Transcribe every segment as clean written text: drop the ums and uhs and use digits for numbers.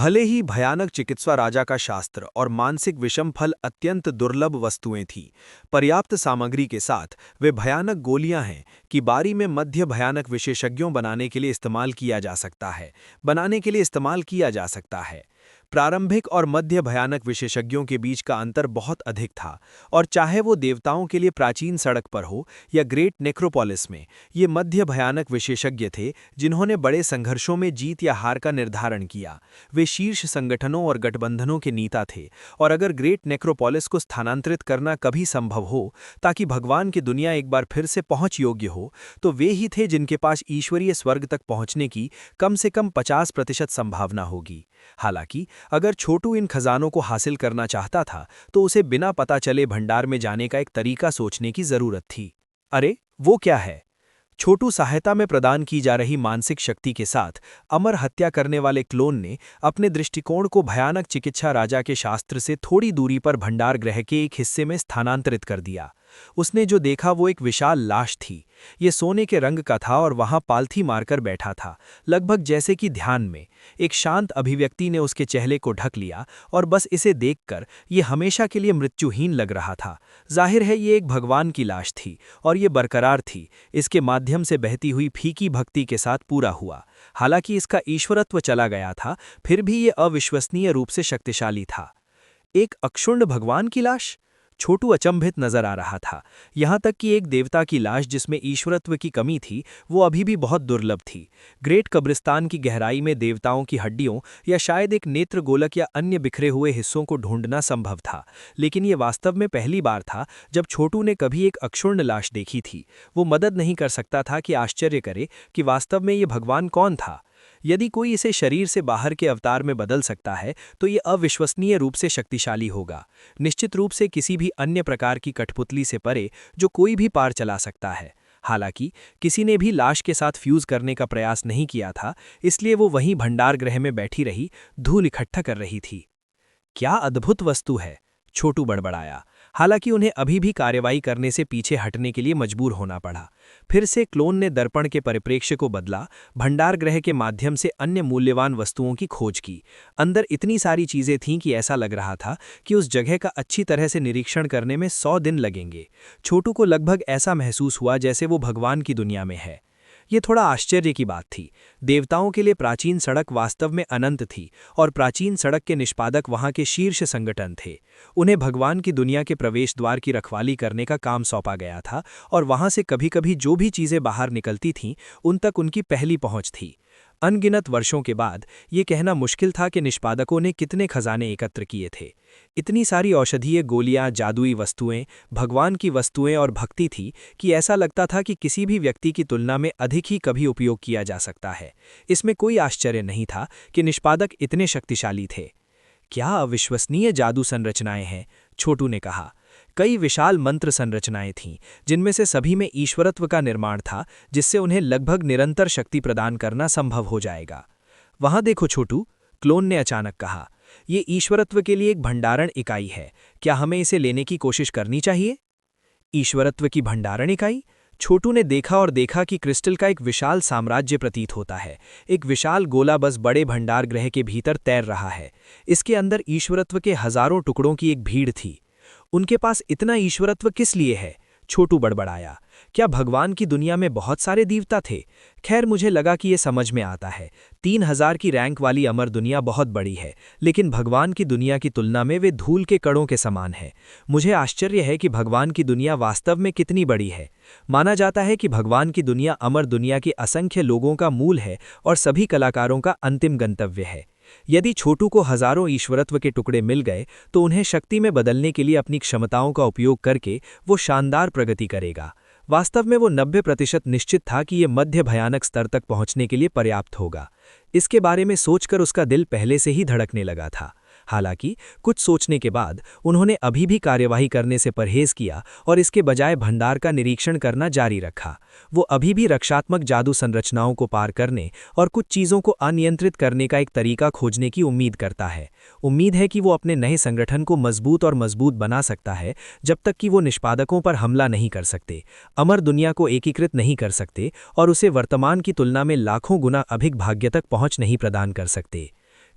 भले ही भयानक चिकित्सा राजा का शास्त्र और मानसिक विषम फल अत्यंत दुर्लभ वस्तुएं थीं, पर्याप्त सामग्री के साथ वे भयानक गोलियां हैं कि बारी में मध्य भयानक विशेषज्ञों बनाने के लिए इस्तेमाल किया जा सकता है। प्रारंभिक और मध्य भयानक विशेषज्ञों के बीच का अंतर बहुत अधिक था, और चाहे वो देवताओं के लिए प्राचीन सड़क पर हो या ग्रेट नेक्रोपोलिस में, ये मध्य भयानक विशेषज्ञ थे जिन्होंने बड़े संघर्षों में जीत या हार का निर्धारण किया। वे शीर्ष संगठनों और गठबंधनों के नेता थे, और अगर ग्रेट नेक्रोपोलिस को स्थानांतरित करना कभी संभव हो ताकि भगवान की दुनिया एक बार फिर से पहुंच योग्य हो, तो वे ही थे जिनके पास ईश्वरीय स्वर्ग तक पहुंचने की कम से कम 50% संभावना होगी। हालांकि अगर छोटू इन खजानों को हासिल करना चाहता था तो उसे बिना पता चले भंडार में जाने का एक तरीका सोचने की जरूरत थी। अरे वो क्या है? छोटू सहायता में प्रदान की जा रही मानसिक शक्ति के साथ अमर हत्या करने वाले क्लोन ने अपने दृष्टिकोण को भयानक चिकित्सा राजा के शास्त्र से थोड़ी दूरी पर भंडार गृह के एक हिस्से में स्थानांतरित कर दिया। उसने जो देखा वो एक विशाल लाश थी। ये सोने के रंग का था और वहां पालथी मारकर बैठा था, लगभग जैसे कि ध्यान में। एक शांत अभिव्यक्ति ने उसके चेहरे को ढक लिया, और बस इसे देखकर ये हमेशा के लिए मृत्युहीन लग रहा था। जाहिर है ये एक भगवान की लाश थी, और ये बरकरार थी, इसके माध्यम से बहती हुई फीकी भक्ति के साथ पूरा हुआ। हालांकि इसका ईश्वरत्व चला गया था, फिर भी ये अविश्वसनीय रूप से शक्तिशाली था। एक अक्षुण्ण भगवान की लाश? छोटू अचंभित नजर आ रहा था। यहां तक कि एक देवता की लाश जिसमें ईश्वरत्व की कमी थी, वो अभी भी बहुत दुर्लभ थी। ग्रेट कब्रिस्तान की गहराई में देवताओं की हड्डियों या शायद एक नेत्र गोलक या अन्य बिखरे हुए हिस्सों को ढूंढना संभव था, लेकिन ये वास्तव में पहली बार था जब छोटू ने कभी एक अक्षुण्ण लाश देखी थी। वो मदद नहीं कर सकता था कि आश्चर्य करे कि वास्तव में ये भगवान कौन था। यदि कोई इसे शरीर से बाहर के अवतार में बदल सकता है तो ये अविश्वसनीय रूप से शक्तिशाली होगा, निश्चित रूप से किसी भी अन्य प्रकार की कठपुतली से परे जो कोई भी पार चला सकता है। हालांकि किसी ने भी लाश के साथ फ्यूज करने का प्रयास नहीं किया था, इसलिए वो वहीं भंडार गृह में बैठी रही, धूल इकट्ठा कर रही थी। क्या अद्भुत वस्तु है, छोटू बड़बड़ाया। हालांकि उन्हें अभी भी कार्रवाई करने से पीछे हटने के लिए मजबूर होना पड़ा। फिर से क्लोन ने दर्पण के परिप्रेक्ष्य को बदला, भंडार गृह के माध्यम से अन्य मूल्यवान वस्तुओं की खोज की। अंदर इतनी सारी चीजें थीं कि ऐसा लग रहा था कि उस जगह का अच्छी तरह से निरीक्षण करने में 100 दिन लगेंगे। छोटू को लगभग ऐसा महसूस हुआ जैसे वो भगवान की दुनिया में है। ये थोड़ा आश्चर्य की बात थी। देवताओं के लिए प्राचीन सड़क वास्तव में अनंत थी, और प्राचीन सड़क के निष्पादक वहां के शीर्ष संगठन थे। उन्हें भगवान की दुनिया के प्रवेश द्वार की रखवाली करने का काम सौंपा गया था, और वहां से कभी-कभी जो भी चीजें बाहर निकलती थीं उन तक उनकी पहली पहुंच थी। अनगिनत वर्षों के बाद ये कहना मुश्किल था कि निष्पादकों ने कितने खजाने एकत्र किए थे। इतनी सारी औषधीय गोलियां, जादुई वस्तुएं, भगवान की वस्तुएं और भक्ति थी कि ऐसा लगता था कि किसी भी व्यक्ति की तुलना में अधिक ही कभी उपयोग किया जा सकता है। इसमें कोई आश्चर्य नहीं था कि निष्पादक इतने शक्तिशाली थे। क्या अविश्वसनीय जादू संरचनाएं हैं, छोटू ने कहा। कई विशाल मंत्र संरचनाएं थीं, जिनमें से सभी में ईश्वरत्व का निर्माण था, जिससे उन्हें लगभग निरंतर शक्ति प्रदान करना संभव हो जाएगा। वहां देखो छोटू, क्लोन ने अचानक कहा। ये ईश्वरत्व के लिए एक भंडारण इकाई है। क्या हमें इसे लेने की कोशिश करनी चाहिए? ईश्वरत्व की भंडारण इकाई? छोटू ने देखा और देखा कि क्रिस्टल का एक विशाल साम्राज्य प्रतीत होता है। एक विशाल गोला बस बड़े भंडार गृह के भीतर तैर रहा है। इसके अंदर ईश्वरत्व के हजारों टुकड़ों की एक भीड़ थी। उनके पास इतना ईश्वरत्व किस लिए है? छोटू बड़बड़ाया। क्या भगवान की दुनिया में बहुत सारे देवता थे? खैर, मुझे लगा कि ये समझ में आता है। 3000 की रैंक वाली अमर दुनिया बहुत बड़ी है, लेकिन भगवान की दुनिया की तुलना में वे धूल के कणों के समान है। मुझे आश्चर्य है कि भगवान की दुनिया वास्तव में कितनी बड़ी है। माना जाता है कि भगवान की दुनिया अमर दुनिया के असंख्य लोगों का मूल है और सभी कलाकारों का अंतिम गंतव्य है। यदि छोटू को हजारों ईश्वरत्व के टुकड़े मिल गए तो उन्हें शक्ति में बदलने के लिए अपनी क्षमताओं का उपयोग करके वो शानदार प्रगति करेगा। वास्तव में वो 90% निश्चित था कि ये मध्य भयानक स्तर तक पहुंचने के लिए पर्याप्त होगा। इसके बारे में सोचकर उसका दिल पहले से ही धड़कने लगा था। हालांकि कुछ सोचने के बाद उन्होंने अभी भी कार्यवाही करने से परहेज किया और इसके बजाय भंडार का निरीक्षण करना जारी रखा। वो अभी भी रक्षात्मक जादू संरचनाओं को पार करने और कुछ चीज़ों को अनियंत्रित करने का एक तरीका खोजने की उम्मीद करता है। उम्मीद है कि वो अपने नए संगठन को मजबूत और मजबूत बना सकता है, जब तक कि वो निष्पादकों पर हमला नहीं कर सकते, अमर दुनिया को एकीकृत नहीं कर सकते और उसे वर्तमान की तुलना में लाखों गुना अधिक भाग्य तक पहुंच नहीं प्रदान कर सकते।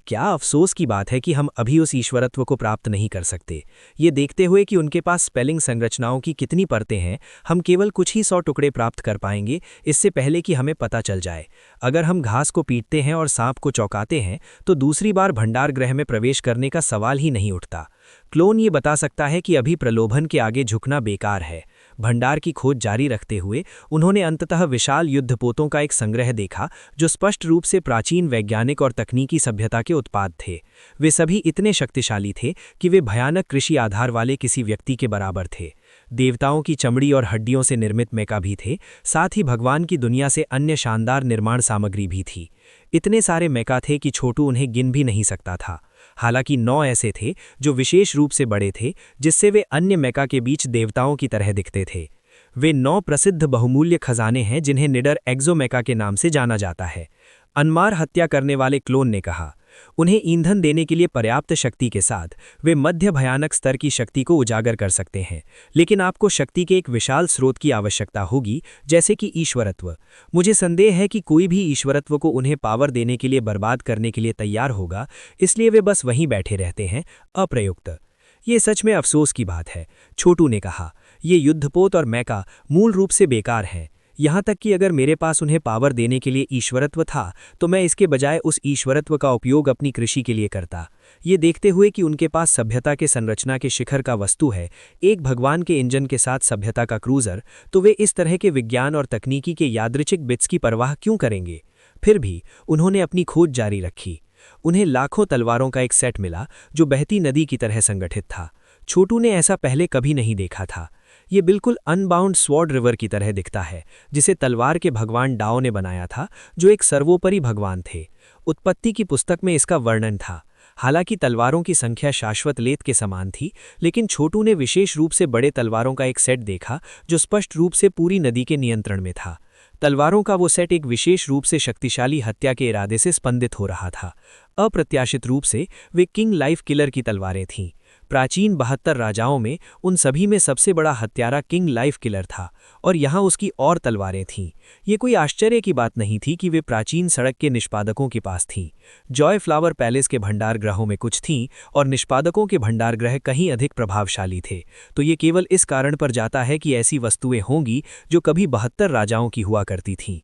क्या अफसोस की बात है कि हम अभी उस ईश्वरत्व को प्राप्त नहीं कर सकते। ये देखते हुए कि उनके पास स्पेलिंग संरचनाओं की कितनी परतें हैं, हम केवल कुछ ही 100 टुकड़े प्राप्त कर पाएंगे, इससे पहले कि हमें पता चल जाए। अगर हम घास को पीटते हैं और सांप को चौंकाते हैं तो दूसरी बार भंडार गृह में प्रवेश करने का सवाल ही नहीं उठता। क्लोन ये बता सकता है कि अभी प्रलोभन के आगे झुकना बेकार है। भंडार की खोज जारी रखते हुए उन्होंने अंततः विशाल युद्धपोतों का एक संग्रह देखा जो स्पष्ट रूप से प्राचीन वैज्ञानिक और तकनीकी सभ्यता के उत्पाद थे। वे सभी इतने शक्तिशाली थे कि वे भयानक कृषि आधार वाले किसी व्यक्ति के बराबर थे। देवताओं की चमड़ी और हड्डियों से निर्मित मेका भी थे, साथ ही भगवान की दुनिया से अन्य शानदार निर्माण सामग्री भी थी। इतने सारे मेका थे कि छोटू उन्हें गिन भी नहीं सकता था। हालांकि 9 ऐसे थे जो विशेष रूप से बड़े थे, जिससे वे अन्य मेका के बीच देवताओं की तरह दिखते थे। वे 9 प्रसिद्ध बहुमूल्य खजाने हैं जिन्हें निडर एक्सोमेका के नाम से जाना जाता है। अनमार हत्या करने वाले क्लोन ने कहा। उन्हें ईंधन देने के लिए पर्याप्त शक्ति के साथ वे मध्य भयानक स्तर की शक्ति को उजागर कर सकते हैं, लेकिन आपको शक्ति के एक विशाल स्रोत की आवश्यकता होगी, जैसे कि ईश्वरत्व। मुझे संदेह है कि कोई भी ईश्वरत्व को उन्हें पावर देने के लिए बर्बाद करने के लिए तैयार होगा, इसलिए वे बस वहीं बैठे रहते हैं, अप्रयुक्त। ये सच में अफसोस की बात है, छोटू ने कहा। ये युद्धपोत और मेका मूल रूप से बेकार हैं। यहाँ तक कि अगर मेरे पास उन्हें पावर देने के लिए ईश्वरत्व था तो मैं इसके बजाय उस ईश्वरत्व का उपयोग अपनी कृषि के लिए करता। ये देखते हुए कि उनके पास सभ्यता के संरचना के शिखर का वस्तु है, एक भगवान के इंजन के साथ सभ्यता का क्रूजर, तो वे इस तरह के विज्ञान और तकनीकी के यादृच्छिक बिट्स की परवाह क्यों करेंगे। फिर भी उन्होंने अपनी खोज जारी रखी। उन्हें लाखों तलवारों का एक सेट मिला जो बहती नदी की तरह संगठित था। छोटू ने ऐसा पहले कभी नहीं देखा था। ये बिल्कुल अनबाउंड स्वॉर्ड रिवर की तरह दिखता है, जिसे तलवार के भगवान डाओ ने बनाया था, जो एक सर्वोपरि भगवान थे। उत्पत्ति की पुस्तक में इसका वर्णन था। हालांकि तलवारों की संख्या शाश्वत लेत के समान थी, लेकिन छोटू ने विशेष रूप से बड़े तलवारों का एक सेट देखा जो स्पष्ट रूप से पूरी नदी के नियंत्रण में था। तलवारों का वो सेट एक विशेष रूप से शक्तिशाली हत्या के इरादे से स्पंदित हो रहा था। अप्रत्याशित रूप से वे किंग लाइफ किलर की तलवारें थीं। प्राचीन 72 राजाओं में उन सभी में सबसे बड़ा हत्यारा किंग लाइफ किलर था, और यहाँ उसकी और तलवारें थीं। ये कोई आश्चर्य की बात नहीं थी कि वे प्राचीन सड़क के निष्पादकों के पास थीं। जॉय फ्लावर पैलेस के भंडार ग्रहों में कुछ थीं और निष्पादकों के भंडार ग्रह कहीं अधिक प्रभावशाली थे, तो ये केवल इस कारण पर जाता है कि ऐसी वस्तुएं होंगी जो कभी 72 राजाओं की हुआ करती थीं।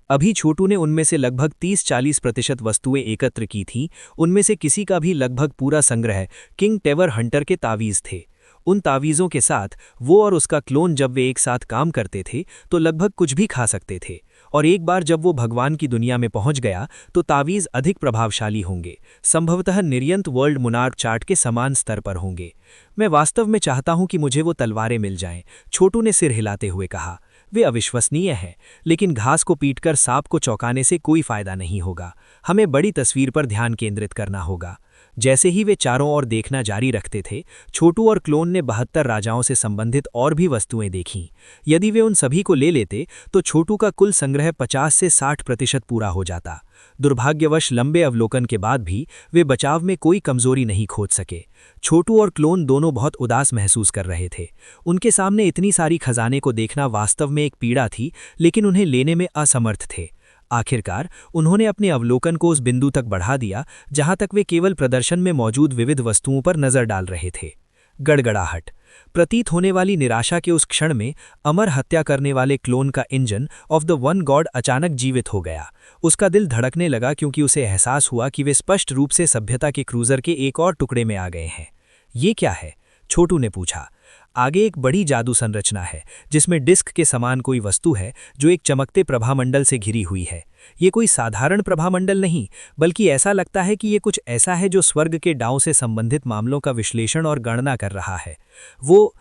अभी छोटू ने उनमें से लगभग 30-40% वस्तुएं एकत्र की थीं। उनमें से किसी का भी लगभग पूरा संग्रह किंग टेवर हंटर के तावीज़ थे। उन तावीज़ों के साथ वो और उसका क्लोन जब वे एक साथ काम करते थे तो लगभग कुछ भी खा सकते थे, और एक बार जब वो भगवान की दुनिया में पहुंच गया तो तावीज़ अधिक प्रभावशाली होंगे, संभवतः निर्यंत वर्ल्ड मुनार्क चार्ट के समान स्तर पर होंगे। मैं वास्तव में चाहता हूं कि मुझे वो तलवारें मिल जाएं, छोटू ने सिर हिलाते हुए कहा। वे अविश्वसनीय हैं, लेकिन घास को पीटकर सांप को चौंकाने से कोई फायदा नहीं होगा। हमें बड़ी तस्वीर पर ध्यान केंद्रित करना होगा। जैसे ही वे चारों ओर देखना जारी रखते थे, छोटू और क्लोन ने 72 राजाओं से संबंधित और भी वस्तुएं देखीं। यदि वे उन सभी को ले लेते तो छोटू का कुल संग्रह 50 से 60% पूरा हो जाता। दुर्भाग्यवश लंबे अवलोकन के बाद भी वे बचाव में कोई कमजोरी नहीं खोज सके। छोटू और क्लोन दोनों बहुत उदास महसूस कर रहे थे। उनके सामने इतनी सारी खजाने को देखना वास्तव में एक पीड़ा थी, लेकिन उन्हें लेने में असमर्थ थे। आखिरकार उन्होंने अपने अवलोकन को उस बिंदु तक बढ़ा दिया जहां तक वे केवल प्रदर्शन में मौजूद विविध वस्तुओं पर नजर डाल रहे थे। गड़गड़ाहट। प्रतीत होने वाली निराशा के उस क्षण में अमर हत्या करने वाले क्लोन का engine of the one God अचानक जीवित हो गया। उसका दिल धड़कने लगा क्योंकि उसे एहसास हुआ कि वे स्पष्ट रूप से सभ्यता के क्रूजर के एक और टुकड़े में आ गए हैं। ये क्या है? छोटू ने पूछा। आगे एक बड़ी जादू संरचना है जिसमें डिस्क के समान कोई वस्तु है जो एक चमकते प्रभामंडल से घिरी हुई है। ये कोई साधारण प्रभामंडल नहीं, बल्कि ऐसा लगता है कि ये कुछ ऐसा है जो स्वर्ग के डाव से संबंधित मामलों का विश्लेषण और गणना कर रहा है। वो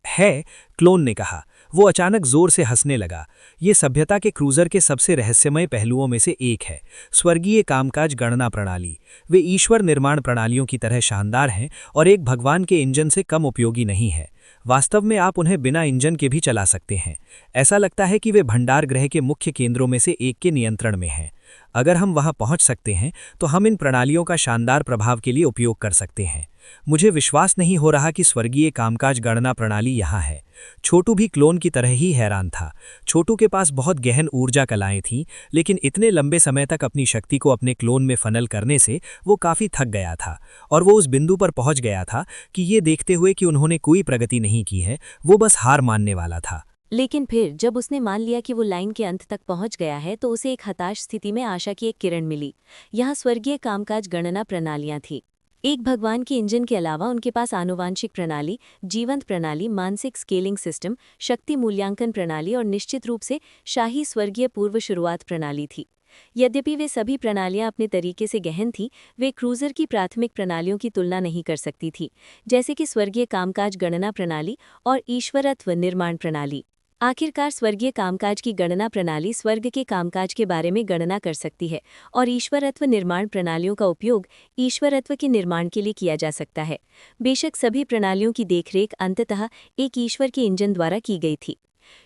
है, क्लोन ने कहा। वो अचानक जोर से हंसने लगा। ये सभ्यता के क्रूजर के सबसे रहस्यमय पहलुओं में से एक है, स्वर्गीय कामकाज गणना प्रणाली। वे ईश्वर निर्माण प्रणालियों की तरह शानदार हैं और एक भगवान के इंजन से कम उपयोगी नहीं है। वास्तव में आप उन्हें बिना इंजन के भी चला सकते हैं। ऐसा लगता है कि वे भंडार गृह के मुख्य केंद्रों में से एक के नियंत्रण में हैं। अगर हम वहां पहुंच सकते हैं तो हम इन प्रणालियों का शानदार प्रभाव के लिए उपयोग कर सकते हैं। मुझे विश्वास नहीं हो रहा कि स्वर्गीय कामकाज गणना प्रणाली यहाँ है। छोटू भी क्लोन की तरह ही हैरान था। छोटू के पास बहुत गहन ऊर्जा कलाएं थीं, लेकिन इतने लंबे समय तक अपनी शक्ति को अपने क्लोन में फनल करने से वो काफ़ी थक गया था और वो उस बिंदु पर पहुंच गया था कि ये देखते हुए कि उन्होंने कोई प्रगति नहीं की है, वो बस हार मानने वाला था। लेकिन फिर जब उसने मान लिया कि वो लाइन के अंत तक पहुंच गया है तो उसे एक हताश स्थिति में आशा की एक किरण मिली। यहाँ स्वर्गीय कामकाज गणना प्रणालियां थीं। एक भगवान के इंजन के अलावा उनके पास आनुवांशिक प्रणाली, जीवंत प्रणाली, मानसिक स्केलिंग सिस्टम, शक्ति मूल्यांकन प्रणाली और निश्चित रूप से शाही स्वर्गीय पूर्व शुरुआत प्रणाली थी। यद्यपि वे सभी प्रणालियां अपने तरीके से गहन थीं, वे क्रूजर की प्राथमिक प्रणालियों की तुलना नहीं कर सकती थी, जैसे कि स्वर्गीय कामकाज गणना प्रणाली और ईश्वरत्व निर्माण प्रणाली। आखिरकार स्वर्गीय कामकाज की गणना प्रणाली स्वर्ग के कामकाज के बारे में गणना कर सकती है और ईश्वरत्व निर्माण प्रणालियों का उपयोग ईश्वरत्व के निर्माण के लिए किया जा सकता है। बेशक सभी प्रणालियों की देखरेख अंततः एक ईश्वर के इंजन द्वारा की गई थी।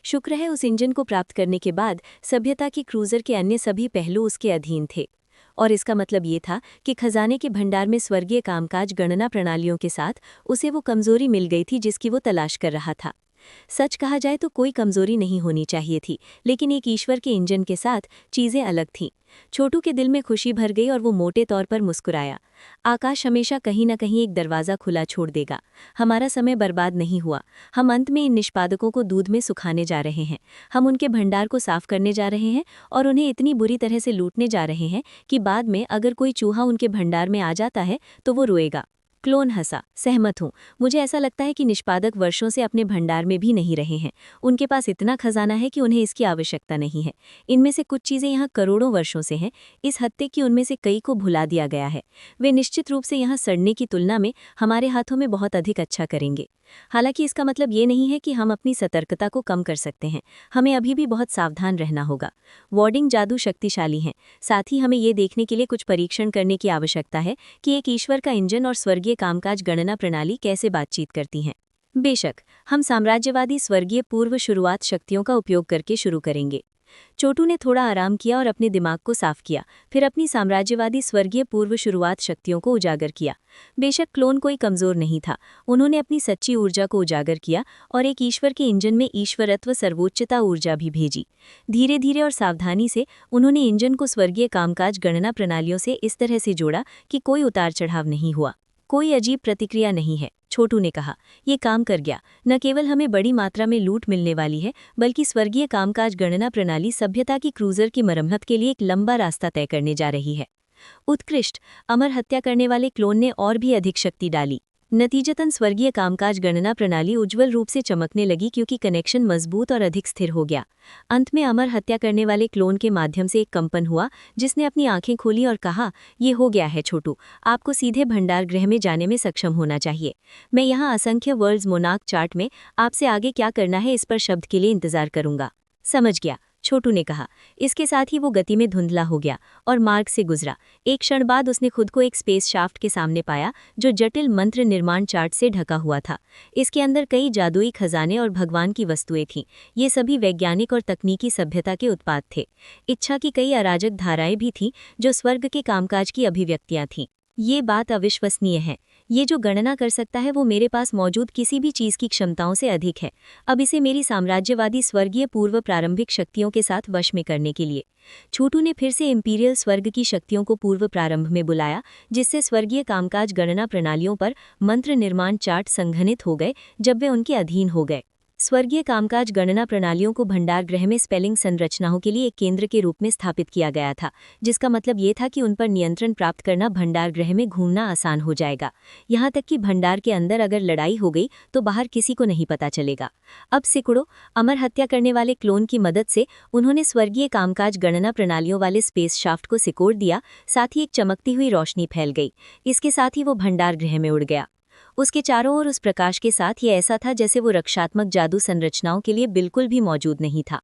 शुक्र है उस इंजन को प्राप्त करने के बाद सभ्यता की क्रूजर के अन्य सभी पहलू उसके अधीन थे। और इसका मतलब ये था कि खजाने के भंडार में स्वर्गीय कामकाज गणना प्रणालियों के साथ उसे वो कमजोरी मिल गई थी जिसकी वो तलाश कर रहा था। सच कहा जाए तो कोई कमजोरी नहीं होनी चाहिए थी, लेकिन एक ईश्वर के इंजन के साथ चीजें अलग थीं। छोटू के दिल में खुशी भर गई और वो मोटे तौर पर मुस्कुराया। आकाश हमेशा कहीं न कहीं एक दरवाज़ा खुला छोड़ देगा। हमारा समय बर्बाद नहीं हुआ। हम अंत में इन निष्पादकों को दूध में सुखाने जा रहे हैं। हम उनके भंडार को साफ करने जा रहे हैं और उन्हें इतनी बुरी तरह से लूटने जा रहे हैं कि बाद में अगर कोई चूहा उनके भंडार में आ जाता है तो वो रोएगा। क्लोन हंसा। सहमत हूँ। मुझे ऐसा लगता है कि निष्पादक वर्षों से अपने भंडार में भी नहीं रहे हैं। उनके पास इतना खजाना है कि उन्हें इसकी आवश्यकता नहीं है। इनमें से कुछ चीज़ें यहाँ करोड़ों वर्षों से हैं, इस हद तक कि उनमें से कई को भुला दिया गया है। वे निश्चित रूप से यहाँ सड़ने की तुलना में हमारे हाथों में बहुत अधिक अच्छा करेंगे। हालांकि इसका मतलब ये नहीं है कि हम अपनी सतर्कता को कम कर सकते हैं। हमें अभी भी बहुत सावधान रहना होगा। वार्डिंग जादू शक्तिशाली हैं, साथ ही हमें ये देखने के लिए कुछ परीक्षण करने की आवश्यकता है कि एक ईश्वर का इंजन और स्वर्गीय कामकाज गणना प्रणाली कैसे बातचीत करती हैं। बेशक हम साम्राज्यवादी स्वर्गीय पूर्व शुरुआत शक्तियों का उपयोग करके शुरू करेंगे। छोटू ने थोड़ा आराम किया और अपने दिमाग को साफ किया, फिर अपनी साम्राज्यवादी स्वर्गीय पूर्व शुरुआत शक्तियों को उजागर किया। बेशक क्लोन कोई कमजोर नहीं था। उन्होंने अपनी सच्ची ऊर्जा को उजागर किया और एक ईश्वर के इंजन में ईश्वरत्व सर्वोच्चता ऊर्जा भी भेजी। धीरे धीरे और सावधानी से उन्होंने इंजन को स्वर्गीय कामकाज गणना प्रणालियों से इस तरह से जोड़ा कि कोई उतार चढ़ाव नहीं हुआ, कोई अजीब प्रतिक्रिया नहीं है। छोटू ने कहा, ये काम कर गया। न केवल हमें बड़ी मात्रा में लूट मिलने वाली है, बल्कि स्वर्गीय कामकाज गणना प्रणाली सभ्यता की क्रूजर की मरम्मत के लिए एक लंबा रास्ता तय करने जा रही है। उत्कृष्ट। अमर हत्या करने वाले क्लोन ने और भी अधिक शक्ति डाली। नतीजतन स्वर्गीय कामकाज गणना प्रणाली उज्ज्वल रूप से चमकने लगी क्योंकि कनेक्शन मजबूत और अधिक स्थिर हो गया। अंत में अमर हत्या करने वाले क्लोन के माध्यम से एक कंपन हुआ, जिसने अपनी आंखें खोली और कहा, ये हो गया है छोटू, आपको सीधे भंडार गृह में जाने में सक्षम होना चाहिए। मैं यहाँ असंख्य वर्ल्ड्स मोनार्क चार्ट में आपसे आगे क्या करना है इस पर शब्द के लिए इंतजार करूंगा। समझ गया, छोटू ने कहा। इसके साथ ही वो गति में धुंधला हो गया और मार्ग से गुजरा। एक क्षण बाद उसने खुद को एक स्पेस शाफ्ट के सामने पाया जो जटिल मंत्र निर्माण चार्ट से ढका हुआ था। इसके अंदर कई जादुई खजाने और भगवान की वस्तुएं थीं। ये सभी वैज्ञानिक और तकनीकी सभ्यता के उत्पाद थे। इच्छा की कई अराजक धाराएं भी थीं जो स्वर्ग के कामकाज की अभिव्यक्तियां थीं। ये बात अविश्वसनीय है। ये जो गणना कर सकता है वो मेरे पास मौजूद किसी भी चीज़ की क्षमताओं से अधिक है। अब इसे मेरी साम्राज्यवादी स्वर्गीय पूर्व प्रारंभिक शक्तियों के साथ वश में करने के लिए। छोटू ने फिर से इंपीरियल स्वर्ग की शक्तियों को पूर्व प्रारंभ में बुलाया, जिससे स्वर्गीय कामकाज गणना प्रणालियों पर मंत्र निर्माण चार्ट संघनित हो गए जब वे उनके अधीन हो गए। स्वर्गीय कामकाज गणना प्रणालियों को भंडार गृह में स्पेलिंग संरचनाओं के लिए एक केंद्र के रूप में स्थापित किया गया था, जिसका मतलब ये था कि उन पर नियंत्रण प्राप्त करना भंडार गृह में घूमना आसान हो जाएगा। यहाँ तक कि भंडार के अंदर अगर लड़ाई हो गई तो बाहर किसी को नहीं पता चलेगा। अब सिकुड़ो। अमर हत्या करने वाले क्लोन की मदद से उन्होंने स्वर्गीय कामकाज गणना प्रणालियों वाले स्पेस शाफ्ट को सिकोड़ दिया, साथ ही एक चमकती हुई रोशनी फैल गई। इसके साथ ही वो भंडार गृह में उड़ गया। उसके चारों ओर उस प्रकाश के साथ ये ऐसा था जैसे वो रक्षात्मक जादू संरचनाओं के लिए बिल्कुल भी मौजूद नहीं था।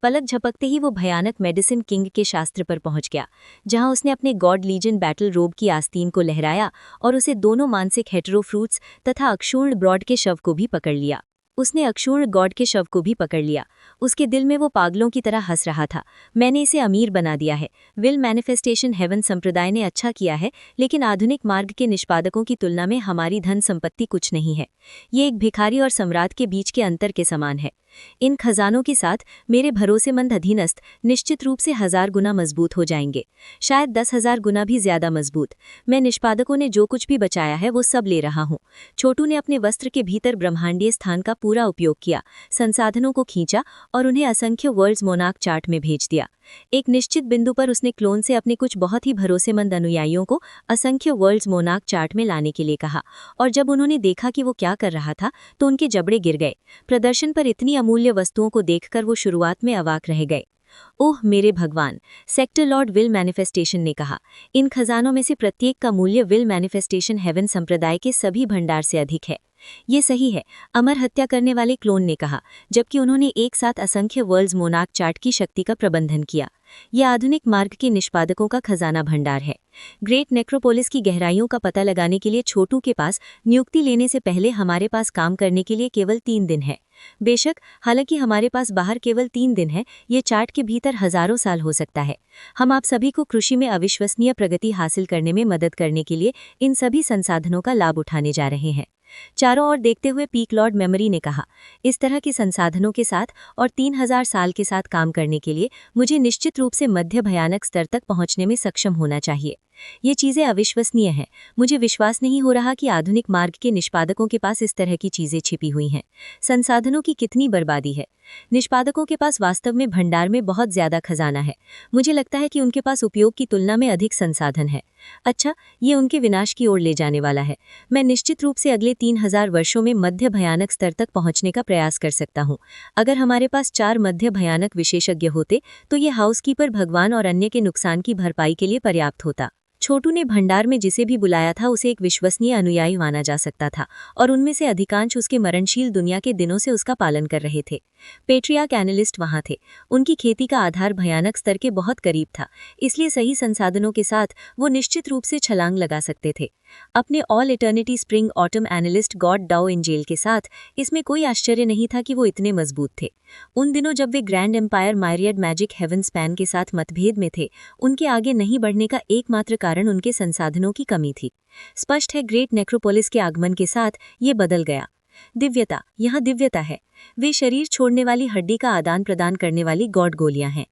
पलक झपकते ही वो भयानक मेडिसिन किंग के शास्त्र पर पहुंच गया, जहां उसने अपने गॉड लीजन बैटल रोब की आस्तीन को लहराया और उसे दोनों मानसिक हेटेरो फ्रूट्स तथा अक्षुण्ण ब्रॉड के शव को भी पकड़ लिया। उसने अक्षूर्ण गॉड के शव को भी पकड़ लिया। उसके दिल में वो पागलों की तरह हंस रहा था। मैंने इसे अमीर बना दिया है। विल मैनिफेस्टेशन हेवन संप्रदाय ने अच्छा किया है, लेकिन आधुनिक मार्ग के निष्पादकों की तुलना में हमारी धन संपत्ति कुछ नहीं है। ये एक भिखारी और सम्राट के बीच के अंतर के समान है। इन खजानों के साथ मेरे भरोसेमंद अधीनस्थ निश्चित रूप से 1000 गुना मजबूत हो जाएंगे, शायद 10,000 गुना भी ज्यादा मजबूत। मैं निष्पादकों ने जो कुछ भी बचाया है वो सब ले रहा हूँ। छोटू ने अपने वस्त्र के भीतर ब्रह्मांडीय स्थान का पूरा उपयोग किया, संसाधनों को खींचा और उन्हें असंख्य वर्ल्ड्स मोनार्क चार्ट में भेज दिया। एक निश्चित बिंदु पर उसने क्लोन से अपने कुछ बहुत ही भरोसेमंद अनुयायियों को असंख्य वर्ल्ड्स मोनार्क चार्ट में लाने के लिए कहा, और जब उन्होंने देखा कि वो क्या कर रहा था तो उनके जबड़े गिर गए। प्रदर्शन पर इतनी अमूल्य वस्तुओं को देखकर वो शुरुआत में अवाक रह गए। ओह मेरे भगवान, सेक्टर लॉर्ड विल मैनिफेस्टेशन ने कहा, इन खजानों में से प्रत्येक का मूल्य विल मैनिफेस्टेशन हेवन संप्रदाय के सभी भंडार से अधिक है। ये सही है, अमर हत्या करने वाले क्लोन ने कहा, जबकि उन्होंने एक साथ असंख्य वर्ल्ड्स मोनार्क चार्ट की शक्ति का प्रबंधन किया। यह आधुनिक मार्ग के निष्पादकों का खजाना भंडार है। ग्रेट नेक्रोपोलिस की गहराइयों का पता लगाने के लिए छोटू के पास नियुक्ति लेने से पहले हमारे पास काम करने के लिए केवल 3 दिन है। बेशक, हालांकि हमारे पास बाहर केवल 3 दिन है, ये चार्ट के भीतर हजारों साल हो सकता है। हम आप सभी को कृषि में अविश्वसनीय प्रगति हासिल करने में मदद करने के लिए इन सभी संसाधनों का लाभ उठाने जा रहे हैं। चारों ओर देखते हुए पीक लॉर्ड मेमोरी ने कहा, इस तरह के संसाधनों के साथ और 3000 साल के साथ काम करने के लिए मुझे निश्चित रूप से मध्य भयानक स्तर तक पहुंचने में सक्षम होना चाहिए। ये चीज़ें अविश्वसनीय हैं। मुझे विश्वास नहीं हो रहा कि आधुनिक मार्ग के निष्पादकों के पास इस तरह की चीज़ें छिपी हुई हैं। संसाधनों की कितनी बर्बादी है। निष्पादकों के पास वास्तव में भंडार में बहुत ज्यादा खजाना है। मुझे लगता है कि उनके पास उपयोग की तुलना में अधिक संसाधन है। अच्छा, ये उनके विनाश की ओर ले जाने वाला है। मैं निश्चित रूप से अगले 3000 वर्षों में मध्य भयानक स्तर तक पहुंचने का प्रयास कर सकता हूं। अगर हमारे पास 4 मध्य भयानक विशेषज्ञ होते तो ये हाउसकीपर भगवान और अन्य के नुकसान की भरपाई के लिए पर्याप्त होता। छोटू ने भंडार में जिसे भी बुलाया था उसे एक विश्वसनीय अनुयायी माना जा सकता था, और उनमें से अधिकांश उसके मरणशील दुनिया के दिनों से उसका पालन कर रहे थे। पेट्रियार्क एनालिस्ट वहां थे। उनकी खेती का आधार भयानक स्तर के बहुत करीब था, इसलिए सही संसाधनों के साथ वो निश्चित रूप से छलांग लगा सकते थे। अपने all eternity spring autumn analyst god Dao angel के साथ इसमें कोई आश्चर्य नहीं था कि वो इतने मजबूत थे। उन दिनों जब वे grand empire myriad magic heaven span के साथ मतभेद में थे, उनके आगे नहीं बढ़ने का एकमात्र कारण उनके संसाधनों की कमी थी। स्पष्ट है, ग्रेट नेक्रोपोलिस के आगमन के साथ ये बदल गया। दिव्यता, यहाँ दिव्यता है। वे शरीर छोड़ने वाली हड्डी का आदान प्रदान करने वाली गॉड गोलियां हैं।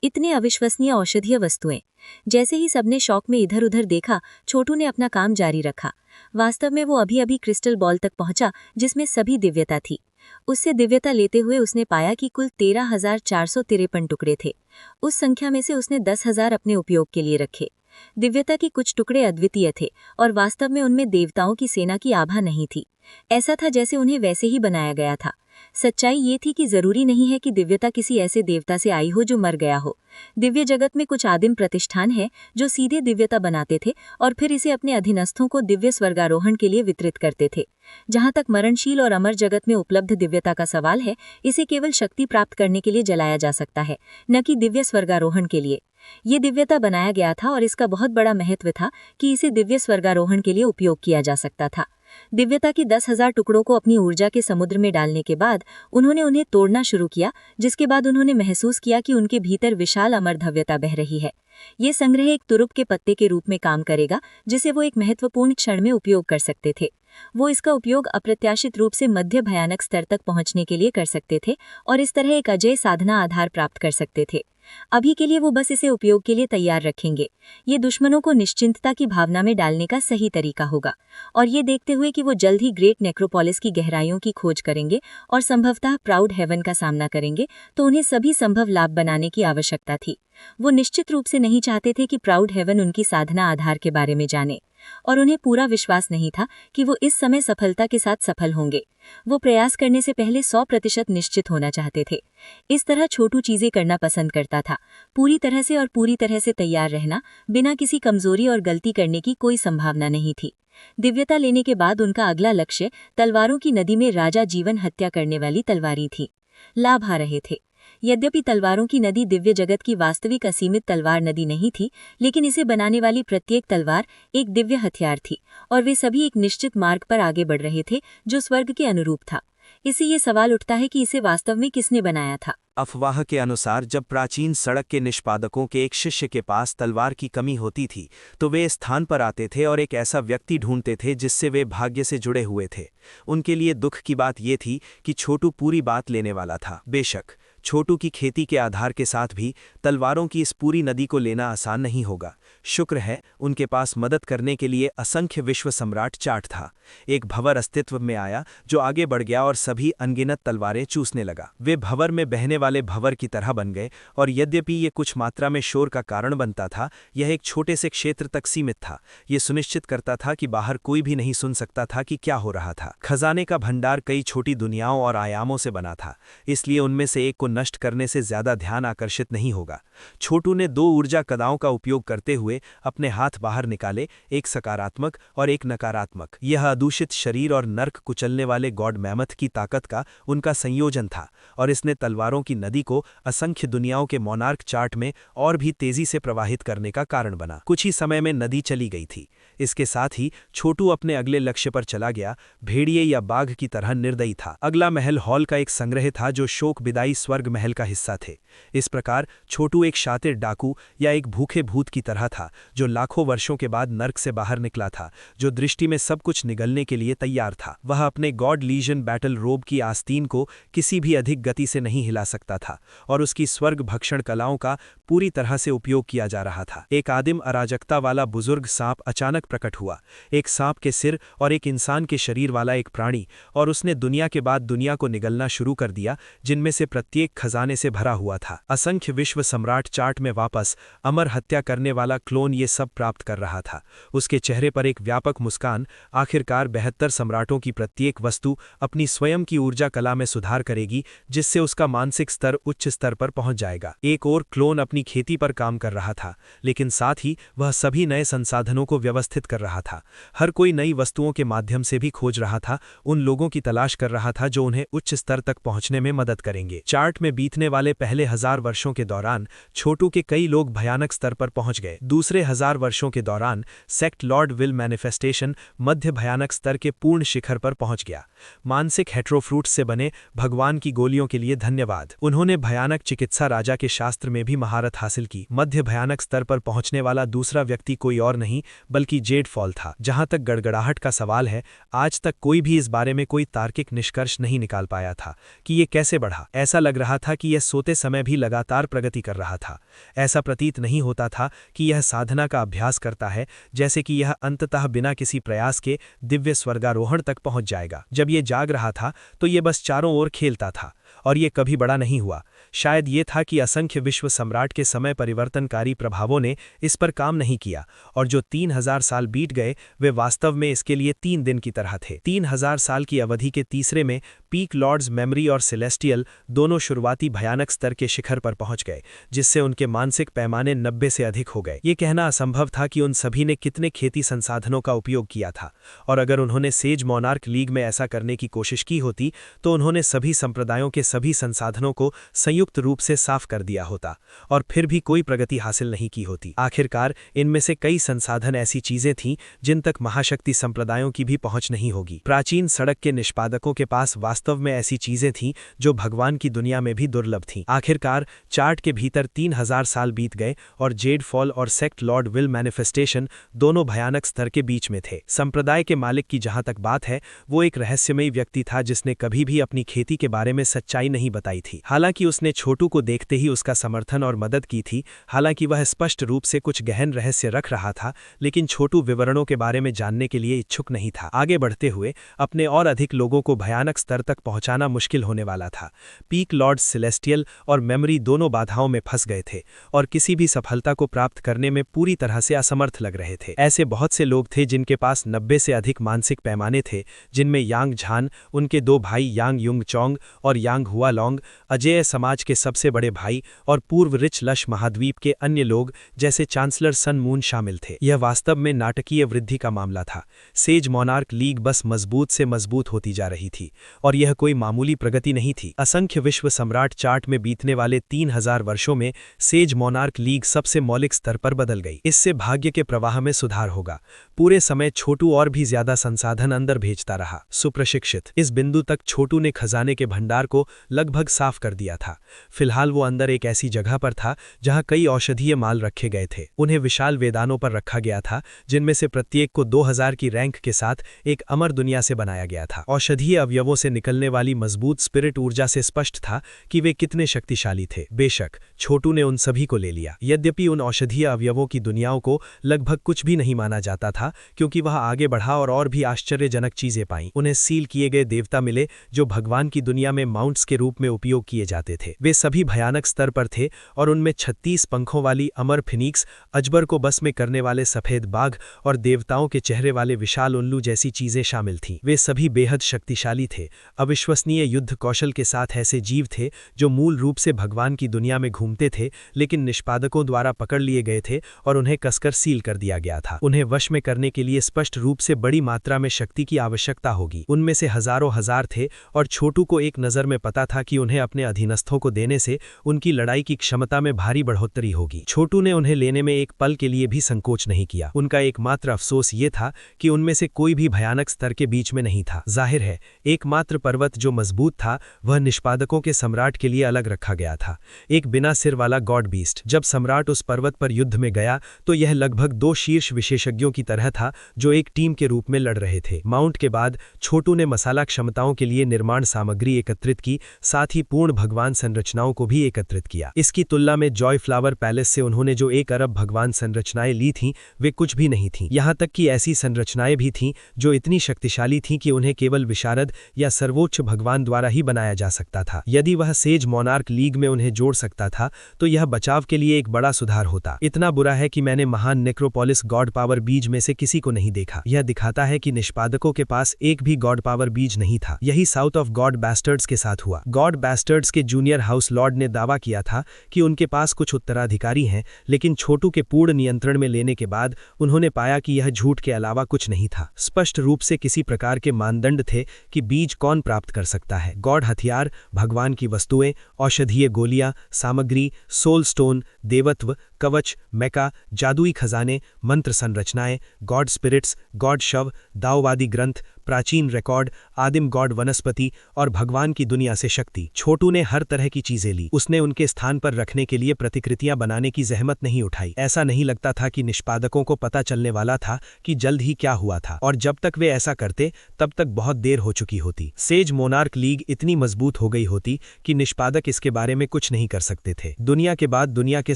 इतने अविश्वसनीय औषधीय वस्तुएं। जैसे ही सबने शौक में इधर उधर देखा, छोटू ने अपना काम जारी रखा। वास्तव में वो अभी अभी क्रिस्टल बॉल तक पहुंचा जिसमें सभी दिव्यता थी। उससे दिव्यता लेते हुए उसने पाया कि कुल 13,453 टुकड़े थे। उस संख्या में से उसने 10,000 अपने उपयोग के लिए रखे। दिव्यता के कुछ टुकड़े अद्वितीय थे और वास्तव में उनमें देवताओं की सेना की आभा नहीं थी। ऐसा था जैसे उन्हें वैसे ही बनाया गया था। सच्चाई ये थी कि जरूरी नहीं है कि दिव्यता किसी ऐसे देवता से आई हो जो मर गया हो। दिव्य जगत में कुछ आदिम प्रतिष्ठान है जो सीधे दिव्यता बनाते थे और फिर इसे अपने अधीनस्थों को दिव्य स्वर्गारोहण के लिए वितरित करते थे। जहां तक मरणशील और अमर जगत में उपलब्ध दिव्यता का सवाल है, इसे केवल शक्ति प्राप्त करने के लिए जलाया जा सकता है, न कि दिव्य स्वर्गारोहण के लिए। ये दिव्यता बनाया गया था और इसका बहुत बड़ा महत्व था कि इसे दिव्य स्वर्गारोहण के लिए उपयोग किया जा सकता था। दिव्यता की 10,000 टुकड़ों को अपनी ऊर्जा के समुद्र में डालने के बाद उन्होंने उन्हें तोड़ना शुरू किया, जिसके बाद उन्होंने महसूस किया कि उनके भीतर विशाल अमर दिव्यता बह रही है। ये संग्रह एक तुरुप के पत्ते के रूप में काम करेगा, जिसे वो एक महत्वपूर्ण क्षण में उपयोग कर सकते थे। वो इसका उपयोग अप्रत्याशित रूप से मध्य भयानक स्तर तक पहुंचने के लिए कर सकते थे और इस तरह एक अजय साधना आधार प्राप्त कर सकते थे। अभी के लिए वो बस इसे उपयोग के लिए तैयार रखेंगे। ये दुश्मनों को निश्चिंतता की भावना में डालने का सही तरीका होगा, और ये देखते हुए कि वो जल्द ही ग्रेट नेक्रोपोलिस की गहराइयों की खोज करेंगे और संभवतः प्राउड हेवन का सामना करेंगे, तो उन्हें सभी संभव लाभ बनाने की आवश्यकता थी। वो निश्चित रूप से नहीं चाहते थे कि प्राउड हेवन उनकी साधना आधार के बारे में जाने, और उन्हें पूरा विश्वास नहीं था कि वो इस समय सफलता के साथ सफल होंगे। वो प्रयास करने से पहले 100% निश्चित होना चाहते थे। इस तरह छोटू चीजें करना पसंद करता था, पूरी तरह से और पूरी तरह से तैयार रहना, बिना किसी कमजोरी और गलती करने की कोई संभावना नहीं थी। दिव्यता लेने के बाद उनका अगला लक्ष्य तलवारों की नदी में राजा जीवन हत्या करने वाली तलवारी थी। लाभ आ रहे थे। यद्यपि तलवारों की नदी दिव्य जगत की वास्तविक असीमित तलवार नदी नहीं थी, लेकिन इसे बनाने वाली प्रत्येक तलवार एक दिव्य हथियार थी, और वे सभी एक निश्चित मार्ग पर आगे बढ़ रहे थे जो स्वर्ग के अनुरूप था। इससे ये सवाल उठता है कि इसे वास्तव में किसने बनाया था। अफवाह के अनुसार जब प्राचीन सड़क के निष्पादकों के एक शिष्य के पास तलवार की कमी होती थी तो वे इस स्थान पर आते थे और एक ऐसा व्यक्ति ढूंढते थे जिससे वे भाग्य से जुड़े हुए थे। उनके लिए दुख की बात यह थी कि छोटू पूरी बात लेने वाला था। बेशक छोटू की खेती के आधार के साथ भी तलवारों की इस पूरी नदी को लेना आसान नहीं होगा। शुक्र है उनके पास मदद करने के लिए असंख्य विश्व सम्राट चाट था। एक भंवर अस्तित्व में आया जो आगे बढ़ गया और सभी अनगिनत तलवारें चूसने लगा। वे भंवर में बहने वाले भंवर की तरह बन गए और यद्यपि ये कुछ मात्रा में शोर का कारण बनता था, यह एक छोटे से क्षेत्र तक सीमित था। ये सुनिश्चित करता था कि बाहर कोई भी नहीं सुन सकता था कि क्या हो रहा था। खजाने का भंडार कई छोटी दुनियाओं और आयामों से बना था, इसलिए उनमें से एक को नष्ट करने से ज्यादा ध्यान आकर्षित नहीं होगा। छोटू ने 2 ऊर्जा कदाओं का उपयोग करते हुए अपने हाथ बाहर निकाले, एक सकारात्मक और एक नकारात्मक। यह अदूषित शरीर और नर्क कुचलने वाले गॉड मैमथ की ताकत का उनका संयोजन था और इसने तलवारों की नदी को असंख्य दुनियाओं के मोनार्क चार्ट में और भी तेजी से प्रवाहित करने का कारण बना। कुछ ही समय में नदी चली गई थी। इसके साथ ही छोटू अपने अगले लक्ष्य पर चला गया, भेड़िए या बाघ की तरह निर्दयी था। अगला महल हॉल का एक संग्रह था जो शोक विदाई स्वर्ग महल का हिस्सा थे। इस प्रकार छोटू एक शातिर डाकू या एक भूखे भूत की तरह था जो लाखों वर्षों के बाद नर्क से बाहर निकला था, जो दृष्टि में सब कुछ निगलने के लिए तैयार था। वह अपने गॉड लीजन बैटल रोब की आस्तीन को किसी भी अधिक गति से नहीं हिला सकता था और उसकी स्वर्ग भक्षण कलाओं का पूरी तरह से उपयोग किया जा रहा था। एक आदिम अराजकता वाला बुजुर्ग सांप अचानक प्रकट हुआ, एक सांप के सिर और एक इंसान के शरीर वाला एक प्राणी, और उसने दुनिया के बाद दुनिया को निगलना शुरू कर दिया, जिनमें से प्रत्येक खजाने से भरा हुआ था। असंख्य विश्व सम्राट चार्ट में वापस अमर हत्या करने वाला क्लोन ये सब प्राप्त कर रहा था। उसके चेहरे पर एक व्यापक मुस्कान। आखिरकार 72 सम्राटों की प्रत्येक वस्तु अपनी स्वयं की ऊर्जा कला में सुधार करेगी, जिससे उसका मानसिक स्तर उच्च स्तर पर पहुंच जाएगा। एक और क्लोन अपनी खेती पर काम कर रहा था, लेकिन साथ ही वह सभी नए संसाधनों को व्यवस्थित कर रहा था। हर कोई नई वस्तुओं के माध्यम से भी खोज रहा था, उन लोगों की तलाश कर रहा था जो उन्हें उच्च स्तर तक पहुंचने में मदद करेंगे। चार्ट में बीतने वाले पहले 1000 वर्षों के दौरान छोटू के कई लोग भयानक स्तर पर पहुंच गए। दूसरे 1000 वर्षों के दौरान सेक्ट लॉर्ड विल मैनिफेस्टेशन मध्य भयानक स्तर के पूर्ण शिखर पर पहुंच गया। मानसिक हेट्रोफ्रूट्स से बने भगवान की गोलियों के लिए धन्यवाद। उन्होंने भयानक चिकित्सा राजा के शास्त्र में भी महारत हासिल की। मध्य भयानक स्तर पर पहुंचने वाला दूसरा व्यक्ति कोई और नहीं बल्कि जेड फॉल था। जहां तक गड़गड़ाहट का सवाल है, आज तक कोई भी इस बारे में कोई तार्किक निष्कर्ष नहीं निकाल पाया था कि ये कैसे बढ़ा। ऐसा लग रहा था कि यह सोते समय भी लगातार प्रगति कर रहा था। ऐसा प्रतीत नहीं होता था कि यह साधना का अभ्यास करता है, जैसे कि यह अंततः बिना किसी प्रयास के दिव्य स्वर्गारोहण तक पहुंच जाएगा। जब ये जाग रहा था तो ये बस चारों ओर खेलता था और ये कभी बड़ा नहीं हुआ। शायद ये था कि असंख्य विश्व सम्राट के समय परिवर्तनकारी प्रभावों ने इस पर काम नहीं किया और जो 3000 साल बीत गए वे वास्तव में इसके लिए 3 दिन की तरह थे। 3000 साल की अवधि के तीसरे में पीक लॉर्ड्स मेमरी और सेलेस्टियल दोनों शुरुआती भयानक स्तर के शिखर पर पहुंच गए, जिससे उनके मानसिक पैमाने 90 से अधिक हो गए। ये कहना असंभव था कि उन सभी ने कितने खेती संसाधनों का उपयोग किया था, और अगर उन्होंने सेज मोनार्क लीग में ऐसा करने की कोशिश की होती तो उन्होंने सभी संप्रदायों के सभी संसाधनों को संयुक्त रूप से साफ कर दिया होता और फिर भी कोई प्रगति हासिल नहीं की होती। आखिरकार इनमें से कई संसाधन ऐसी चीजें थीं जिन तक महाशक्ति संप्रदायों की भी पहुंच नहीं होगी। प्राचीन सड़क के निष्पादकों के पास वास्तव में ऐसी चीजें थीं जो भगवान की दुनिया में भी दुर्लभ थीं। आखिरकार चार्ट के भीतर 3000 साल बीत गए और जेड फॉल और सेक्ट लॉर्ड विल मैनिफेस्टेशन दोनों भयानक स्तर के बीच में थे। संप्रदाय के मालिक की जहां तक बात है, वो एक रहस्यमयी व्यक्ति था जिसने कभी भी अपनी खेती के बारे में सच्चाई नहीं बताई थी। हालांकि उसने छोटू को देखते ही उसका समर्थन और मदद की थी। हालांकि वह स्पष्ट रूप से कुछ गहन रहस्य रख रहा था, लेकिन छोटू विवरणों के बारे में जानने के लिए इच्छुक नहीं था। आगे बढ़ते हुए अपने और अधिक लोगों को भयानक स्तर तक पहुंचाना मुश्किल होने वाला था। पीक लॉर्ड्स सेलेस्टियल और मेमरी दोनों बाधाओं में फंस गए थे और किसी भी सफलता को प्राप्त करने में पूरी तरह से असमर्थ लग रहे थे। ऐसे बहुत से लोग थे जिनके पास 90 से अधिक मानसिक पैमाने थे, जिनमें यांग झान, उनके 2 भाई यांग युंग चोंग और यांग हुआ लोंग, अजेय समाज के सबसे बड़े भाई और पूर्व रिच लश महाद्वीप के अन्य लोग जैसे चांसलर सन मून शामिल थे। यह वास्तव में नाटकीय वृद्धि का मामला था। सेज मोनार्क लीग बस मजबूत से मजबूत होती जा रही थी और यह कोई मामूली प्रगति नहीं थी। असंख्य विश्व सम्राट चार्ट में बीतने वाले 3000 वर्षों में सेज मोनार्क लीग सबसे मौलिक स्तर पर बदल गई। इससे भाग्य के प्रवाह में सुधार होगा। पूरे समय छोटू और भी ज्यादा संसाधन अंदर भेजता रहा। सुप्रशिक्षित इस बिंदु तक छोटू ने खजाने के भंडार को लगभग साफ कर दिया था। फिलहाल वो अंदर एक ऐसी जगह पर था जहां कई औषधीय माल रखे गए थे। उन्हें विशाल वेदानों पर रखा गया था, जिनमें से प्रत्येक को 2000 की रैंक के साथ एक अमर दुनिया से बनाया गया था। औषधीय अवयवों से निकलने वाली मजबूत स्पिरिट ऊर्जा से स्पष्ट था कि वे कितने शक्तिशाली थे। बेशक छोटू ने उन सभी को ले लिया। यद्यपि उन औषधीय अवयवों की दुनियाओं को लगभग कुछ भी नहीं माना जाता था, क्योंकि वह आगे बढ़ा और भी आश्चर्यजनक चीजें पाईं। उन्हें सील किए गए देवता मिले जो भगवान की दुनिया में माउंट्स के रूप में उपयोग किए जाते थे। वे सभी भयानक स्तर पर थे और उनमें 36 पंखों वाली अमर फिनिक्स, अजबर को बस में करने वाले सफेद बाघ और देवताओं के चेहरे वाले विशाल उल्लू जैसी चीजें शामिल थीं। वे सभी बेहद शक्तिशाली थे, अविश्वसनीय युद्ध कौशल के साथ ऐसे जीव थे जो मूल रूप से भगवान की दुनिया में घूमते थे, लेकिन निष्पादकों द्वारा पकड़ लिए गए थे और उन्हें कसकर सील कर दिया गया था। उन्हें वश में करने के लिए स्पष्ट रूप से बड़ी मात्रा में शक्ति की आवश्यकता होगी। उनमें से हजारों हजार थे और छोटू को एक नज़र में पता था कि उन्हें अपने अधीनस्थों को देने से उनकी लड़ाई की क्षमता में भारी बढ़ोतरी होगी। छोटू ने उन्हें लेने में एक पल के लिए भी संकोच नहीं किया। उनका एकमात्र अफसोस ये था कि उनमें से कोई भी भयानक स्तर के बीच में नहीं था। जाहिर है, एकमात्र पर्वत जो मजबूत था वह निष्पादकों के सम्राट के लिए अलग रखा गया था, एक बिना सिर वाला गॉड बीस्ट। जब सम्राट उस पर्वत पर युद्ध में गया तो यह लगभग 2 शीर्ष विशेषज्ञों की तरह था जो एक टीम के रूप में लड़ रहे थे। माउंट के बाद छोटू ने मसाला क्षमताओं के लिए निर्माण सामग्री एकत्रित की, साथ ही पूर्ण भगवान संरचनाओं को भी एकत्रित किया। इसकी तुलना में जॉय फ्लावर पैलेस से उन्होंने जो 1 अरब भगवान संरचनाएं ली थीं वे कुछ भी नहीं थीं। यहाँ तक कि ऐसी संरचनाएं भी थीं जो इतनी शक्तिशाली थीं कि उन्हें केवल विशारद या सर्वोच्च भगवान द्वारा ही बनाया जा सकता था। यदि वह सेज मोनार्क लीग में उन्हें जोड़ सकता था तो यह बचाव के लिए एक बड़ा सुधार होता। इतना बुरा है कि मैंने महान नेक्रोपोलिस गॉड पावर बीज में से किसी को नहीं देखा। यह दिखाता है कि निष्पादकों के पास एक भी गॉड पावर बीज नहीं था। यही साउथ ऑफ गॉड बैस्टर्ड्स के साथ हुआ। गॉड बैस्टर्ड्स के जूनियर हाउस लॉर्ड ने दावा किया था कि उनके पास कुछ उत्तराधिकारी हैं, लेकिन छोटू के पूर्ण नियंत्रण में लेने के बाद उन्होंने पाया कि यह झूठ के अलावा कुछ नहीं था। स्पष्ट रूप से किसी प्रकार के मानदंड थे कि बीज कौन प्राप्त कर सकता है। गॉड हथियार, भगवान की वस्तुएं, औषधीय गोलियां, सामग्री, सोल स्टोन, देवत्व, कवच, मेका, जादुई खजाने, मंत्र संरचनाएं, गॉड स्पिरिट्स, गॉड शव, दाओवादी ग्रंथ, प्राचीन रिकॉर्ड, आदिम गॉड वनस्पति और भगवान की दुनिया से शक्ति। छोटू ने हर तरह की चीजें ली। उसने उनके स्थान पर रखने के लिए प्रतिकृतियां बनाने की जहमत नहीं उठाई। ऐसा नहीं लगता था कि निष्पादकों को पता चलने वाला था कि जल्द ही क्या हुआ था, और जब तक वे ऐसा करते तब तक बहुत देर हो चुकी होती। सेज मोनार्क लीग इतनी मजबूत हो गई होती कि निष्पादक इसके बारे में कुछ नहीं कर सकते थे। दुनिया के बाद दुनिया के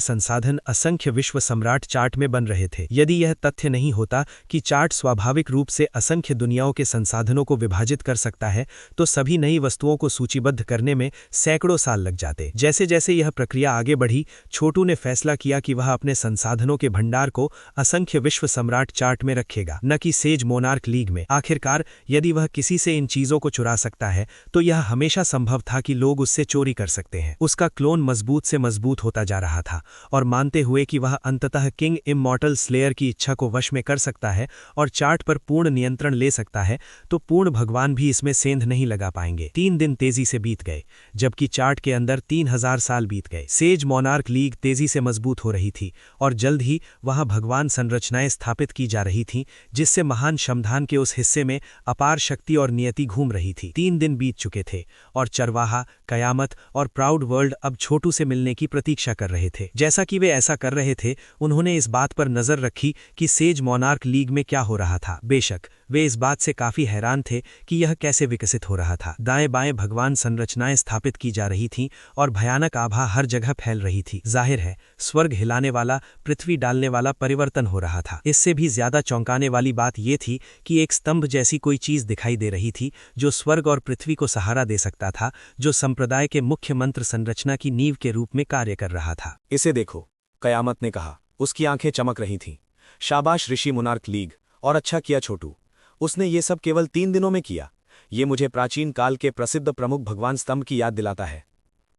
संसाधन असंख्य विश्व सम्राट चार्ट में बन रहे थे। यदि यह तथ्य नहीं होता कि चार्ट स्वाभाविक रूप से असंख्य दुनियाओं के संसाधनों को विभाजित कर सकता है, तो सभी नई वस्तुओं को सूचीबद्ध करने में सैकड़ों साल लग जाते। जैसे जैसे यह प्रक्रिया आगे बढ़ी, छोटू ने फैसला किया कि वह अपने संसाधनों के भंडार को असंख्य विश्व सम्राट चार्ट में रखेगा, न कि सेज मोनार्क लीग में। आखिरकार यदि वह किसी से इन चीजों को चुरा सकता है तो यह हमेशा संभव था कि लोग उससे चोरी कर सकते हैं। उसका क्लोन मजबूत से मजबूत होता जा रहा था, और मानते हुए कि वह अंततः किंग इमॉर्टल स्लेयर की इच्छा को वश में कर सकता है और चार्ट पर पूर्ण नियंत्रण ले सकता है, तो पूर्ण भगवान भी इसमें सेंध नहीं लगा पाएंगे। 3 दिन तेजी से बीत गए, जबकि चार्ट के अंदर 3000 साल बीत गए। सेज मोनार्क लीग तेजी से मजबूत हो रही थी और जल्द ही वहां भगवान संरचनाएं स्थापित की जा रही थीं, जिससे महान श्मधान के उस हिस्से में अपार शक्ति और नियति घूम रही थी। 3 दिन बीत चुके थे और चरवाहा, कयामत और प्राउड वर्ल्ड अब छोटू से मिलने की प्रतीक्षा कर रहे थे। जैसा कि वे ऐसा कर रहे थे, उन्होंने इस बात पर नजर रखी कि सेज मोनार्क लीग में क्या हो रहा था। बेशक वे इस बात से काफी हैरान थे कि यह कैसे विकसित हो रहा था। दाएं बाएं भगवान संरचनाएं स्थापित की जा रही थीं और भयानक आभा हर जगह फैल रही थी। जाहिर है, स्वर्ग हिलाने वाला, पृथ्वी डालने वाला परिवर्तन हो रहा था। इससे भी ज्यादा चौंकाने वाली बात यह थी कि एक स्तंभ जैसी कोई चीज दिखाई दे रही थी जो स्वर्ग और पृथ्वी को सहारा दे सकता था, जो संप्रदाय के मुख्य मंत्र संरचना की नींव के रूप में कार्य कर रहा था। इसे देखो, कयामत ने कहा। उसकी आंखें चमक रही थीं। शाबाश ऋषि मोनार्क लीग, और अच्छा किया छोटू, उसने ये सब केवल 3 दिनों में किया। ये मुझे प्राचीन काल के प्रसिद्ध प्रमुख भगवान स्तंभ की याद दिलाता है।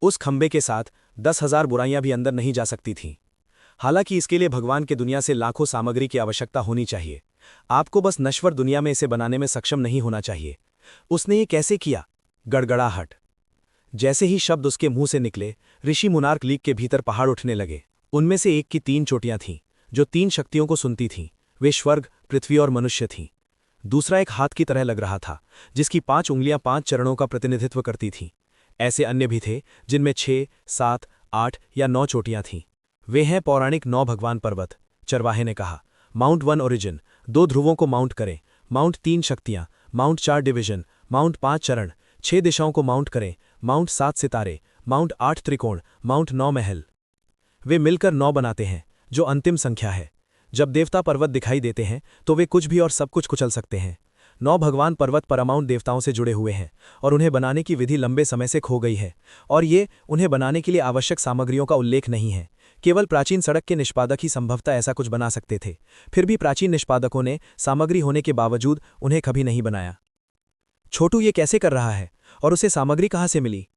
उस खंबे के साथ 10,000 बुराइयां भी अंदर नहीं जा सकती थीं। हालांकि इसके लिए भगवान के दुनिया से लाखों सामग्री की आवश्यकता होनी चाहिए। आपको बस नश्वर दुनिया में इसे बनाने में सक्षम नहीं होना चाहिए। उसने ये कैसे किया? गड़गड़ाहट। जैसे ही शब्द उसके मुंह से निकले, ऋषि मोनार्क लीग के भीतर पहाड़ उठने लगे। उनमें से एक की 3 चोटियां थीं जो 3 शक्तियों को सुनती थीं, वे स्वर्ग, पृथ्वी और मनुष्य थीं। दूसरा एक हाथ की तरह लग रहा था, जिसकी 5 उंगलियां 5 चरणों का प्रतिनिधित्व करती थीं। ऐसे अन्य भी थे जिनमें 6, 7, 8 या 9 चोटियां थीं। वे हैं पौराणिक 9 भगवान पर्वत, चरवाहे ने कहा। माउंट 1 ओरिजिन, 2 ध्रुवों को माउंट करें। माउंट 3 शक्तियां, माउंट 4 डिवीजन, माउंट 5 चरण, 6 दिशाओं को माउंट करें। माउंट 7 सितारे, माउंट 8 त्रिकोण, माउंट 9 महल। वे मिलकर 9 बनाते हैं, जो अंतिम संख्या है। जब देवता पर्वत दिखाई देते हैं तो वे कुछ भी और सब कुछ कुचल सकते हैं। 9 भगवान पर्वत परमाउंट देवताओं से जुड़े हुए हैं और उन्हें बनाने की विधि लंबे समय से खो गई है, और ये उन्हें बनाने के लिए आवश्यक सामग्रियों का उल्लेख नहीं है। केवल प्राचीन सड़क के निष्पादक ही संभवतः ऐसा कुछ बना सकते थे। फिर भी प्राचीन निष्पादकों ने सामग्री होने के बावजूद उन्हें कभी नहीं बनाया। छोटू ये कैसे कर रहा है और उसे सामग्री कहाँ से मिली?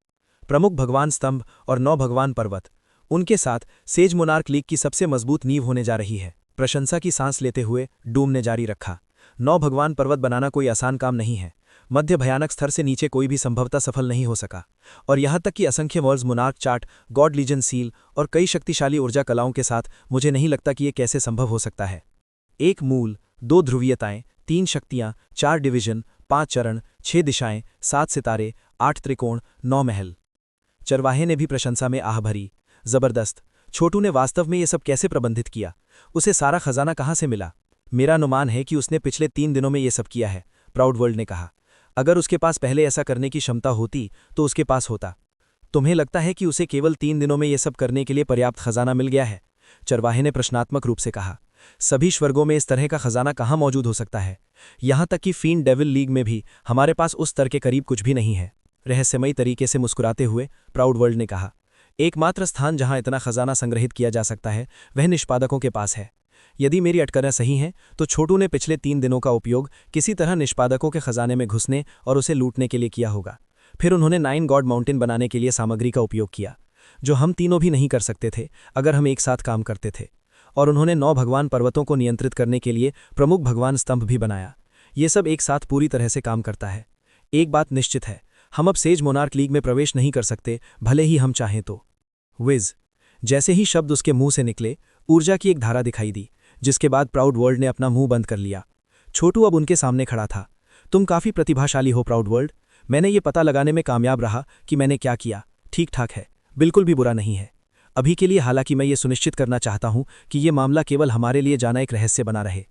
प्रमुख भगवान स्तंभ और 9 भगवान पर्वत, उनके साथ सेज मोनार्क लीग की सबसे मजबूत नींव होने जा रही है। प्रशंसा की सांस लेते हुए डूम ने जारी रखा। 9 भगवान पर्वत बनाना कोई आसान काम नहीं है। मध्य भयानक स्तर से नीचे कोई भी संभवतः सफल नहीं हो सका, और यहां तक कि असंख्य worlds monarch chart, god legion seal और कई शक्तिशाली ऊर्जा कलाओं के साथ मुझे नहीं लगता कि ये कैसे संभव हो सकता है। 1 मूल, 2 ध्रुवीयताएं, 3 शक्तियां, 4 डिवीजन, 5 चरण, 6 दिशाएं, 7 सितारे, 8 त्रिकोण, 9 महल। चरवाहे ने भी प्रशंसा में आह भरी। जबरदस्त। छोटू ने वास्तव में ये सब कैसे प्रबंधित किया? उसे सारा खजाना कहाँ से मिला? मेरा अनुमान है कि उसने पिछले 3 दिनों में ये सब किया है, प्राउड वर्ल्ड ने कहा। अगर उसके पास पहले ऐसा करने की क्षमता होती तो उसके पास होता। तुम्हें लगता है कि उसे केवल 3 दिनों में ये सब करने के लिए पर्याप्त खजाना मिल गया है? चरवाहे ने प्रश्नात्मक रूप से कहा। सभी स्वर्गों में इस तरह का खजाना कहाँ मौजूद हो सकता है? यहां तक कि फीन डेविल लीग में भी हमारे पास उस स्तर के करीब कुछ भी नहीं है, रहस्यमयी तरीके से मुस्कुराते हुए प्राउड वर्ल्ड ने कहा। एकमात्र स्थान जहां इतना खजाना संग्रहित किया जा सकता है वह निष्पादकों के पास है। यदि मेरी अटकलें सही हैं तो छोटू ने पिछले 3 दिनों का उपयोग किसी तरह निष्पादकों के खजाने में घुसने और उसे लूटने के लिए किया होगा। फिर उन्होंने 9 गॉड माउंटेन बनाने के लिए सामग्री का उपयोग किया, जो हम तीनों भी नहीं कर सकते थे अगर हम एक साथ काम करते थे। और उन्होंने 9 भगवान पर्वतों को नियंत्रित करने के लिए प्रमुख भगवान स्तंभ भी बनाया। ये सब एक साथ पूरी तरह से काम करता है। एक बात निश्चित है, हम अब सेज मोनार्क लीग में प्रवेश नहीं कर सकते, भले ही हम चाहें तो। विज। जैसे ही शब्द उसके मुंह से निकले, ऊर्जा की एक धारा दिखाई दी, जिसके बाद प्राउड वर्ल्ड ने अपना मुंह बंद कर लिया। छोटू अब उनके सामने खड़ा था। तुम काफी प्रतिभाशाली हो प्राउड वर्ल्ड। मैंने ये पता लगाने में कामयाब रहा कि मैंने क्या किया ठीक ठाक है, बिल्कुल भी बुरा नहीं है। अभी के लिए हालांकि मैं ये सुनिश्चित करना चाहता हूं कि ये मामला केवल हमारे लिए जाना एक रहस्य बना रहे।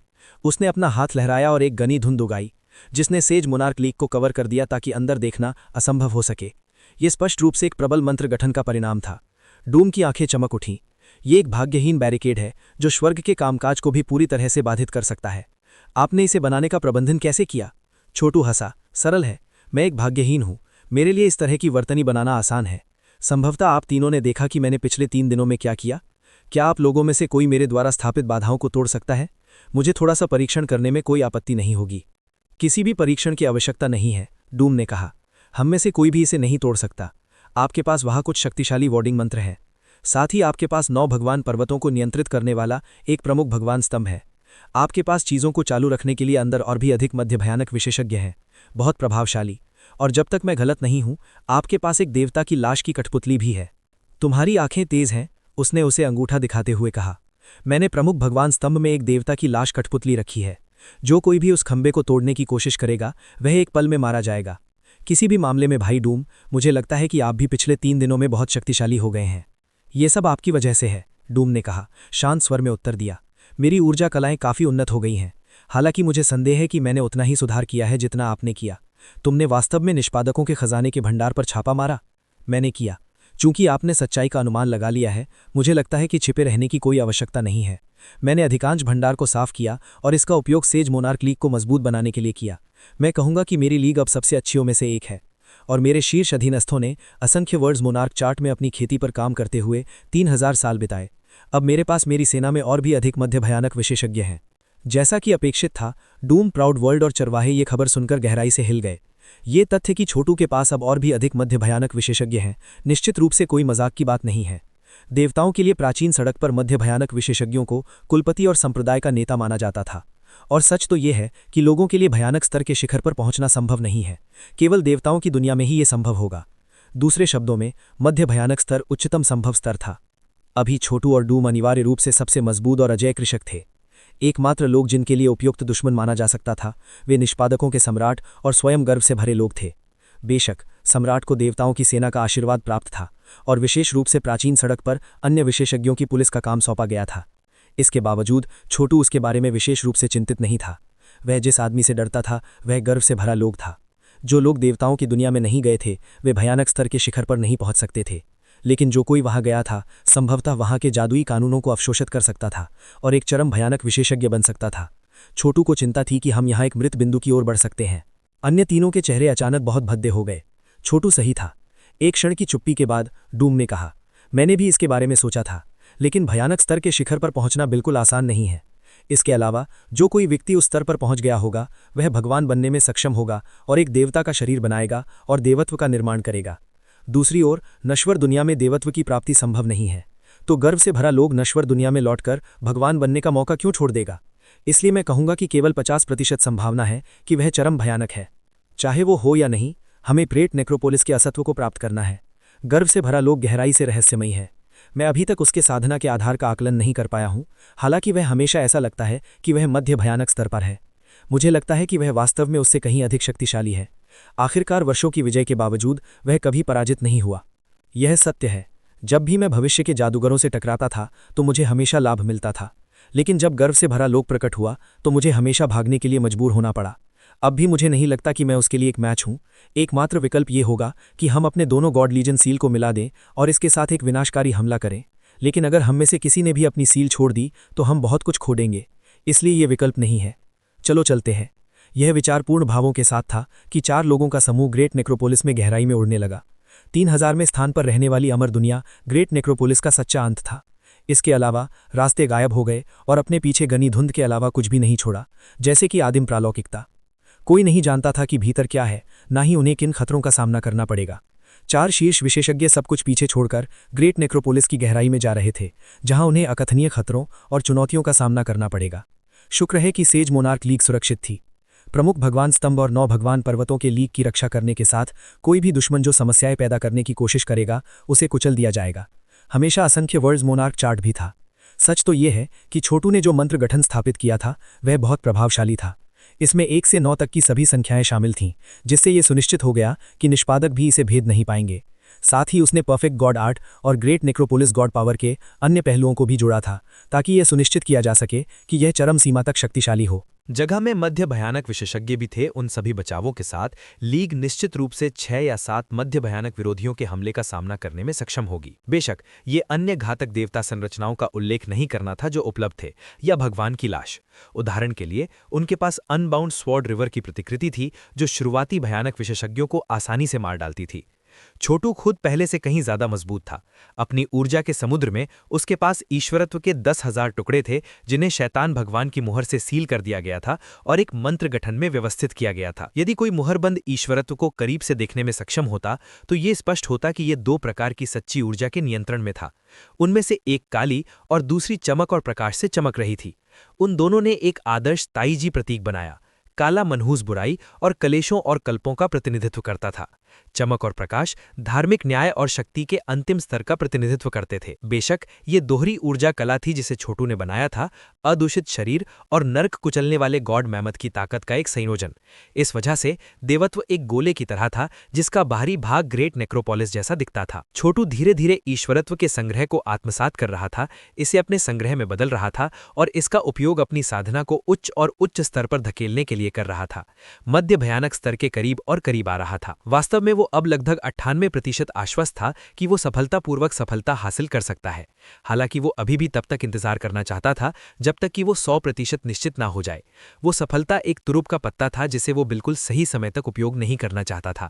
उसने अपना हाथ लहराया और एक घनी धुंध उगाई, जिसने सेज मोनार्क लीग को कवर कर दिया ताकि अंदर देखना असंभव हो सके। ये स्पष्ट रूप से एक प्रबल मंत्र गठन का परिणाम था। डूम की आंखें चमक उठीं। ये एक भाग्यहीन बैरिकेड है जो स्वर्ग के कामकाज को भी पूरी तरह से बाधित कर सकता है। आपने इसे बनाने का प्रबंधन कैसे किया? छोटू हंसा। सरल है, मैं एक भाग्यहीन हूं। मेरे लिए इस तरह की वर्तनी बनाना आसान है। संभवतः आप तीनों ने देखा कि मैंने पिछले 3 दिनों में क्या किया। क्या आप लोगों में से कोई मेरे द्वारा स्थापित बाधाओं को तोड़ सकता है? मुझे थोड़ा सा परीक्षण करने में कोई आपत्ति नहीं होगी। किसी भी परीक्षण की आवश्यकता नहीं है, डूम ने कहा। हम में से कोई भी इसे नहीं तोड़ सकता। आपके पास वहाँ कुछ शक्तिशाली वार्डिंग मंत्र है। साथ ही आपके पास 9 भगवान पर्वतों को नियंत्रित करने वाला एक प्रमुख भगवान स्तंभ है। आपके पास चीज़ों को चालू रखने के लिए अंदर और भी अधिक मध्य भयानक विशेषज्ञ हैं, बहुत प्रभावशाली। और जब तक मैं गलत नहीं हूं, आपके पास एक देवता की लाश की कठपुतली भी है। तुम्हारी आंखें तेज हैं, उसने उसे अंगूठा दिखाते हुए कहा। मैंने प्रमुख भगवान स्तंभ में एक देवता की लाश कठपुतली रखी है। जो कोई भी उस खंबे को तोड़ने की कोशिश करेगा वह एक पल में मारा जाएगा। किसी भी मामले में भाई डूम, मुझे लगता है कि आप भी पिछले 3 दिनों में बहुत शक्तिशाली हो गए हैं। ये सब आपकी वजह से है, डूम ने कहा, शांत स्वर में उत्तर दिया। मेरी ऊर्जा कलाएं काफ़ी उन्नत हो गई हैं। हालांकि मुझे संदेह है कि मैंने उतना ही सुधार किया है जितना आपने किया। तुमने वास्तव में निष्पादकों के खजाने के भंडार पर छापा मारा? मैंने किया। चूंकि आपने सच्चाई का अनुमान लगा लिया है, मुझे लगता है कि छिपे रहने की कोई आवश्यकता नहीं है। मैंने अधिकांश भंडार को साफ किया और इसका उपयोग सेज मोनार्क लीग को मजबूत बनाने के लिए किया। मैं कहूंगा कि मेरी लीग अब सबसे अच्छियों में से एक है। और मेरे शीर्ष अधीनस्थों ने असंख्य वर्ल्ड्स मोनार्क चार्ट में अपनी खेती पर काम करते हुए 3000 साल बिताए। अब मेरे पास मेरी सेना में और भी अधिक मध्य भयानक विशेषज्ञ हैं। जैसा कि अपेक्षित था, डूम, प्राउड वर्ल्ड और चरवाहे ये खबर सुनकर गहराई से हिल गए। ये तथ्य कि छोटू के पास अब और भी अधिक मध्य भयानक विशेषज्ञ हैं, निश्चित रूप से कोई मजाक की बात नहीं है। देवताओं के लिए प्राचीन सड़क पर मध्य भयानक विशेषज्ञों को कुलपति और संप्रदाय का नेता माना जाता था। और सच तो ये है कि लोगों के लिए भयानक स्तर के शिखर पर पहुंचना संभव नहीं है, केवल देवताओं की दुनिया में ही ये संभव होगा। दूसरे शब्दों में, मध्य भयानक स्तर उच्चतम संभव स्तर था। अभी छोटू और डूम अनिवार्य रूप से सबसे मजबूत और अजय कृषक थे। एकमात्र लोग जिनके लिए उपयुक्त दुश्मन माना जा सकता था वे निष्पादकों के सम्राट और स्वयं गर्व से भरे लोग थे। बेशक सम्राट को देवताओं की सेना का आशीर्वाद प्राप्त था और विशेष रूप से प्राचीन सड़क पर अन्य विशेषज्ञों की पुलिस का काम सौंपा गया था। इसके बावजूद छोटू उसके बारे में विशेष रूप से चिंतित नहीं था। वह जिस आदमी से डरता था वह गर्व से भरा लोग था। जो लोग देवताओं की दुनिया में नहीं गए थे वे भयानक स्तर के शिखर पर नहीं पहुंच सकते थे, लेकिन जो कोई वहां गया था संभवतः वहां के जादुई कानूनों को अवशोषित कर सकता था और एक चरम भयानक विशेषज्ञ बन सकता था। छोटू को चिंता थी कि हम यहाँ एक मृत बिंदु की ओर बढ़ सकते हैं। अन्य तीनों के चेहरे अचानक बहुत भद्दे हो गए। छोटू सही था। एक क्षण की चुप्पी के बाद डूम ने कहा, मैंने भी इसके बारे में सोचा था, लेकिन भयानक स्तर के शिखर पर पहुंचना बिल्कुल आसान नहीं है। इसके अलावा जो कोई व्यक्ति उस स्तर पर पहुंच गया होगा वह भगवान बनने में सक्षम होगा और एक देवता का शरीर बनाएगा और देवत्व का निर्माण करेगा। दूसरी ओर नश्वर दुनिया में देवत्व की प्राप्ति संभव नहीं है, तो गर्व से भरा लोग नश्वर दुनिया में लौटकर भगवान बनने का मौका क्यों छोड़ देगा। इसलिए मैं कहूंगा कि केवल 50% संभावना है कि वह चरम भयानक है। चाहे वो हो या नहीं, हमें ग्रेट नेक्रोपोलिस के असत्व को प्राप्त करना है। गर्व से भरा लोग गहराई से रहस्यमयी है। मैं अभी तक उसके साधना के आधार का आकलन नहीं कर पाया हूं, हालांकि वह हमेशा ऐसा लगता है कि वह मध्य भयानक स्तर पर है। मुझे लगता है कि वह वास्तव में उससे कहीं अधिक शक्तिशाली है। आखिरकार वर्षों की विजय के बावजूद वह कभी पराजित नहीं हुआ। यह सत्य है। जब भी मैं भविष्य के जादूगरों से टकराता था तो मुझे हमेशा लाभ मिलता था, लेकिन जब गर्व से भरा लोग प्रकट हुआ तो मुझे हमेशा भागने के लिए मजबूर होना पड़ा। अब भी मुझे नहीं लगता कि मैं उसके लिए एक मैच हूं। एकमात्र विकल्प ये होगा कि हम अपने दोनों गॉड लीजन सील को मिला दें और इसके साथ एक विनाशकारी हमला करें। लेकिन अगर हम में से किसी ने भी अपनी सील छोड़ दी तो हम बहुत कुछ खो देंगे, इसलिए ये विकल्प नहीं है। चलो चलते हैं। यह विचार पूर्ण भावों के साथ था कि 4 लोगों का समूह ग्रेट नेक्रोपोलिस में गहराई में उड़ने लगा। 3000वें स्थान पर रहने वाली अमर दुनिया ग्रेट नेक्रोपोलिस का सच्चा अंत था। इसके अलावा रास्ते गायब हो गए और अपने पीछे घनी धुंध के अलावा कुछ भी नहीं छोड़ा, जैसे कि आदिम प्रालौकिकता। कोई नहीं जानता था कि भीतर क्या है, ना ही उन्हें किन खतरों का सामना करना पड़ेगा। 4 शीर्ष विशेषज्ञ सब कुछ पीछे छोड़कर ग्रेट नेक्रोपोलिस की गहराई में जा रहे थे, जहां उन्हें अकथनीय खतरों और चुनौतियों का सामना करना पड़ेगा। शुक्र है कि सेज मोनार्क लीग सुरक्षित थी। प्रमुख भगवान स्तंभ और 9 भगवान पर्वतों के लीग की रक्षा करने के साथ कोई भी दुश्मन जो समस्याएं पैदा करने की कोशिश करेगा उसे कुचल दिया जाएगा। हमेशा असंख्य वर्ल्ड्स मोनार्क चार्ट भी था। सच तो यह है कि छोटू ने जो मंत्र गठन स्थापित किया था वह बहुत प्रभावशाली था। इसमें 1 से 9 तक की सभी संख्याएं शामिल थीं, जिससे यह सुनिश्चित हो गया कि निष्पादक भी इसे भेद नहीं पाएंगे। साथ ही उसने परफेक्ट गॉड आर्ट और ग्रेट नेक्रोपोलिस गॉड पावर के अन्य पहलुओं को भी जोड़ा था, ताकि यह सुनिश्चित किया जा सके कि यह चरम सीमा तक शक्तिशाली हो। जगह में मध्य भयानक विशेषज्ञ भी थे। उन सभी बचावों के साथ लीग निश्चित रूप से 6 या 7 मध्य भयानक विरोधियों के हमले का सामना करने में सक्षम होगी। बेशक ये अन्य घातक देवता संरचनाओं का उल्लेख नहीं करना था जो उपलब्ध थे, या भगवान की लाश। उदाहरण के लिए उनके पास अनबाउंड स्वॉर्ड रिवर की प्रतिकृति थी जो शुरुआती भयानक विशेषज्ञों को आसानी से मार डालती थी। छोटू खुद पहले से कहीं ज्यादा मजबूत था। अपनी ऊर्जा के समुद्र में उसके पास ईश्वरत्व के 10,000 टुकड़े थे, जिन्हें शैतान भगवान की मुहर से सील कर दिया गया था और एक मंत्र गठन में व्यवस्थित किया गया था। यदि कोई मुहरबंद ईश्वरत्व को करीब से देखने में सक्षम होता तो ये स्पष्ट होता कि ये 2 प्रकार की सच्ची ऊर्जा के नियंत्रण में था। उनमें से एक काली और दूसरी चमक और प्रकाश से चमक रही थी। उन दोनों ने एक आदर्श ताईजी प्रतीक बनाया। काला मनहूस बुराई और कलेशों और कल्पों का प्रतिनिधित्व करता था। चमक और प्रकाश धार्मिक न्याय और शक्ति के अंतिम स्तर का प्रतिनिधित्व करते थे। बेशक ये दोहरी ऊर्जा कला थी जिसे छोटू ने बनाया था, अदूषित शरीर और नर्क कुचलने वाले गॉड मैमथ की ताकत का एक संयोजन। इस वजह से देवत्व एक गोले की तरह था जिसका बाहरी भाग ग्रेट नेक्रोपोलिस जैसा दिखता था। छोटू धीरे धीरे ईश्वरत्व के संग्रह को आत्मसात कर रहा था, इसे अपने संग्रह में बदल रहा था और इसका उपयोग अपनी साधना को उच्च और उच्च स्तर पर धकेलने के लिए कर रहा था। मध्य भयानक स्तर के करीब और करीब आ रहा था। वास्तव में वो अब लगभग 98% आश्वस्त था कि वो सफलतापूर्वक सफलता हासिल कर सकता है। हालांकि वो अभी भी तब तक इंतजार करना चाहता था जब तक कि वो 100% निश्चित ना हो जाए। वो सफलता एक तुरुप का पत्ता था जिसे वो बिल्कुल सही समय तक उपयोग नहीं करना चाहता था।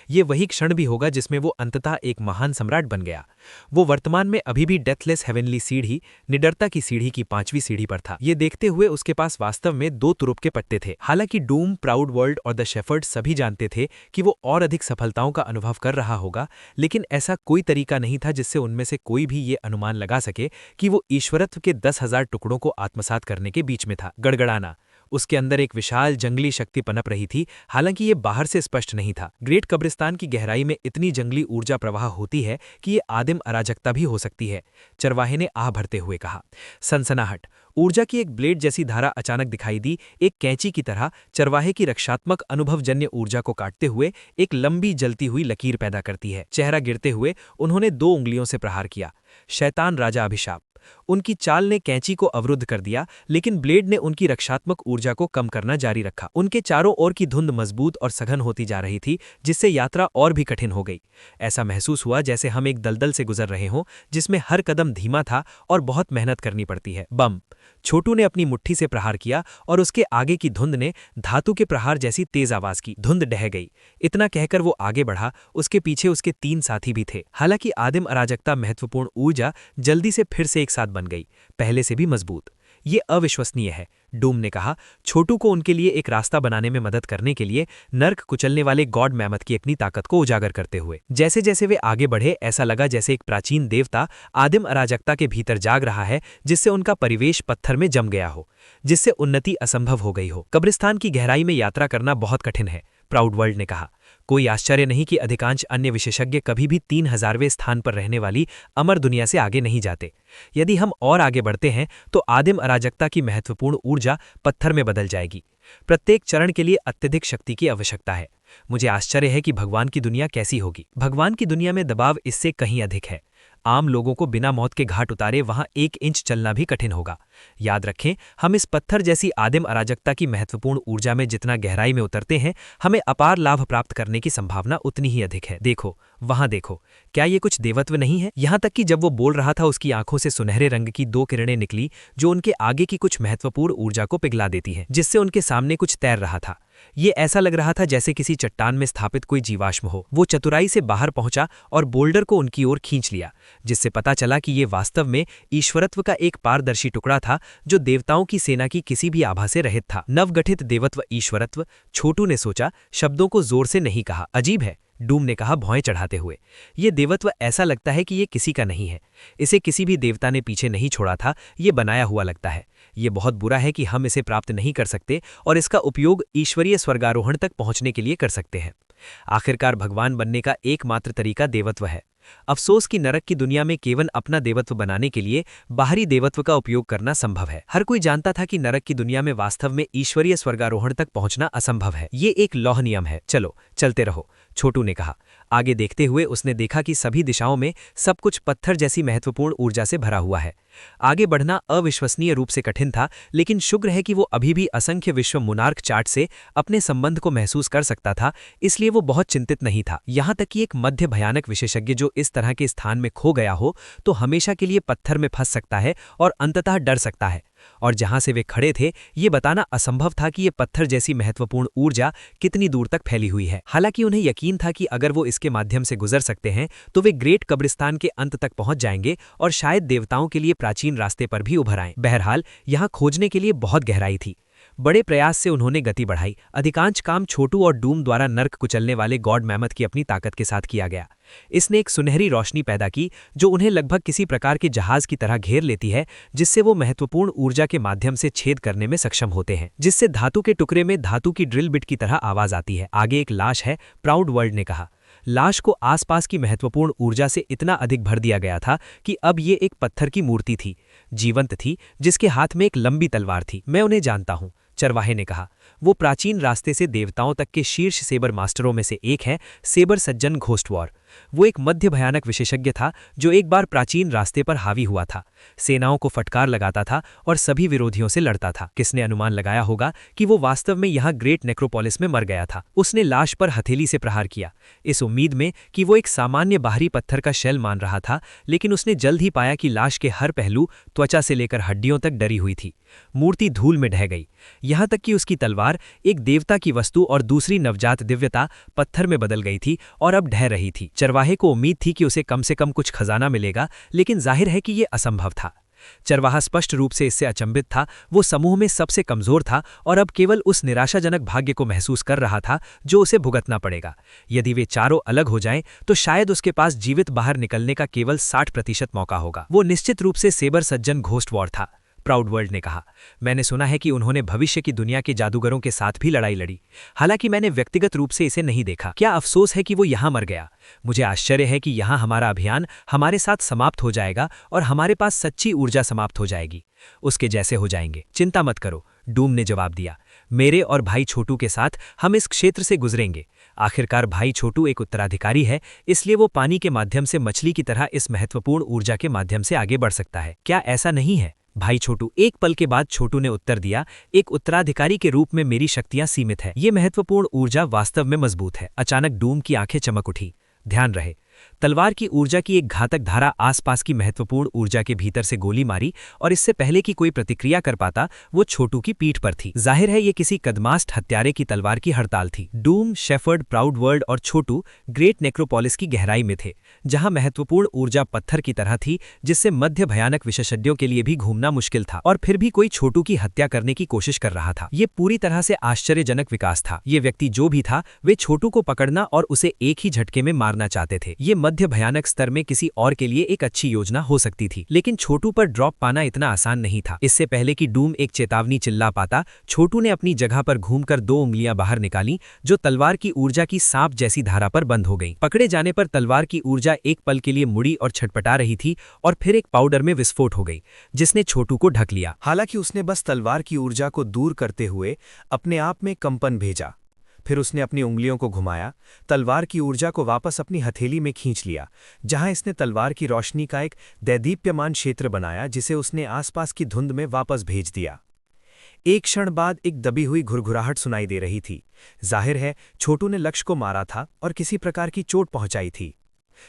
ये वही क्षण भी होगा जिसमें वो अंततः एक महान सम्राट बन गया। वो वर्तमान में अभी भी डेथलेस हेवनली सीढ़ी, निडरता की सीढ़ी की 5वीं सीढ़ी पर था। ये देखते हुए उसके पास वास्तव में 2 तुरुप के पत्ते थे। हालांकि डूम, प्राउड वर्ल्ड और द शेफर्ड सभी जानते थे कि वो और अधिक सफलताओं का अनुभव कर रहा होगा, लेकिन ऐसा कोई तरीका नहीं था जिससे उनमें से कोई भी ये अनुमान लगा सके कि वो ईश्वरत्व के 10,000 टुकड़ों को आत्मसात करने के बीच में था। गड़गड़ाना, उसके अंदर एक विशाल जंगली शक्ति पनप रही थी, हालांकि ये बाहर से स्पष्ट नहीं था। ग्रेट कब्रिस्तान की गहराई में इतनी जंगली ऊर्जा प्रवाह होती है कि ये आदिम अराजकता भी हो सकती है, चरवाहे ने आह भरते हुए कहा। सनसनाहट, ऊर्जा की एक ब्लेड जैसी धारा अचानक दिखाई दी, एक कैंची की तरह चरवाहे की रक्षात्मक अनुभवजन्य ऊर्जा को काटते हुए एक लंबी जलती हुई लकीर पैदा करती है। चेहरा गिरते हुए उन्होंने 2 उंगलियों से प्रहार किया। शैतान राजा अभिशाप। उनकी चाल ने कैंची को अवरुद्ध कर दिया, लेकिन ब्लेड ने उनकी रक्षात्मक ऊर्जा को कम करना जारी रखा। उनके चारों ओर की धुंध मजबूत और सघन होती जा रही थी, जिससे यात्रा और भी कठिन हो गई। ऐसा महसूस हुआ जैसे हम एक दलदल से गुजर रहे हों, जिसमें हर कदम धीमा था और बहुत मेहनत करनी पड़ती है। बम। छोटू ने अपनी मुट्ठी से प्रहार किया और उसके आगे की धुंध ने धातु के प्रहार जैसी तेज आवाज की। धुंध ढह गई। इतना कहकर वो आगे बढ़ा। उसके पीछे उसके 3 साथी भी थे। हालांकि आदिम अराजकता महत्वपूर्ण ऊर्जा जल्दी से फिर से एक साथ बन गई, पहले से भी मजबूत। ये अविश्वसनीय है, डूम ने कहा, छोटू को उनके लिए एक रास्ता बनाने में मदद करने के लिए, नर्क कुचलने वाले गॉड मैमथ की अपनी ताकत को उजागर करते हुए। जैसे जैसे वे आगे बढ़े, ऐसा लगा जैसे एक प्राचीन देवता आदिम अराजकता के भीतर जाग रहा है, जिससे उनका परिवेश पत्थर में जम गया हो, जिससे उन्नति असंभव हो गई हो। कब्रिस्तान की गहराई में यात्रा करना बहुत कठिन है, प्राउड वर्ल्ड ने कहा। कोई आश्चर्य नहीं कि अधिकांश अन्य विशेषज्ञ कभी भी 3000वें स्थान पर रहने वाली अमर दुनिया से आगे नहीं जाते। यदि हम और आगे बढ़ते हैं तो आदिम अराजकता की महत्वपूर्ण ऊर्जा पत्थर में बदल जाएगी। प्रत्येक चरण के लिए अत्यधिक शक्ति की आवश्यकता है। मुझे आश्चर्य है कि भगवान की दुनिया कैसी होगी। भगवान की दुनिया में दबाव इससे कहीं अधिक है। आम लोगों को बिना मौत के घाट उतारे वहां 1 इंच चलना भी कठिन होगा। याद रखें, हम इस पत्थर जैसी आदिम अराजकता की महत्वपूर्ण ऊर्जा में जितना गहराई में उतरते हैं, हमें अपार लाभ प्राप्त करने की संभावना उतनी ही अधिक है। देखो, वहां देखो, क्या ये कुछ देवत्व नहीं है? यहां तक कि जब वो बोल रहा था, उसकी आंखों से सुनहरे रंग की 2 किरणें निकली, जो उनके आगे की कुछ महत्वपूर्ण ऊर्जा को पिघला देती हैं, जिससे उनके सामने कुछ तैर रहा था। ये ऐसा लग रहा था जैसे किसी चट्टान में स्थापित कोई जीवाश्म हो। वो चतुराई से बाहर पहुंचा और बोल्डर को उनकी ओर खींच लिया, जिससे पता चला कि ये वास्तव में ईश्वरत्व का एक पारदर्शी टुकड़ा था, जो देवताओं की सेना की किसी भी आभा से रहित था। नवगठित देवत्व ईश्वरत्व, छोटू ने सोचा, शब्दों को जोर से नहीं कहा। अजीब है, डूम ने कहा भौएं चढ़ाते हुए। ये देवत्व ऐसा लगता है कि ये किसी का नहीं है। इसे किसी भी देवता ने पीछे नहीं छोड़ा था, ये बनाया हुआ लगता है। ये बहुत बुरा है कि हम इसे प्राप्त नहीं कर सकते और इसका उपयोग ईश्वरीय स्वर्गारोहण तक पहुंचने के लिए कर सकते हैं। आखिरकार भगवान बनने का एकमात्र तरीका देवत्व है। अफसोस कि नरक की दुनिया में केवल अपना देवत्व बनाने के लिए बाहरी देवत्व का उपयोग करना संभव है। हर कोई जानता था कि नरक की दुनिया में वास्तव में ईश्वरीय स्वर्गारोहण तक पहुंचना असंभव है। ये एक लौह नियम है। चलो, चलते रहो, छोटू ने कहा। आगे देखते हुए उसने देखा कि सभी दिशाओं में सब कुछ पत्थर जैसी महत्वपूर्ण ऊर्जा से भरा हुआ है। आगे बढ़ना अविश्वसनीय रूप से कठिन था, लेकिन शुक्र है कि वो अभी भी असंख्य विश्व मुनार्क चार्ट से अपने संबंध को महसूस कर सकता था, इसलिए वो बहुत चिंतित नहीं था। यहां तक कि एक मध्य भयानक विशेषज्ञ जो इस तरह के स्थान में खो गया हो, तो हमेशा के लिए पत्थर में फंस सकता है और अंततः डर सकता है। और जहां से वे खड़े थे, ये बताना असंभव था कि ये पत्थर जैसी महत्वपूर्ण ऊर्जा कितनी दूर तक फैली हुई है। हालांकि उन्हें यकीन था कि अगर वो इसके माध्यम से गुजर सकते हैं, तो वे ग्रेट कब्रिस्तान के अंत तक पहुंच जाएंगे और शायद देवताओं के लिए प्राचीन रास्ते पर भी उभर आएं। बहरहाल, यहां खोजने के लिए बहुत गहराई थी। बड़े प्रयास से उन्होंने गति बढ़ाई। अधिकांश काम छोटू और डूम द्वारा नर्क कुचलने वाले गॉड मैमथ की अपनी ताकत के साथ किया गया। इसने एक सुनहरी रोशनी पैदा की, जो उन्हें लगभग किसी प्रकार के जहाज की तरह घेर लेती है, जिससे वो महत्वपूर्ण ऊर्जा के माध्यम से छेद करने में सक्षम होते हैं, जिससे धातु के टुकड़े में धातु की ड्रिल बिट की तरह आवाज आती है। आगे एक लाश है, प्राउड वर्ल्ड ने कहा। लाश को आसपास की महत्वपूर्ण ऊर्जा से इतना अधिक भर दिया गया था कि अब ये एक पत्थर की मूर्ति थी, जीवंत थी, जिसके हाथ में एक लंबी तलवार थी। मैं उन्हें जानता हूं, चरवाहे ने कहा। वो प्राचीन रास्ते से देवताओं तक के शीर्ष सेबर मास्टरों में से एक है, सेबर सज्जन घोस्टवॉर। वो एक मध्य भयानक विशेषज्ञ था, जो एक बार प्राचीन रास्ते पर हावी हुआ था, सेनाओं को फटकार लगाता था और सभी विरोधियों से लड़ता था। किसने अनुमान लगाया होगा कि वो वास्तव में यहाँ ग्रेट नेक्रोपोलिस में मर गया था। उसने लाश पर हथेली से प्रहार किया, इस उम्मीद में कि वो एक सामान्य बाहरी पत्थर का शेल मान रहा था, लेकिन उसने जल्द ही पाया कि लाश के हर पहलू, त्वचा से लेकर हड्डियों तक डरी हुई थी। मूर्ति धूल में ढह गई, यहाँ तक कि उसकी तलवार, एक देवता की वस्तु और दूसरी नवजात दिव्यता, पत्थर में बदल गई थी और अब ढह रही थी। चरवाहे को उम्मीद थी कि उसे कम से कम कुछ खजाना मिलेगा, लेकिन जाहिर है कि यह असंभव था। चरवाहा स्पष्ट रूप से इससे अचंभित था। वो समूह में सबसे कमजोर था और अब केवल उस निराशाजनक भाग्य को महसूस कर रहा था जो उसे भुगतना पड़ेगा। यदि वे चारों अलग हो जाएं, तो शायद उसके पास जीवित बाहर निकलने का केवल 60% मौका होगा। वो निश्चित रूप से सेबर सज्जन घोस्टवॉर था। प्राउड वर्ल्ड ने कहा। मैंने सुना है कि उन्होंने भविष्य की दुनिया के जादूगरों के साथ भी लड़ाई लड़ी, हालांकि मैंने व्यक्तिगत रूप से इसे नहीं देखा। क्या अफसोस है कि वो यहाँ मर गया। मुझे आश्चर्य है कि यहाँ हमारा अभियान हमारे साथ समाप्त हो जाएगा और हमारे पास सच्ची ऊर्जा समाप्त हो जाएगी, उसके जैसे हो जाएंगे। चिंता मत करो, डूम ने जवाब दिया। मेरे और भाई छोटू के साथ हम इस क्षेत्र से गुजरेंगे। आखिरकार भाई छोटू एक उत्तराधिकारी है, इसलिए वो पानी के माध्यम से मछली की तरह इस महत्वपूर्ण ऊर्जा के माध्यम से आगे बढ़ सकता है। क्या ऐसा नहीं है भाई छोटू? एक पल के बाद छोटू ने उत्तर दिया, एक उत्तराधिकारी के रूप में मेरी शक्तियां सीमित है, ये महत्वपूर्ण ऊर्जा वास्तव में मजबूत है। अचानक डूम की आंखें चमक उठी। ध्यान रहे, तलवार की ऊर्जा की एक घातक धारा आसपास की महत्वपूर्ण ऊर्जा के भीतर से गोली मारी और इससे पहले कि कोई प्रतिक्रिया कर पाता वो छोटू की पीठ पर थी। जाहिर है ये किसी कदमास्ट हत्यारे की तलवार की हड़ताल थी। डूम, शेफर्ड, प्राउड वर्ल्ड और छोटू ग्रेट नेक्रोपोलिस की गहराई में थे, जहां महत्वपूर्ण ऊर्जा पत्थर की तरह थी जिससे मध्य भयानक विशेषज्ञों के लिए भी घूमना मुश्किल था। और फिर भी कोई छोटू की हत्या करने की कोशिश कर रहा था। ये पूरी तरह से आश्चर्यजनक विकास था। ये व्यक्ति जो भी था वे छोटू को पकड़ना और उसे एक ही झटके में मारना चाहते थे। ये मध्य भयानक स्तर में किसी और के लिए एक अच्छी योजना हो सकती थी, लेकिन छोटू पर ड्रॉप पाना इतना आसान नहीं था। इससे पहले कि डूम एक चेतावनी चिल्ला पाता, छोटू ने अपनी जगह पर घूमकर 2 उंगलियां बाहर निकाली जो तलवार की ऊर्जा की सांप जैसी धारा पर बंद हो गई। पकड़े जाने पर तलवार की ऊर्जा एक पल के लिए मुड़ी और छटपटा रही थी और फिर एक पाउडर में विस्फोट हो गई जिसने छोटू को ढक लिया। हालांकि उसने बस तलवार की ऊर्जा को दूर करते हुए अपने आप में कंपन भेजा। फिर उसने अपनी उंगलियों को घुमाया, तलवार की ऊर्जा को वापस अपनी हथेली में खींच लिया, जहां इसने तलवार की रोशनी का एक दैदीप्यमान क्षेत्र बनाया जिसे उसने आसपास की धुंध में वापस भेज दिया। एक क्षण बाद एक दबी हुई घुरघुराहट सुनाई दे रही थी। जाहिर है छोटू ने लक्ष्य को मारा था और किसी प्रकार की चोट पहुंचाई थी।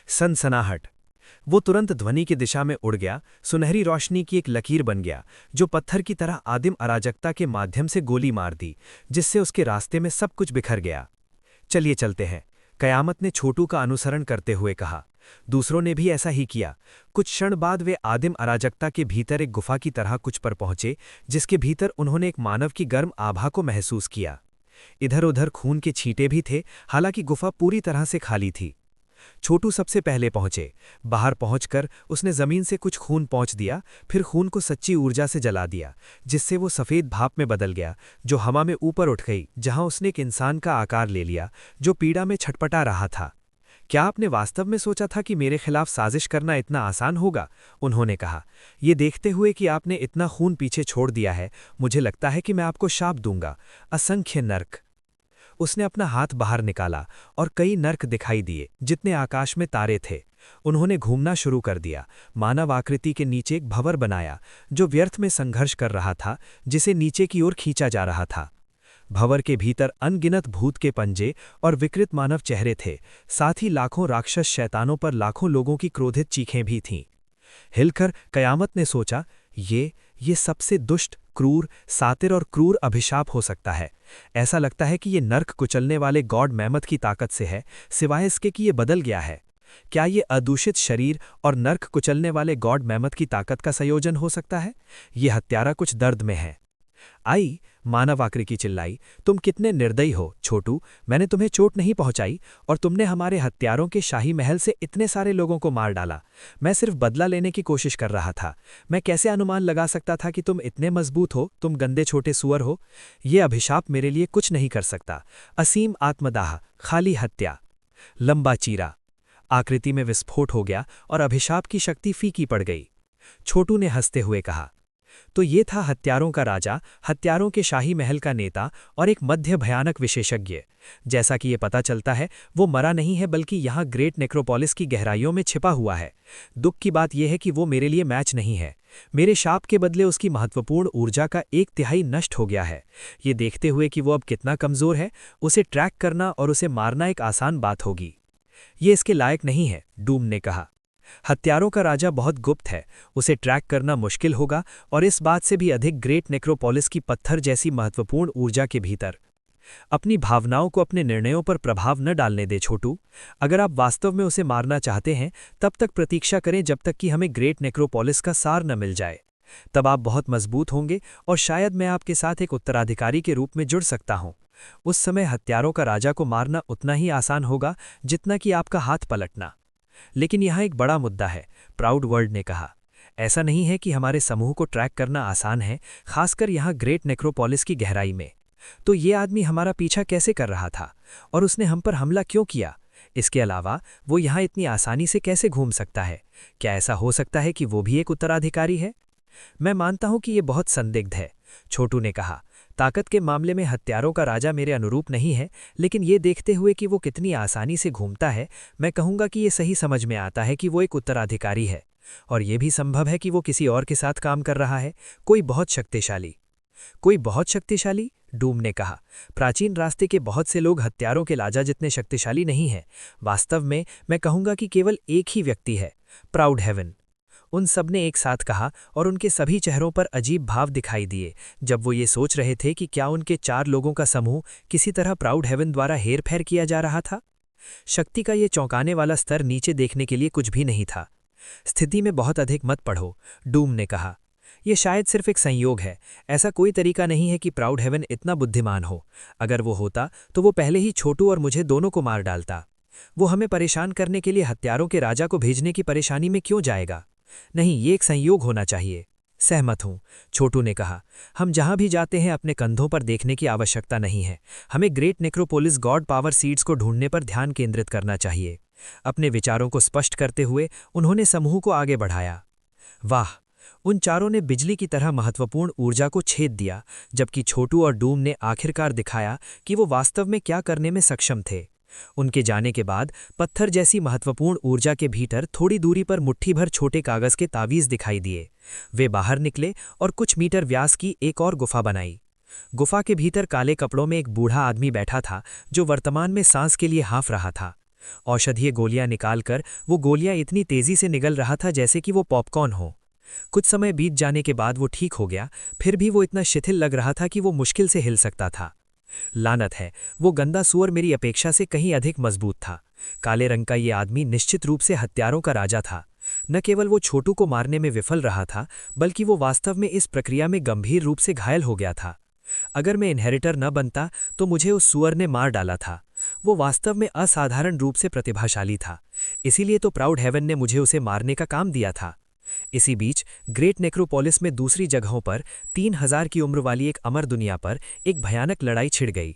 सनसनाहट। वो तुरंत ध्वनि की दिशा में उड़ गया, सुनहरी रोशनी की एक लकीर बन गया जो पत्थर की तरह आदिम अराजकता के माध्यम से गोली मार दी, जिससे उसके रास्ते में सब कुछ बिखर गया। चलिए चलते हैं, कयामत ने छोटू का अनुसरण करते हुए कहा। दूसरों ने भी ऐसा ही किया। कुछ क्षण बाद वे आदिम अराजकता के भीतर एक गुफा की तरह कुछ पर पहुंचे, जिसके भीतर उन्होंने एक मानव की गर्म आभा को महसूस किया। इधर उधर खून के छींटे भी थे, हालांकि गुफा पूरी तरह से खाली थी। छोटू सबसे पहले पहुंचे। बाहर पहुंचकर उसने जमीन से कुछ खून पहुंच दिया, फिर खून को सच्ची ऊर्जा से जला दिया, जिससे वो सफेद भाप में बदल गया जो हवा में ऊपर उठ गई, जहां उसने एक इंसान का आकार ले लिया जो पीड़ा में छटपटा रहा था। क्या आपने वास्तव में सोचा था कि मेरे खिलाफ साजिश करना इतना आसान होगा? उन्होंने कहा। ये देखते हुए कि आपने इतना खून पीछे छोड़ दिया है, मुझे लगता है कि मैं आपको शाप दूंगा। असंख्य नर्क। उसने अपना हाथ बाहर निकाला और कई नर्क दिखाई दिए जितने आकाश में तारे थे। उन्होंने घूमना शुरू कर दिया। मानव आकृति के नीचे एक भंवर बनाया जो व्यर्थ में संघर्ष कर रहा था, जिसे नीचे की ओर खींचा जा रहा था। भंवर के भीतर अनगिनत भूत के पंजे और विकृत मानव चेहरे थे, साथ ही लाखों राक्षस शैतानों पर लाखों लोगों की क्रोधित चीखें भी थीं। हिलकर कयामत ने सोचा, ये सबसे दुष्ट, क्रूर, सातिर और क्रूर अभिशाप हो सकता है। ऐसा लगता है कि ये नर्क कुचलने वाले गॉड मैमथ की ताकत से है, सिवाय इसके कि ये बदल गया है। क्या ये अदूषित शरीर और नर्क कुचलने वाले गॉड मैमथ की ताकत का संयोजन हो सकता है? ये हत्यारा कुछ दर्द में है। आई, मानव आकृति चिल्लाई, तुम कितने निर्दयी हो छोटू। मैंने तुम्हें चोट नहीं पहुंचाई और तुमने हमारे हत्यारों के शाही महल से इतने सारे लोगों को मार डाला। मैं सिर्फ बदला लेने की कोशिश कर रहा था। मैं कैसे अनुमान लगा सकता था कि तुम इतने मजबूत हो, तुम गंदे छोटे सुअर हो। ये अभिशाप मेरे लिए कुछ नहीं कर सकता। असीम आत्मदाह, खाली हत्या। लंबा चीरा। आकृति में विस्फोट हो गया और अभिशाप की शक्ति फीकी पड़ गई। छोटू ने हंसते हुए कहा, तो ये था हत्यारों का राजा, हत्यारों के शाही महल का नेता और एक मध्य भयानक विशेषज्ञ। जैसा कि ये पता चलता है वो मरा नहीं है, बल्कि यहाँ ग्रेट नेक्रोपोलिस की गहराइयों में छिपा हुआ है। दुख की बात यह है कि वो मेरे लिए मैच नहीं है। मेरे शाप के बदले उसकी महत्वपूर्ण ऊर्जा का 1/3 नष्ट हो गया है। ये देखते हुए कि वो अब कितना कमज़ोर है, उसे ट्रैक करना और उसे मारना एक आसान बात होगी। ये इसके लायक नहीं है, डूम ने कहा। हत्यारों का राजा बहुत गुप्त है, उसे ट्रैक करना मुश्किल होगा, और इस बात से भी अधिक ग्रेट नेक्रोपोलिस की पत्थर जैसी महत्वपूर्ण ऊर्जा के भीतर। अपनी भावनाओं को अपने निर्णयों पर प्रभाव न डालने दे छोटू। अगर आप वास्तव में उसे मारना चाहते हैं तब तक प्रतीक्षा करें जब तक कि हमें ग्रेट नेक्रोपोलिस का सार न मिल जाए। तब आप बहुत मजबूत होंगे और शायद मैं आपके साथ एक उत्तराधिकारी के रूप में जुड़ सकता हूं। उस समय हत्यारों का राजा को मारना उतना ही आसान होगा जितना कि आपका हाथ पलटना। लेकिन यहाँ एक बड़ा मुद्दा है, प्राउड वर्ल्ड ने कहा। ऐसा नहीं है कि हमारे समूह को ट्रैक करना आसान है, खासकर यहाँ ग्रेट नेक्रोपोलिस की गहराई में। तो ये आदमी हमारा पीछा कैसे कर रहा था और उसने हम पर हमला क्यों किया? इसके अलावा वो यहाँ इतनी आसानी से कैसे घूम सकता है? क्या ऐसा हो सकता है कि वो भी एक उत्तराधिकारी है? मैं मानता हूं कि ये बहुत संदिग्ध है, छोटू ने कहा। ताकत के मामले में हत्यारों का राजा मेरे अनुरूप नहीं है, लेकिन ये देखते हुए कि वो कितनी आसानी से घूमता है, मैं कहूंगा कि ये सही समझ में आता है कि वो एक उत्तराधिकारी है। और ये भी संभव है कि वो किसी और के साथ काम कर रहा है, कोई बहुत शक्तिशाली। कोई बहुत शक्तिशाली? डूम ने कहा। प्राचीन रास्ते के बहुत से लोग हत्यारों के राजा जितने शक्तिशाली नहीं हैं। वास्तव में मैं कहूंगा कि केवल एक ही व्यक्ति है, प्राउड हेवन। उन सब ने एक साथ कहा और उनके सभी चेहरों पर अजीब भाव दिखाई दिए जब वो ये सोच रहे थे कि क्या उनके 4 लोगों का समूह किसी तरह प्राउड हेवन द्वारा हेरफेर किया जा रहा था। शक्ति का ये चौंकाने वाला स्तर नीचे देखने के लिए कुछ भी नहीं था। स्थिति में बहुत अधिक मत पढ़ो, डूम ने कहा। ये शायद सिर्फ एक संयोग है। ऐसा कोई तरीका नहीं है कि प्राउड हेवन इतना बुद्धिमान हो। अगर वो होता तो वो पहले ही छोटू और मुझे दोनों को मार डालता। वो हमें परेशान करने के लिए हत्यारों के राजा को भेजने की परेशानी में क्यों जाएगा? नहीं, ये एक संयोग होना चाहिए। सहमत हूं, छोटू ने कहा। हम जहां भी जाते हैं अपने कंधों पर देखने की आवश्यकता नहीं है। हमें great necropolis God power seeds को ढूंढने पर ध्यान केंद्रित करना चाहिए। अपने विचारों को स्पष्ट करते हुए उन्होंने समूह को आगे बढ़ाया। वाह! उन चारों ने बिजली की तरह महत्वपूर्ण ऊर्जा को छेद दिया, जबकि छोटू और डूम ने आखिरकार दिखाया कि वो वास्तव में क्या करने में सक्षम थे। उनके जाने के बाद पत्थर जैसी महत्वपूर्ण ऊर्जा के भीतर थोड़ी दूरी पर मुट्ठी भर छोटे कागज के तावीज दिखाई दिए। वे बाहर निकले और कुछ मीटर व्यास की एक और गुफा बनाई। गुफा के भीतर काले कपड़ों में एक बूढ़ा आदमी बैठा था, जो वर्तमान में सांस के लिए हाँफ रहा था। औषधीय गोलियां निकालकर वो गोलियां इतनी तेजी से निगल रहा था जैसे कि वो पॉपकॉर्न हो। कुछ समय बीत जाने के बाद वो ठीक हो गया, फिर भी वो इतना शिथिल लग रहा था कि वो मुश्किल से हिल सकता था। लानत है, वो गंदा सुअर मेरी अपेक्षा से कहीं अधिक मजबूत था। काले रंग का ये आदमी निश्चित रूप से हत्यारों का राजा था। न केवल वो छोटू को मारने में विफल रहा था, बल्कि वो वास्तव में इस प्रक्रिया में गंभीर रूप से घायल हो गया था। अगर मैं इनहेरिटर न बनता तो मुझे उस सुअर ने मार डाला था। वो वास्तव में असाधारण रूप से प्रतिभाशाली था, इसीलिए तो प्राउड हेवन ने मुझे उसे मारने का काम दिया था। इसी बीच ग्रेट नेक्रोपोलिस में दूसरी जगहों पर 3000 की उम्र वाली एक अमर दुनिया पर एक भयानक लड़ाई छिड़ गई।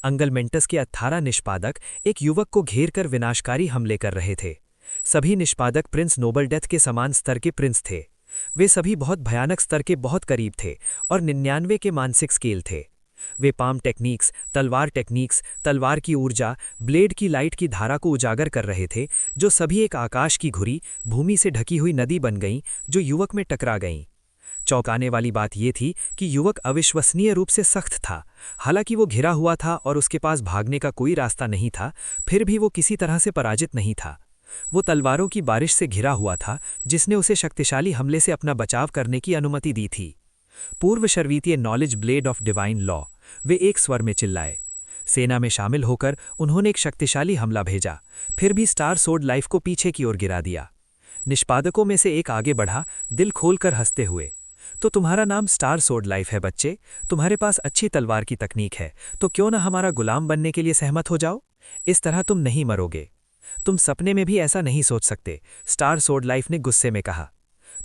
अंगलमेंटस के 18 निष्पादक एक युवक को घेर कर विनाशकारी हमले कर रहे थे। सभी निष्पादक प्रिंस नोबल डेथ के समान स्तर के प्रिंस थे। वे सभी बहुत भयानक स्तर के बहुत करीब थे और 99 के मानसिक स्केल थे। वे पाम टेक्निक्स, तलवार की ऊर्जा, ब्लेड की लाइट की धारा को उजागर कर रहे थे, जो सभी एक आकाश की घुरी, भूमि से ढकी हुई नदी बन गईं, जो युवक में टकरा गईं। चौंकाने वाली बात यह थी कि युवक अविश्वसनीय रूप से सख्त था। हालांकि वो घिरा हुआ था और उसके पास भागने का कोई रास्ता नहीं था, फिर भी वो किसी तरह से पराजित नहीं था। वो तलवारों की बारिश से घिरा हुआ था, जिसने उसे शक्तिशाली हमले से अपना बचाव करने की अनुमति दी थी। पूर्व शर्वीतीय knowledge blade of divine law, वे एक स्वर में चिल्लाए। सेना में शामिल होकर उन्होंने एक शक्तिशाली हमला भेजा, फिर भी स्टार सोर्ड लाइफ को पीछे की ओर गिरा दिया। निष्पादकों में से एक आगे बढ़ा, दिल खोलकर हंसते हुए। तो तुम्हारा नाम स्टार सोर्ड लाइफ है बच्चे, तुम्हारे पास अच्छी तलवार की तकनीक है, तो क्यों ना हमारा गुलाम बनने के लिए सहमत हो जाओ? इस तरह तुम नहीं मरोगे। तुम सपने में भी ऐसा नहीं सोच सकते, स्टार सोर्ड लाइफ ने गुस्से में कहा।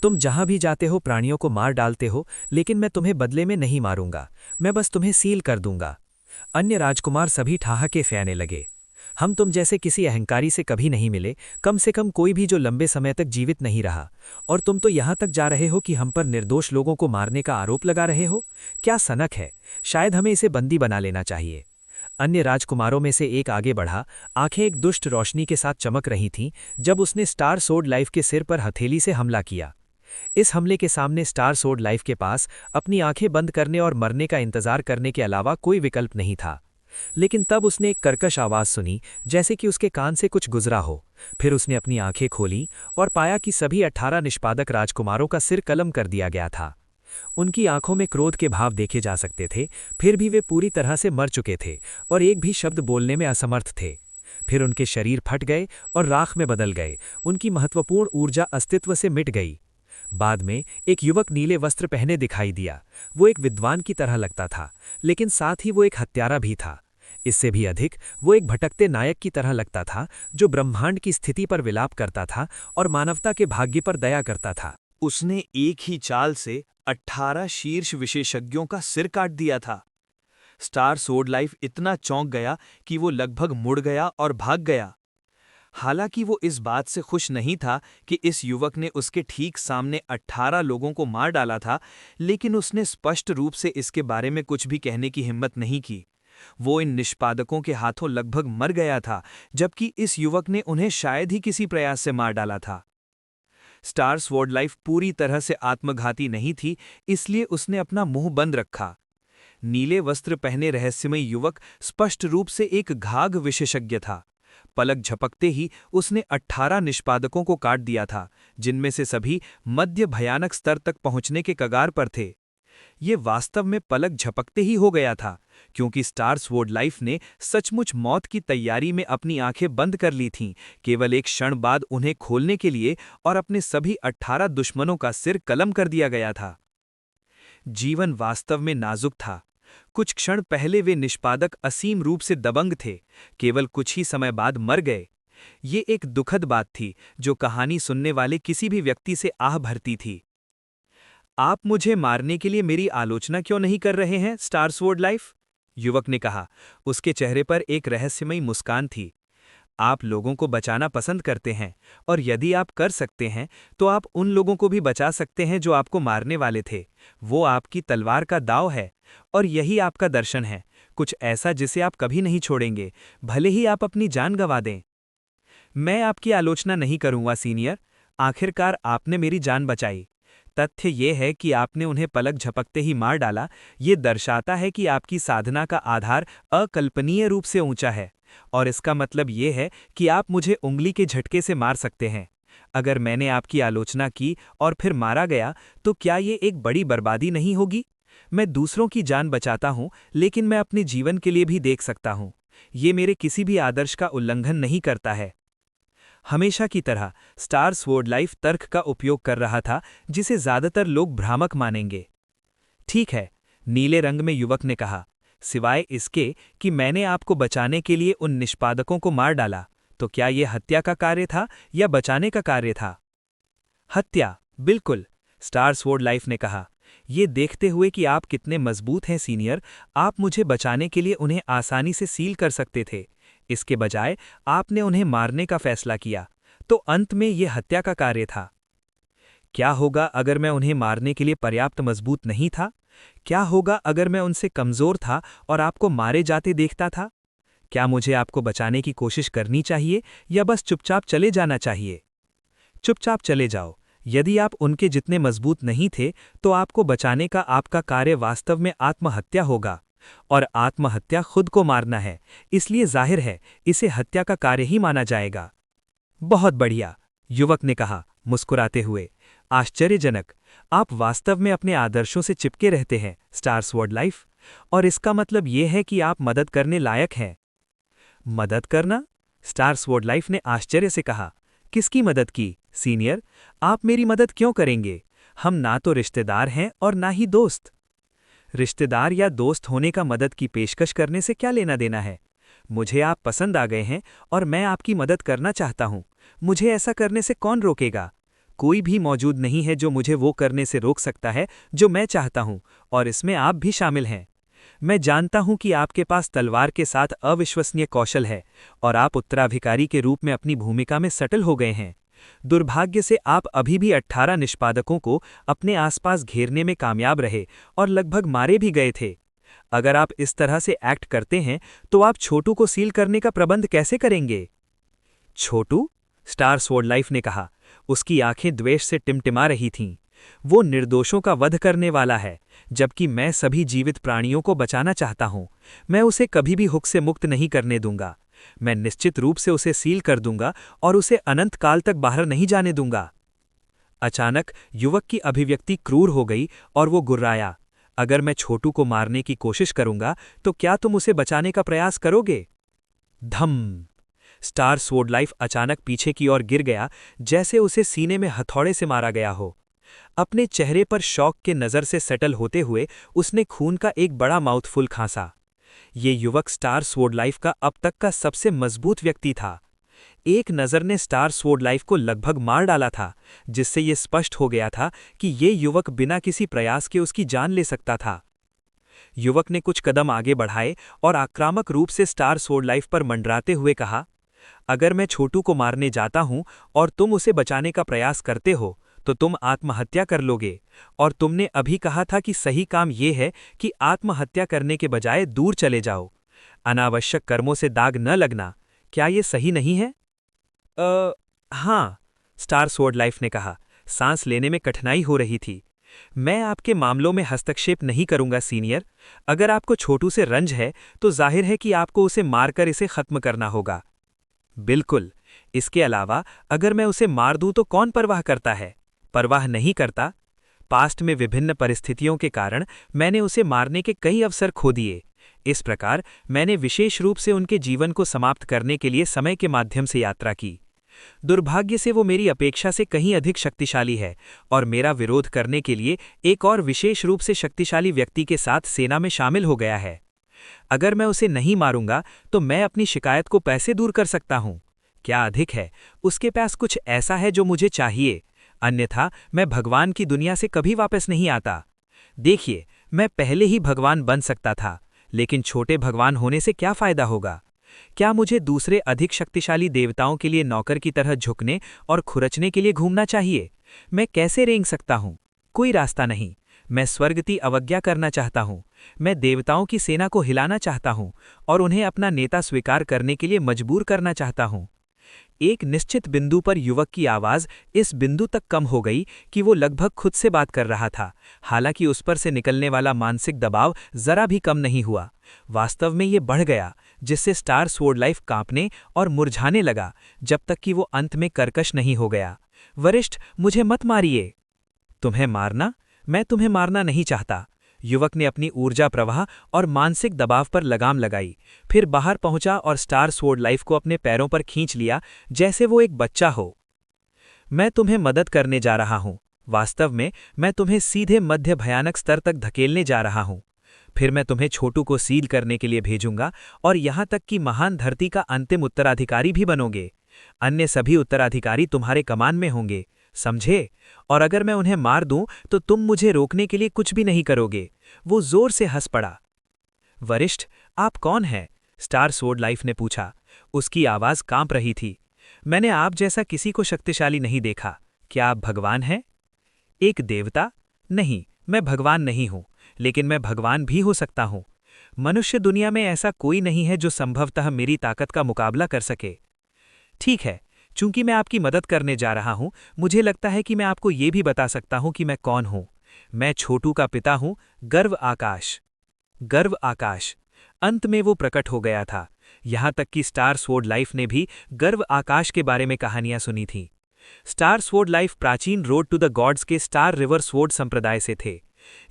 तुम जहां भी जाते हो प्राणियों को मार डालते हो, लेकिन मैं तुम्हें बदले में नहीं मारूंगा, मैं बस तुम्हें सील कर दूंगा। अन्य राजकुमार सभी ठहाके फेंकने लगे। हम तुम जैसे किसी अहंकारी से कभी नहीं मिले, कम से कम कोई भी जो लंबे समय तक जीवित नहीं रहा। और तुम तो यहां तक जा रहे हो कि हम पर निर्दोष लोगों को मारने का आरोप लगा रहे हो। क्या सनक है, शायद हमें इसे बंदी बना लेना चाहिए। अन्य राजकुमारों में से एक आगे बढ़ा, आंखें एक दुष्ट रोशनी के साथ चमक रही थीं जब उसने स्टार सोर्ड लाइफ के सिर पर हथेली से हमला किया। इस हमले के सामने स्टार सोर्ड लाइफ के पास अपनी आंखें बंद करने और मरने का इंतजार करने के अलावा कोई विकल्प नहीं था। लेकिन तब उसने एक कर्कश आवाज सुनी, जैसे कि उसके कान से कुछ गुजरा हो। फिर उसने अपनी आंखें खोली और पाया कि सभी 18 निष्पादक राजकुमारों का सिर कलम कर दिया गया था। उनकी आंखों में क्रोध के भाव देखे जा सकते थे, फिर भी वे पूरी तरह से मर चुके थे और एक भी शब्द बोलने में असमर्थ थे। फिर उनके शरीर फट गए और राख में बदल गए, उनकी महत्वपूर्ण ऊर्जा अस्तित्व से मिट गई। बाद में एक युवक नीले वस्त्र पहने दिखाई दिया। वो एक विद्वान की तरह लगता था, लेकिन साथ ही वो एक हत्यारा भी था। इससे भी अधिक वो एक भटकते नायक की तरह लगता था, जो ब्रह्मांड की स्थिति पर विलाप करता था और मानवता के भाग्य पर दया करता था। उसने एक ही चाल से 18 शीर्ष विशेषज्ञों का सिर काट दिया था। स्टार स्वॉर्ड लाइफ इतना चौंक गया कि वो लगभग मुड़ गया और भाग गया। हालांकि वो इस बात से खुश नहीं था कि इस युवक ने उसके ठीक सामने 18 लोगों को मार डाला था, लेकिन उसने स्पष्ट रूप से इसके बारे में कुछ भी कहने की हिम्मत नहीं की। वो इन निष्पादकों के हाथों लगभग मर गया था, जबकि इस युवक ने उन्हें शायद ही किसी प्रयास से मार डाला था। स्टार स्वॉर्ड लाइफ पूरी तरह से आत्मघाती नहीं थी, इसलिए उसने अपना मुंह बंद रखा। नीले वस्त्र पहने रहस्यमय युवक स्पष्ट रूप से एक घाघ विशेषज्ञ था। पलक झपकते ही उसने 18 निष्पादकों को काट दिया था, जिनमें से सभी मध्य भयानक स्तर तक पहुंचने के कगार पर थे। ये वास्तव में पलक झपकते ही हो गया था, क्योंकि स्टार स्वॉर्ड लाइफ ने सचमुच मौत की तैयारी में अपनी आंखें बंद कर ली थीं, केवल एक क्षण बाद उन्हें खोलने के लिए, और अपने सभी 18 दुश्मनों का सिर कलम कर दिया गया था। जीवन वास्तव में नाजुक था। कुछ क्षण पहले वे निष्पादक असीम रूप से दबंग थे, केवल कुछ ही समय बाद मर गए। ये एक दुखद बात थी जो कहानी सुनने वाले किसी भी व्यक्ति से आह भरती थी। आप मुझे मारने के लिए मेरी आलोचना क्यों नहीं कर रहे हैं, स्टार स्वॉर्ड लाइफ? युवक ने कहा। उसके चेहरे पर एक रहस्यमयी मुस्कान थी। आप लोगों को बचाना पसंद करते हैं, और यदि आप कर सकते हैं तो आप उन लोगों को भी बचा सकते हैं जो आपको मारने वाले थे। वो आपकी तलवार का दाव है, और यही आपका दर्शन है, कुछ ऐसा जिसे आप कभी नहीं छोड़ेंगे, भले ही आप अपनी जान गंवा दें। मैं आपकी आलोचना नहीं करूंगा सीनियर, आखिरकार आपने मेरी जान बचाई। तथ्य ये है कि आपने उन्हें पलक झपकते ही मार डाला, ये दर्शाता है कि आपकी साधना का आधार अकल्पनीय रूप से ऊंचा है, और इसका मतलब ये है कि आप मुझे उंगली के झटके से मार सकते हैं। अगर मैंने आपकी आलोचना की और फिर मारा गया, तो क्या ये एक बड़ी बर्बादी नहीं होगी? मैं दूसरों की जान बचाता हूं, लेकिन मैं अपने जीवन के लिए भी देख सकता हूं। ये मेरे किसी भी आदर्श का उल्लंघन नहीं करता है। हमेशा की तरह स्टार स्वॉर्ड लाइफ तर्क का उपयोग कर रहा था, जिसे ज्यादातर लोग भ्रामक मानेंगे। ठीक है, नीले रंग में युवक ने कहा, सिवाय इसके कि मैंने आपको बचाने के लिए उन निष्पादकों को मार डाला, तो क्या यह हत्या का कार्य था या बचाने का कार्य था? हत्या, बिल्कुल, स्टार स्वॉर्ड लाइफ ने कहा। ये देखते हुए कि आप कितने मजबूत हैं सीनियर, आप मुझे बचाने के लिए उन्हें आसानी से सील कर सकते थे। इसके बजाय आपने उन्हें मारने का फैसला किया, तो अंत में ये हत्या का कार्य था। क्या होगा अगर मैं उन्हें मारने के लिए पर्याप्त मजबूत नहीं था? क्या होगा अगर मैं उनसे कमजोर था और आपको मारे जाते देखता था? क्या मुझे आपको बचाने की कोशिश करनी चाहिए या बस चुपचाप चले जाना चाहिए? चुपचाप चले जाओ। यदि आप उनके जितने मजबूत नहीं थे, तो आपको बचाने का आपका कार्य वास्तव में आत्महत्या होगा, और आत्महत्या खुद को मारना है, इसलिए जाहिर है इसे हत्या का कार्य ही माना जाएगा। बहुत बढ़िया, युवक ने कहा, मुस्कुराते हुए। आश्चर्यजनक, आप वास्तव में अपने आदर्शों से चिपके रहते हैं, स्टार स्वॉर्ड लाइफ, और इसका मतलब ये है कि आप मदद करने लायक हैं। मदद करना? स्टार स्वॉर्ड लाइफ ने आश्चर्य से कहा। किसकी मदद की, सीनियर? आप मेरी मदद क्यों करेंगे? हम ना तो रिश्तेदार हैं और ना ही दोस्त। रिश्तेदार या दोस्त होने का मदद की पेशकश करने से क्या लेना देना है? मुझे आप पसंद आ गए हैं और मैं आपकी मदद करना चाहता हूं। मुझे ऐसा करने से कौन रोकेगा? कोई भी मौजूद नहीं है जो मुझे वो करने से रोक सकता है जो मैं चाहता हूं, और इसमें आप भी शामिल हैं। मैं जानता हूं कि आपके पास तलवार के साथ अविश्वसनीय कौशल है, और आप उत्तराधिकारी के रूप में अपनी भूमिका में सटल हो गए हैं। दुर्भाग्य से आप अभी भी 18 निष्पादकों को अपने आसपास घेरने में कामयाब रहे और लगभग मारे भी गए थे। अगर आप इस तरह से एक्ट करते हैं, तो आप छोटू को सील करने का प्रबंध कैसे करेंगे? छोटू? स्टार स्वॉर्ड लाइफ ने कहा। उसकी आंखें द्वेष से टिमटिमा रही थीं। वो निर्दोषों का वध करने वाला है, जबकि मैं सभी जीवित प्राणियों को बचाना चाहता हूं। मैं उसे कभी भी हुक से मुक्त नहीं करने दूंगा। मैं निश्चित रूप से उसे सील कर दूंगा और उसे अनंत काल तक बाहर नहीं जाने दूंगा। अचानक युवक की अभिव्यक्ति क्रूर हो गई और वो गुर्राया। अगर मैं छोटू को मारने की कोशिश करूंगा, तो क्या तुम उसे बचाने का प्रयास करोगे? धम! स्टार स्वॉर्ड लाइफ अचानक पीछे की ओर गिर गया, जैसे उसे सीने में हथौड़े से मारा गया हो। अपने चेहरे पर शौक के नज़र से सेटल होते हुए उसने खून का एक बड़ा माउथफुल खांसा। ये युवक स्टार स्वॉर्ड लाइफ का अब तक का सबसे मजबूत व्यक्ति था। एक नज़र ने स्टार स्वॉर्ड लाइफ को लगभग मार डाला था, जिससे ये स्पष्ट हो गया था कि ये युवक बिना किसी प्रयास के उसकी जान ले सकता था। युवक ने कुछ कदम आगे बढ़ाए और आक्रामक रूप से स्टार स्वॉर्ड लाइफ पर मंडराते हुए कहा, अगर मैं छोटू को मारने जाता हूं और तुम उसे बचाने का प्रयास करते हो तो तुम आत्महत्या कर लोगे, और तुमने अभी कहा था कि सही काम ये है कि आत्महत्या करने के बजाय दूर चले जाओ। अनावश्यक कर्मों से दाग न लगना, क्या ये सही नहीं है? हाँ, स्टार स्वॉर्ड लाइफ ने कहा, सांस लेने में कठिनाई हो रही थी। मैं आपके मामलों में हस्तक्षेप नहीं करूंगा सीनियर। अगर आपको छोटू से रंज है तो जाहिर है कि आपको उसे मारकर इसे खत्म करना होगा। बिल्कुल, इसके अलावा अगर मैं उसे मार दूं तो कौन परवाह करता है? परवाह नहीं करता। पास्ट में विभिन्न परिस्थितियों के कारण मैंने उसे मारने के कई अवसर खो दिए। इस प्रकार मैंने विशेष रूप से उनके जीवन को समाप्त करने के लिए समय के माध्यम से यात्रा की। दुर्भाग्य से वो मेरी अपेक्षा से कहीं अधिक शक्तिशाली है और मेरा विरोध करने के लिए एक और विशेष रूप से शक्तिशाली व्यक्ति के साथ सेना में शामिल हो गया है। अगर मैं उसे नहीं मारूंगा तो मैं अपनी शिकायत को पैसे दूर कर सकता हूं। क्या अधिक है, उसके पास कुछ ऐसा है जो मुझे चाहिए, अन्यथा मैं भगवान की दुनिया से कभी वापस नहीं आता। देखिए, मैं पहले ही भगवान बन सकता था, लेकिन छोटे भगवान होने से क्या फायदा होगा? क्या मुझे दूसरे अधिक शक्तिशाली देवताओं के लिए नौकर की तरह झुकने और खुरचने के लिए घूमना चाहिए? मैं कैसे रेंग सकता हूं? कोई रास्ता नहीं। मैं स्वर्ग की अवज्ञा करना चाहता हूं। मैं देवताओं की सेना को हिलाना चाहता हूं और उन्हें अपना नेता स्वीकार करने के लिए मजबूर करना चाहता हूं। एक निश्चित बिंदु पर युवक की आवाज इस बिंदु तक कम हो गई कि वो लगभग खुद से बात कर रहा था, हालांकि उस पर से निकलने वाला मानसिक दबाव जरा भी कम नहीं हुआ। वास्तव में ये बढ़ गया, जिससे स्टार स्वॉर्ड लाइफ कांपने और मुरझाने लगा, जब तक कि वो अंत में कर्कश नहीं हो गया। वरिष्ठ, मुझे मत मारिए। तुम्हें मारना? मैं तुम्हें मारना नहीं चाहता। युवक ने अपनी ऊर्जा प्रवाह और मानसिक दबाव पर लगाम लगाई, फिर बाहर पहुंचा और स्टार स्वॉर्ड लाइफ को अपने पैरों पर खींच लिया, जैसे वो एक बच्चा हो। मैं तुम्हें मदद करने जा रहा हूं। वास्तव में मैं तुम्हें सीधे मध्य भयानक स्तर तक धकेलने जा रहा हूं। फिर मैं तुम्हें छोटू को सील करने के लिए भेजूंगा और यहां तक कि महान धरती का अंतिम उत्तराधिकारी भी बनोगे। अन्य सभी उत्तराधिकारी तुम्हारे कमान में होंगे, समझे? और अगर मैं उन्हें मार दूं तो तुम मुझे रोकने के लिए कुछ भी नहीं करोगे। वो जोर से हंस पड़ा। वरिष्ठ, आप कौन हैं? स्टार स्वॉर्ड लाइफ ने पूछा। उसकी आवाज कांप रही थी। मैंने आप जैसा किसी को शक्तिशाली नहीं देखा। क्या आप भगवान हैं? एक देवता? नहीं, मैं भगवान नहीं हूं, लेकिन मैं भगवान भी हो सकता हूं। मनुष्य दुनिया में ऐसा कोई नहीं है जो संभवतः मेरी ताकत का मुकाबला कर सके। ठीक है, चूंकि मैं आपकी मदद करने जा रहा हूं, मुझे लगता है कि मैं आपको ये भी बता सकता हूं कि मैं कौन हूं। मैं छोटू का पिता हूं, गर्व आकाश। गर्व आकाश। अंत में वो प्रकट हो गया था। यहां तक कि स्टार स्वॉर्ड लाइफ ने भी गर्व आकाश के बारे में कहानियां सुनी थीं। स्टार स्वॉर्ड लाइफ प्राचीन रोड टू द गॉड्स के स्टार रिवर स्वॉर्ड संप्रदाय से थे।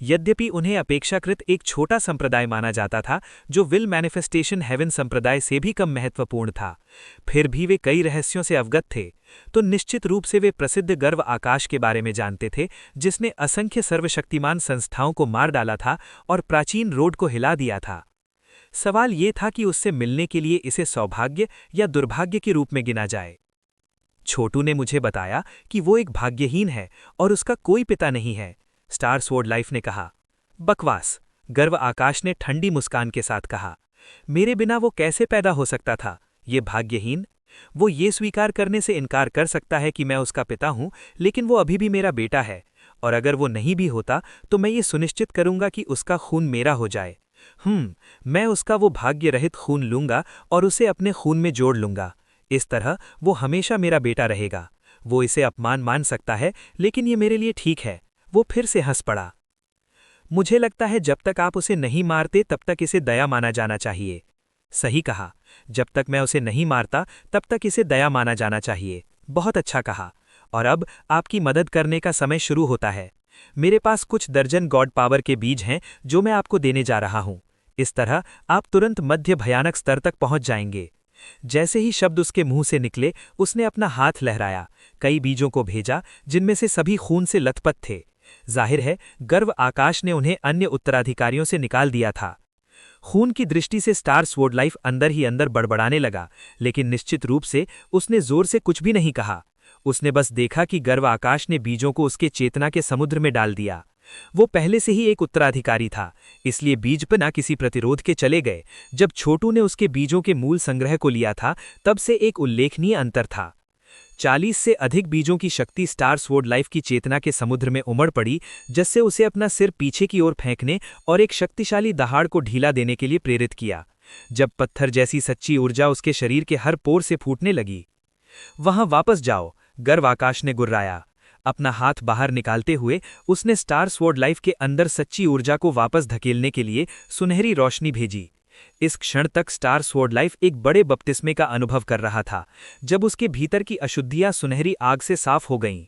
यद्यपि उन्हें अपेक्षाकृत एक छोटा संप्रदाय माना जाता था, जो विल मैनिफेस्टेशन हेवन संप्रदाय से भी कम महत्वपूर्ण था, फिर भी वे कई रहस्यों से अवगत थे। तो निश्चित रूप से वे प्रसिद्ध गर्व आकाश के बारे में जानते थे, जिसने असंख्य सर्वशक्तिमान संस्थाओं को मार डाला था और प्राचीन रोड को हिला दिया था। सवाल ये था कि उससे मिलने के लिए इसे सौभाग्य या दुर्भाग्य के रूप में गिना जाए। छोटू ने मुझे बताया कि वो एक भाग्यहीन है और उसका कोई पिता नहीं है, स्टार स्वॉर्ड लाइफ ने कहा। बकवास, गर्व आकाश ने ठंडी मुस्कान के साथ कहा। मेरे बिना वो कैसे पैदा हो सकता था, ये भाग्यहीन? वो ये स्वीकार करने से इनकार कर सकता है कि मैं उसका पिता हूं, लेकिन वो अभी भी मेरा बेटा है, और अगर वो नहीं भी होता तो मैं ये सुनिश्चित करूंगा कि उसका खून मेरा हो जाए। मैं उसका वो भाग्य रहित खून लूंगा और उसे अपने खून में जोड़ लूंगा। इस तरह वो हमेशा मेरा बेटा रहेगा। वो इसे अपमान मान सकता है, लेकिन ये मेरे लिए ठीक है। वो फिर से हंस पड़ा। मुझे लगता है जब तक आप उसे नहीं मारते तब तक इसे दया माना जाना चाहिए। सही कहा, जब तक मैं उसे नहीं मारता तब तक इसे दया माना जाना चाहिए। बहुत अच्छा कहा। और अब आपकी मदद करने का समय शुरू होता है। मेरे पास कुछ दर्जन गॉड पावर के बीज हैं जो मैं आपको देने जा रहा हूं। इस तरह आप तुरंत मध्य भयानक स्तर तक पहुंच जाएंगे। जैसे ही शब्द उसके मुंह से निकले, उसने अपना हाथ लहराया, कई बीजों को भेजा जिनमें से सभी खून से लथपथ थे। जाहिर है गर्व आकाश ने उन्हें अन्य उत्तराधिकारियों से निकाल दिया था। खून की दृष्टि से स्टार स्वॉर्ड लाइफ अंदर ही अंदर बड़बड़ाने लगा, लेकिन निश्चित रूप से उसने जोर से कुछ भी नहीं कहा। उसने बस देखा कि गर्व आकाश ने बीजों को उसके चेतना के समुद्र में डाल दिया। वो पहले से ही एक उत्तराधिकारी था, इसलिए बीज बिना किसी प्रतिरोध के चले गए। जब छोटू ने उसके बीजों के मूल संग्रह को लिया था, तब से एक उल्लेखनीय अंतर था। 40 से अधिक बीजों की शक्ति स्टार स्वॉर्ड लाइफ की चेतना के समुद्र में उमड़ पड़ी, जिससे उसे अपना सिर पीछे की ओर फेंकने और एक शक्तिशाली दहाड़ को ढीला देने के लिए प्रेरित किया। जब पत्थर जैसी सच्ची ऊर्जा उसके शरीर के हर पोर से फूटने लगी। वहां वापस जाओ, गर्व आकाश ने गुर्राया। अपना हाथ बाहर निकालते हुए उसने स्टार स्वॉर्ड लाइफ के अंदर सच्ची ऊर्जा को वापस धकेलने के लिए सुनहरी रोशनी भेजी। इस क्षण तक स्टार स्वॉर्ड लाइफ एक बड़े बपतिस्मे का अनुभव कर रहा था, जब उसके भीतर की अशुद्धियां सुनहरी आग से साफ हो गईं।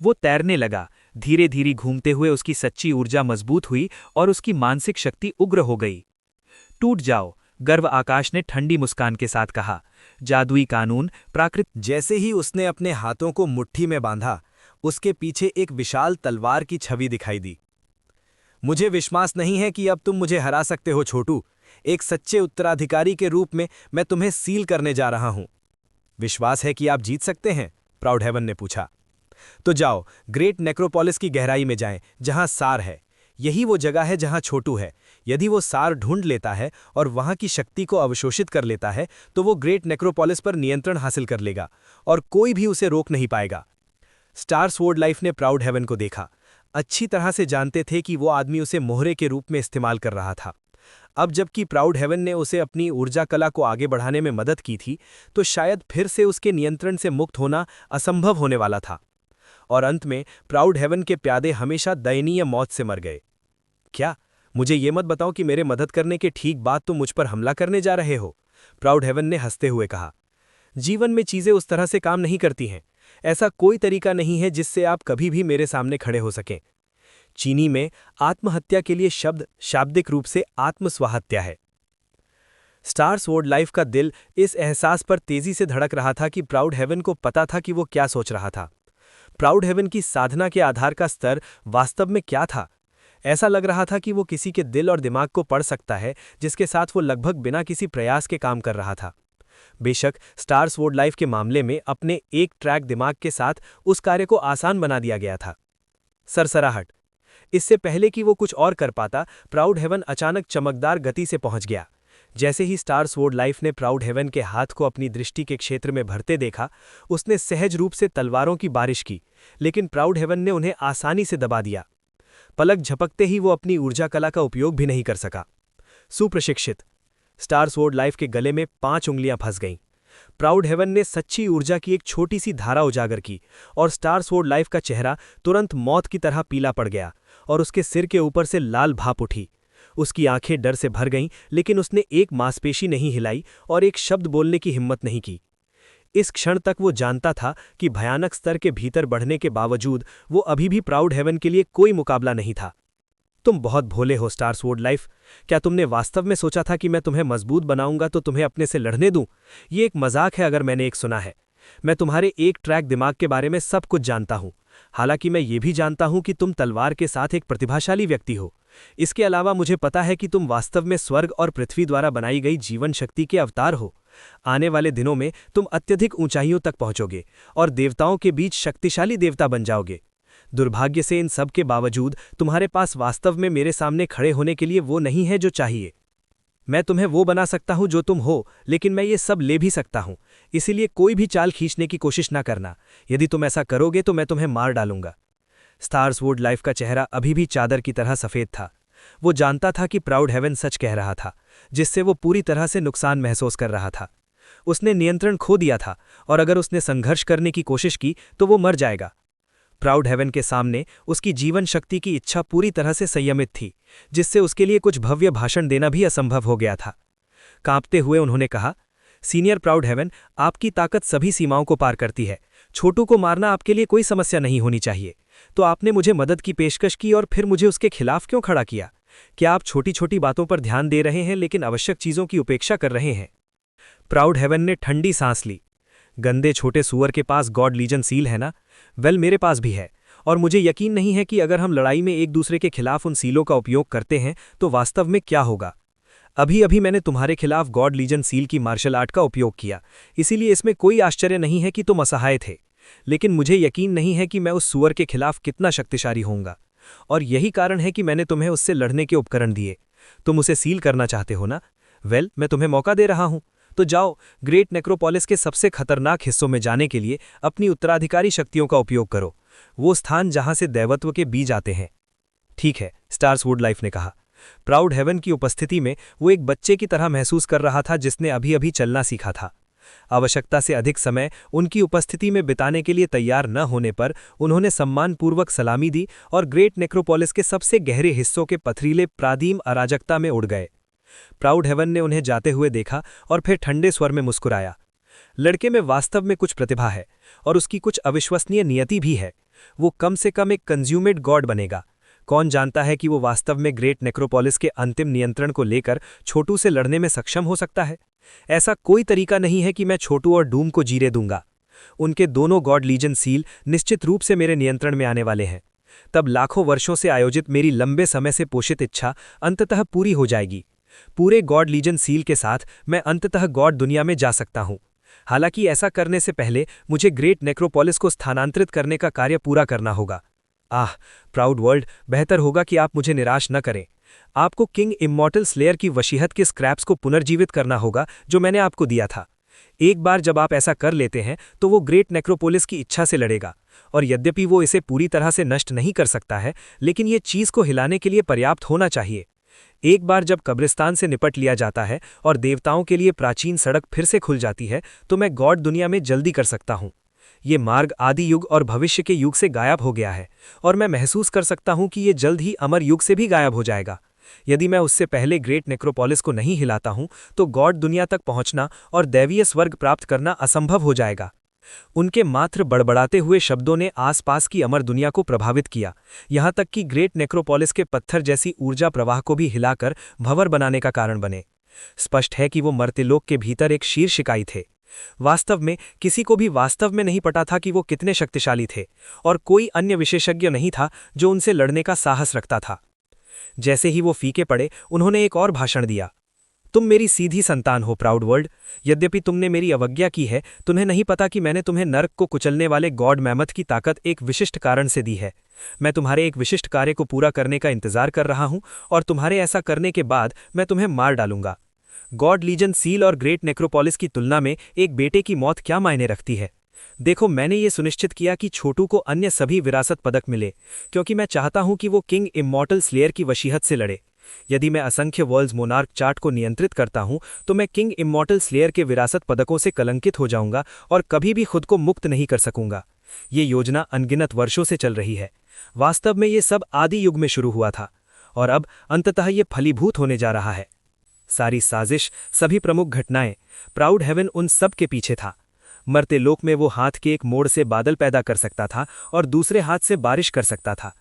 वो तैरने लगा, धीरे धीरे घूमते हुए उसकी सच्ची ऊर्जा मजबूत हुई और उसकी मानसिक शक्ति उग्र हो गई। टूट जाओ, गर्व आकाश ने ठंडी मुस्कान के साथ कहा। जादुई कानून प्राकृत। जैसे ही उसने अपने हाथों को मुट्ठी में बांधा, उसके पीछे एक विशाल तलवार की छवि दिखाई दी। मुझे विश्वास नहीं है कि अब तुम मुझे हरा सकते हो छोटू। एक सच्चे उत्तराधिकारी के रूप में मैं तुम्हें सील करने जा रहा हूं। विश्वास है कि आप जीत सकते हैं? प्राउड हेवन ने पूछा। तो जाओ, ग्रेट नेक्रोपोलिस की गहराई में जाएं, जहां सार है। यही वो जगह है जहां छोटू है। यदि वो सार ढूंढ लेता है और वहां की शक्ति को अवशोषित कर लेता है, तो वो ग्रेट नेक्रोपोलिस पर नियंत्रण हासिल कर लेगा और कोई भी उसे रोक नहीं पाएगा। स्टार स्वॉर्ड लाइफ ने प्राउड हेवन को देखा। अच्छी तरह से जानते थे कि वो आदमी उसे मोहरे के रूप में इस्तेमाल कर रहा था। अब जबकि प्राउड हेवन ने उसे अपनी ऊर्जा कला को आगे बढ़ाने में मदद की थी, तो शायद फिर से उसके नियंत्रण से मुक्त होना असंभव होने वाला था। और अंत में प्राउड हेवन के प्यादे हमेशा दयनीय मौत से मर गए। क्या? मुझे ये मत बताओ कि मेरे मदद करने के ठीक बाद तुम मुझ पर हमला करने जा रहे हो, प्राउड हेवन ने हंसते हुए कहा। जीवन में चीजें उस तरह से काम नहीं करती हैं। ऐसा कोई तरीका नहीं है जिससे आप कभी भी मेरे सामने खड़े हो सकें। चीनी में आत्महत्या के लिए शब्द शाब्दिक रूप से आत्मस्वाहत्या है। स्टार स्वॉर्ड लाइफ का दिल इस एहसास पर तेजी से धड़क रहा था कि प्राउड हेवन को पता था कि वो क्या सोच रहा था। प्राउड हेवन की साधना के आधार का स्तर वास्तव में क्या था? ऐसा लग रहा था कि वो किसी के दिल और दिमाग को पढ़ सकता है, जिसके साथ वो लगभग बिना किसी प्रयास के काम कर रहा था। बेशक स्टार स्वॉर्ड लाइफ के मामले में अपने एक ट्रैक दिमाग के साथ उस कार्य को आसान बना दिया गया था। सरसराहट। इससे पहले कि वो कुछ और कर पाता, प्राउड हेवन अचानक चमकदार गति से पहुंच गया। जैसे ही स्टार स्वॉर्ड लाइफ ने प्राउड हेवन के हाथ को अपनी दृष्टि के क्षेत्र में भरते देखा, उसने सहज रूप से तलवारों की बारिश की, लेकिन प्राउड हेवन ने उन्हें आसानी से दबा दिया। पलक झपकते ही वो अपनी ऊर्जा कला का उपयोग भी नहीं कर सका। सुप्रशिक्षित। स्टार स्वॉर्ड लाइफ के गले में 5 उंगलियां फंस गईं। प्राउड हेवन ने सच्ची ऊर्जा की एक छोटी सी धारा उजागर की और स्टार स्वॉर्ड लाइफ का चेहरा तुरंत मौत की तरह पीला पड़ गया और उसके सिर के ऊपर से लाल भाप उठी। उसकी आंखें डर से भर गईं, लेकिन उसने एक मांसपेशी नहीं हिलाई और एक शब्द बोलने की हिम्मत नहीं की। इस क्षण तक वो जानता था कि भयानक स्तर के भीतर बढ़ने के बावजूद वो अभी भी प्राउड हेवन के लिए कोई मुकाबला नहीं था। तुम बहुत भोले हो स्टार स्वॉर्ड लाइफ। क्या तुमने वास्तव में सोचा था कि मैं तुम्हें मजबूत बनाऊंगा तो तुम्हें अपने से लड़ने दूं? ये एक मजाक है अगर मैंने एक सुना है। मैं तुम्हारे एक ट्रैक दिमाग के बारे में सब कुछ जानता हूं। हालांकि मैं ये भी जानता हूं कि तुम तलवार के साथ एक प्रतिभाशाली व्यक्ति हो। इसके अलावा मुझे पता है कि तुम वास्तव में स्वर्ग और पृथ्वी द्वारा बनाई गई जीवन शक्ति के अवतार हो। आने वाले दिनों में तुम अत्यधिक ऊंचाइयों तक पहुंचोगे और देवताओं के बीच शक्तिशाली देवता बन जाओगे। दुर्भाग्य से इन सब के बावजूद तुम्हारे पास वास्तव में मेरे सामने खड़े होने के लिए वो नहीं है जो चाहिए। मैं तुम्हें वो बना सकता हूं जो तुम हो, लेकिन मैं ये सब ले भी सकता हूं। इसीलिए कोई भी चाल खींचने की कोशिश ना करना। यदि तुम ऐसा करोगे तो मैं तुम्हें मार डालूंगा। स्टार स्वॉर्ड लाइफ का चेहरा अभी भी चादर की तरह सफेद था। वो जानता था कि प्राउड हेवन सच कह रहा था, जिससे वो पूरी तरह से नुकसान महसूस कर रहा था। उसने नियंत्रण खो दिया था और अगर उसने संघर्ष करने की कोशिश की तो वो मर जाएगा। प्राउड हेवन के सामने उसकी जीवन शक्ति की इच्छा पूरी तरह से संयमित थी, जिससे उसके लिए कुछ भव्य भाषण देना भी असंभव हो गया था। कांपते हुए उन्होंने कहा, सीनियर प्राउड हेवन, आपकी ताकत सभी सीमाओं को पार करती है। छोटू को मारना आपके लिए कोई समस्या नहीं होनी चाहिए। तो आपने मुझे मदद की पेशकश की और फिर मुझे उसके खिलाफ क्यों खड़ा किया? क्या आप छोटी छोटी बातों पर ध्यान दे रहे हैं लेकिन आवश्यक चीजों की उपेक्षा कर रहे हैं? प्राउड हेवन ने ठंडी सांस ली। गंदे छोटे सुअर के पास गॉड लीजन सील है ना? वेल, मेरे पास भी है, और मुझे यकीन नहीं है कि अगर हम लड़ाई में एक दूसरे के खिलाफ उन सीलों का उपयोग करते हैं तो वास्तव में क्या होगा। अभी अभी मैंने तुम्हारे खिलाफ गॉड लीजन सील की मार्शल आर्ट का उपयोग किया, इसीलिए इसमें कोई आश्चर्य नहीं है कि तुम असहाय थे। लेकिन मुझे यकीन नहीं है कि मैं उस सुअर के खिलाफ कितना शक्तिशाली होऊंगा, और यही कारण है कि मैंने तुम्हें उससे लड़ने के उपकरण दिए। तुम उसे सील करना चाहते हो ना? वेल, मैं तुम्हें मौका दे रहा हूं, तो जाओ, ग्रेट नेक्रोपोलिस के सबसे खतरनाक हिस्सों में जाने के लिए अपनी उत्तराधिकारी शक्तियों का उपयोग करो, वो स्थान जहां से दैवत्व के बीज आते हैं। ठीक है, स्टार्स वुडलाइफ ने कहा। प्राउड हेवन की उपस्थिति में वो एक बच्चे की तरह महसूस कर रहा था जिसने अभी अभी चलना सीखा था। आवश्यकता से अधिक समय उनकी उपस्थिति में बिताने के लिए तैयार न होने पर उन्होंने सम्मानपूर्वक सलामी दी और ग्रेट नेक्रोपोलिस के सबसे गहरे हिस्सों के पथरीले प्रादीम अराजकता में उड़ गए। प्राउड हेवन ने उन्हें जाते हुए देखा और फिर ठंडे स्वर में मुस्कुराया। लड़के में वास्तव में कुछ प्रतिभा है और उसकी कुछ अविश्वसनीय नियति भी है। वो कम से कम एक कंज्यूमेड गॉड बनेगा। कौन जानता है कि वो वास्तव में ग्रेट नेक्रोपोलिस के अंतिम नियंत्रण को लेकर छोटू से लड़ने में सक्षम हो सकता है। ऐसा कोई तरीका नहीं है कि मैं छोटू और डूम को जीरे दूंगा। उनके दोनों गॉड लीजन सील निश्चित रूप से मेरे नियंत्रण में आने वाले हैं। तब लाखों वर्षों से आयोजित मेरी लंबे समय से पोषित इच्छा अंततः पूरी हो जाएगी। पूरे गॉड लीजन सील के साथ मैं अंततः गॉड दुनिया में जा सकता हूं। हालांकि ऐसा करने से पहले मुझे ग्रेट नेक्रोपोलिस को स्थानांतरित करने का कार्य पूरा करना होगा। आह, प्राउड वर्ल्ड, बेहतर होगा कि आप मुझे निराश न करें। आपको किंग इमॉर्टल स्लेयर की वशीहत के स्क्रैप्स को पुनर्जीवित करना होगा जो मैंने आपको दिया था। एक बार जब आप ऐसा कर लेते हैं तो वो ग्रेट नेक्रोपोलिस की इच्छा से लड़ेगा, और यद्यपि वो इसे पूरी तरह से नष्ट नहीं कर सकता है, लेकिन ये चीज़ को हिलाने के लिए पर्याप्त होना चाहिए। एक बार जब कब्रिस्तान से निपट लिया जाता है और देवताओं के लिए प्राचीन सड़क फिर से खुल जाती है तो मैं गॉड दुनिया में जल्दी कर सकता हूँ। ये मार्ग आदि युग और भविष्य के युग से गायब हो गया है, और मैं महसूस कर सकता हूं कि ये जल्द ही अमर युग से भी गायब हो जाएगा। यदि मैं उससे पहले ग्रेट नेक्रोपोलिस को नहीं हिलाता हूं तो गॉड दुनिया तक पहुंचना और दैवीय स्वर्ग प्राप्त करना असंभव हो जाएगा। उनके मात्र बड़बड़ाते हुए शब्दों ने आसपास की अमर दुनिया को प्रभावित किया, यहां तक कि ग्रेट नेक्रोपोलिस के पत्थर जैसी ऊर्जा प्रवाह को भी हिलाकर भंवर बनाने का कारण बने। स्पष्ट है कि वो मर्त्यलोक के भीतर एक शीर्षिकाई थे। वास्तव में किसी को भी वास्तव में नहीं पता था कि वो कितने शक्तिशाली थे, और कोई अन्य विशेषज्ञ नहीं था जो उनसे लड़ने का साहस रखता था। जैसे ही वो फीके पड़े, उन्होंने एक और भाषण दिया। तुम मेरी सीधी संतान हो प्राउड वर्ल्ड। यद्यपि तुमने मेरी अवज्ञा की है, तुम्हें नहीं पता कि मैंने तुम्हें नर्क को कुचलने वाले गॉड मैमथ की ताकत एक विशिष्ट कारण से दी है। मैं तुम्हारे एक विशिष्ट कार्य को पूरा करने का इंतजार कर रहा हूं, और तुम्हारे ऐसा करने के बाद मैं तुम्हें मार डालूंगा। गॉड लीजन सील और ग्रेट नेक्रोपोलिस की तुलना में एक बेटे की मौत क्या मायने रखती है? देखो, मैंने ये सुनिश्चित किया कि छोटू को अन्य सभी विरासत पदक मिले, क्योंकि मैं चाहता हूं कि वो किंग इमॉर्टल स्लेयर की वशीहत से लड़े। यदि मैं असंख्य वर्ल्ड्स मोनार्क चार्ट को नियंत्रित करता हूं तो मैं किंग इमॉर्टल स्लेयर के विरासत पदकों से कलंकित हो जाऊंगा और कभी भी खुद को मुक्त नहीं कर सकूंगा। ये योजना अनगिनत वर्षों से चल रही है। वास्तव में ये सब आदि युग में शुरू हुआ था, और अब अंततः ये फलीभूत होने जा रहा है। सारी साजिश, सभी प्रमुख घटनाएं, प्राउड हेवन उन सब के पीछे था। मरते लोक में वो हाथ के एक मोड़ से बादल पैदा कर सकता था और दूसरे हाथ से बारिश कर सकता था।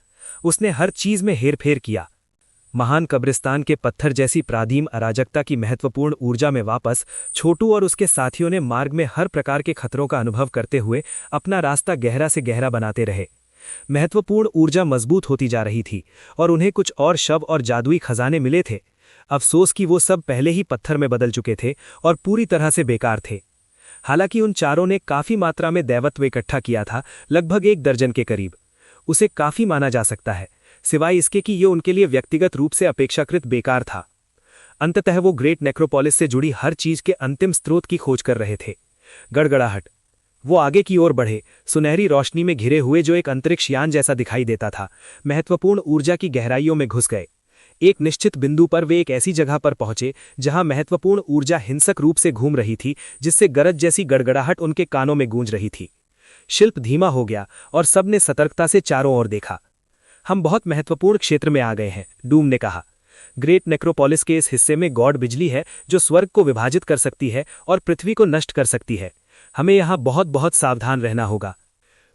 उसने हर चीज में हेरफेर किया। महान कब्रिस्तान के पत्थर जैसी प्रादीम अराजकता की महत्वपूर्ण ऊर्जा में वापस छोटू और उसके साथियों ने मार्ग में हर प्रकार के खतरों का अनुभव करते हुए अपना रास्ता गहरा से गहरा बनाते रहे। महत्वपूर्ण ऊर्जा मजबूत होती जा रही थी और उन्हें कुछ और शव और जादुई खजाने मिले थे। अफसोस कि वो सब पहले ही पत्थर में बदल चुके थे और पूरी तरह से बेकार थे। हालांकि उन चारों ने काफी मात्रा में दैवत्व इकट्ठा किया था, लगभग 1 दर्जन के करीब। उसे काफी माना जा सकता है, सिवाय इसके कि ये उनके लिए व्यक्तिगत रूप से अपेक्षाकृत बेकार था। अंततः वो ग्रेट नेक्रोपोलिस से जुड़ी हर चीज के अंतिम स्रोत की खोज कर रहे थे। गड़गड़ाहट। वो आगे की ओर बढ़े, सुनहरी रोशनी में घिरे हुए जो एक अंतरिक्ष यान जैसा दिखाई देता था। महत्वपूर्ण ऊर्जा की गहराइयों में घुस गए। एक निश्चित बिंदु पर वे एक ऐसी जगह पर पहुंचे जहां महत्वपूर्ण ऊर्जा हिंसक रूप से घूम रही थी, जिससे गरज जैसी गड़गड़ाहट उनके कानों में गूंज रही थी। शिल्प धीमा हो गया और सबने सतर्कता से चारों ओर देखा। हम बहुत महत्वपूर्ण क्षेत्र में आ गए हैं, डूम ने कहा। ग्रेट नेक्रोपोलिस के इस हिस्से में गॉड बिजली है जो स्वर्ग को विभाजित कर सकती है और पृथ्वी को नष्ट कर सकती है। हमें यहाँ बहुत बहुत सावधान रहना होगा।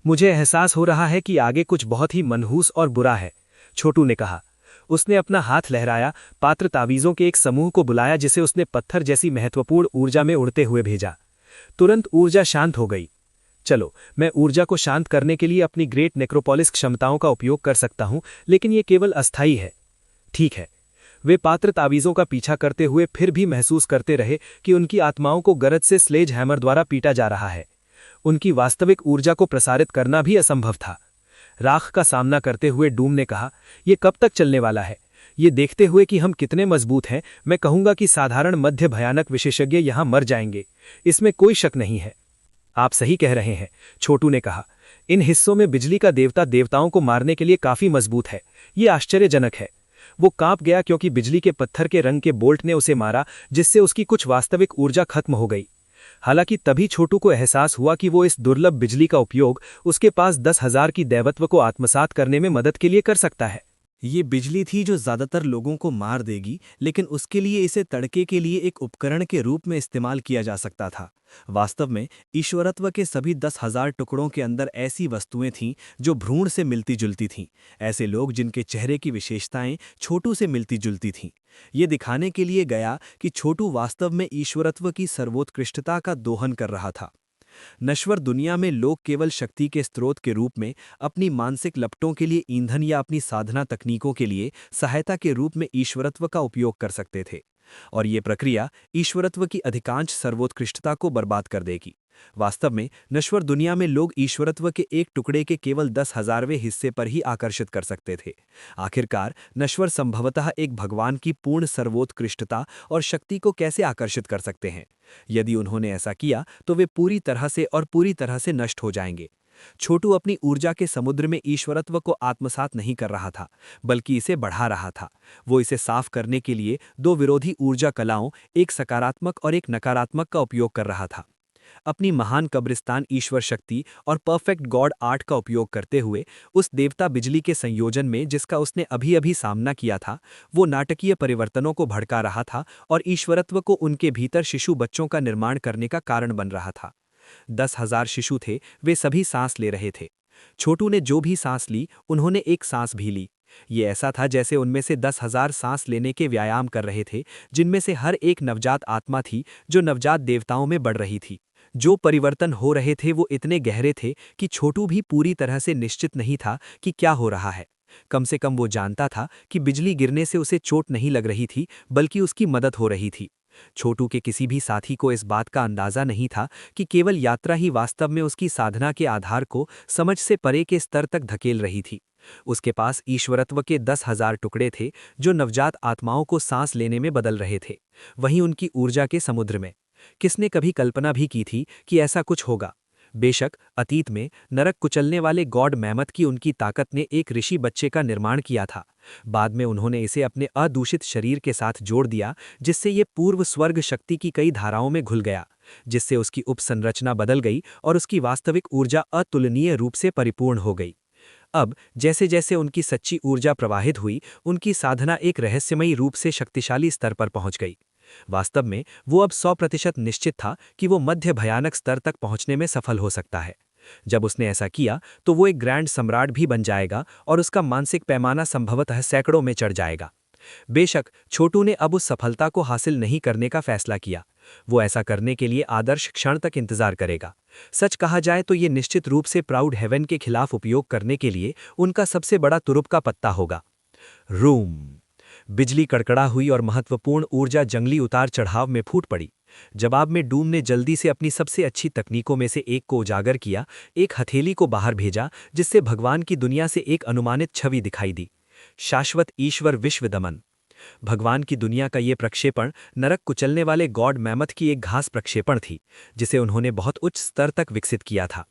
मुझे एहसास हो रहा है कि आगे कुछ बहुत ही मनहूस और बुरा है, छोटू ने कहा। उसने अपना हाथ लहराया, पात्र तावीज़ों के एक समूह को बुलाया जिसे उसने पत्थर जैसी महत्वपूर्ण ऊर्जा में उड़ते हुए भेजा। तुरंत ऊर्जा शांत हो गई। चलो, मैं ऊर्जा को शांत करने के लिए अपनी ग्रेट नेक्रोपोलिस क्षमताओं का उपयोग कर सकता हूं, लेकिन ये केवल अस्थायी है। ठीक है। वे पात्र तावीज़ों का पीछा करते हुए फिर भी महसूस करते रहे कि उनकी आत्माओं को गरज से स्लेज हैमर द्वारा पीटा जा रहा है। उनकी वास्तविक ऊर्जा को प्रसारित करना भी असंभव था। राख का सामना करते हुए डूम ने कहा, ये कब तक चलने वाला है? ये देखते हुए कि हम कितने मजबूत हैं, मैं कहूंगा कि साधारण मध्य भयानक विशेषज्ञ यहां मर जाएंगे, इसमें कोई शक नहीं है। आप सही कह रहे हैं, छोटू ने कहा। इन हिस्सों में बिजली का देवता देवताओं को मारने के लिए काफी मजबूत है। ये आश्चर्यजनक है। वो कांप गया क्योंकि बिजली के पत्थर के रंग के बोल्ट ने उसे मारा, जिससे उसकी कुछ वास्तविक ऊर्जा खत्म हो गई। हालांकि तभी छोटू को एहसास हुआ कि वो इस दुर्लभ बिजली का उपयोग उसके पास 10,000 की दैवत्व को आत्मसात करने में मदद के लिए कर सकता है। ये बिजली थी जो ज्यादातर लोगों को मार देगी, लेकिन उसके लिए इसे तड़के के लिए एक उपकरण के रूप में इस्तेमाल किया जा सकता था। वास्तव में ईश्वरत्व के सभी 10,000 टुकड़ों के अंदर ऐसी वस्तुएं थीं जो भ्रूण से मिलती जुलती थीं, ऐसे लोग जिनके चेहरे की विशेषताएं छोटू से मिलती जुलती थीं। ये दिखाने के लिए गया कि छोटू वास्तव में ईश्वरत्व की सर्वोत्कृष्टता का दोहन कर रहा था। नश्वर दुनिया में लोग केवल शक्ति के स्रोत के रूप में, अपनी मानसिक लपटों के लिए ईंधन या अपनी साधना तकनीकों के लिए सहायता के रूप में ईश्वरत्व का उपयोग कर सकते थे, और ये प्रक्रिया ईश्वरत्व की अधिकांश सर्वोत्कृष्टता को बर्बाद कर देगी। वास्तव में नश्वर दुनिया में लोग ईश्वरत्व के एक टुकड़े के केवल 10,000वें हिस्से पर ही आकर्षित कर सकते थे। आखिरकार नश्वर संभवतः एक भगवान की पूर्ण सर्वोत्कृष्टता और शक्ति को कैसे आकर्षित कर सकते हैं? यदि उन्होंने ऐसा किया तो वे पूरी तरह से नष्ट हो जाएंगे। छोटू अपनी ऊर्जा के समुद्र में ईश्वरत्व को आत्मसात नहीं कर रहा था, बल्कि इसे बढ़ा रहा था। वो इसे साफ करने के लिए दो विरोधी ऊर्जा कलाओं, एक सकारात्मक और एक नकारात्मक का उपयोग कर रहा था। अपनी महान कब्रिस्तान ईश्वर शक्ति और परफेक्ट गॉड आर्ट का उपयोग करते हुए उस देवता बिजली के संयोजन में जिसका उसने अभी अभी सामना किया था, वो नाटकीय परिवर्तनों को भड़का रहा था और ईश्वरत्व को उनके भीतर शिशु बच्चों का निर्माण करने का कारण बन रहा था। 10,000 शिशु थे, वे सभी सांस ले रहे थे। छोटू ने जो भी सांस ली, उन्होंने एक सांस भी ली। ये ऐसा था जैसे उनमें से 10,000 सांस लेने के व्यायाम कर रहे थे, जिनमें से हर एक नवजात आत्मा थी जो नवजात देवताओं में बढ़ रही थी। जो परिवर्तन हो रहे थे वो इतने गहरे थे कि छोटू भी पूरी तरह से निश्चित नहीं था कि क्या हो रहा है। कम से कम वो जानता था कि बिजली गिरने से उसे चोट नहीं लग रही थी, बल्कि उसकी मदद हो रही थी। छोटू के किसी भी साथी को इस बात का अंदाजा नहीं था कि केवल यात्रा ही वास्तव में उसकी साधना के आधार को समझ से परे के स्तर तक धकेल रही थी। उसके पास ईश्वरत्व के 10,000 टुकड़े थे जो नवजात आत्माओं को सांस लेने में बदल रहे थे, वहीं उनकी ऊर्जा के समुद्र में। किसने कभी कल्पना भी की थी कि ऐसा कुछ होगा? बेशक अतीत में नरक कुचलने वाले गॉड मैमथ की उनकी ताकत ने एक ऋषि बच्चे का निर्माण किया था। बाद में उन्होंने इसे अपने अदूषित शरीर के साथ जोड़ दिया, जिससे ये पूर्व स्वर्ग शक्ति की कई धाराओं में घुल गया, जिससे उसकी उपसंरचना बदल गई और उसकी वास्तविक ऊर्जा अतुलनीय रूप से परिपूर्ण हो गई। अब जैसे जैसे उनकी सच्ची ऊर्जा प्रवाहित हुई, उनकी साधना एक रहस्यमयी रूप से शक्तिशाली स्तर पर पहुंच गई। वास्तव में वो अब 100% निश्चित था कि वो मध्य भयानक स्तर तक पहुंचने में सफल हो सकता है। जब उसने ऐसा किया तो वो एक ग्रैंड सम्राट भी बन जाएगा और उसका मानसिक पैमाना संभवतः सैकड़ों में चढ़ जाएगा। बेशक छोटू ने अब उस सफलता को हासिल नहीं करने का फैसला किया। वो ऐसा करने के लिए आदर्श क्षण तक इंतजार करेगा। सच कहा जाए तो ये निश्चित रूप से प्राउड हेवन के खिलाफ उपयोग करने के लिए उनका सबसे बड़ा तुरुप का पत्ता होगा। रूम बिजली कड़कड़ा हुई और महत्वपूर्ण ऊर्जा जंगली उतार चढ़ाव में फूट पड़ी। जवाब में डूम ने जल्दी से अपनी सबसे अच्छी तकनीकों में से एक को उजागर किया, एक हथेली को बाहर भेजा जिससे भगवान की दुनिया से एक अनुमानित छवि दिखाई दी। शाश्वत ईश्वर विश्व दमन। भगवान की दुनिया का ये प्रक्षेपण नरक कुचलने वाले गॉड मैमथ की एक घास प्रक्षेपण थी, जिसे उन्होंने बहुत उच्च स्तर तक विकसित किया था।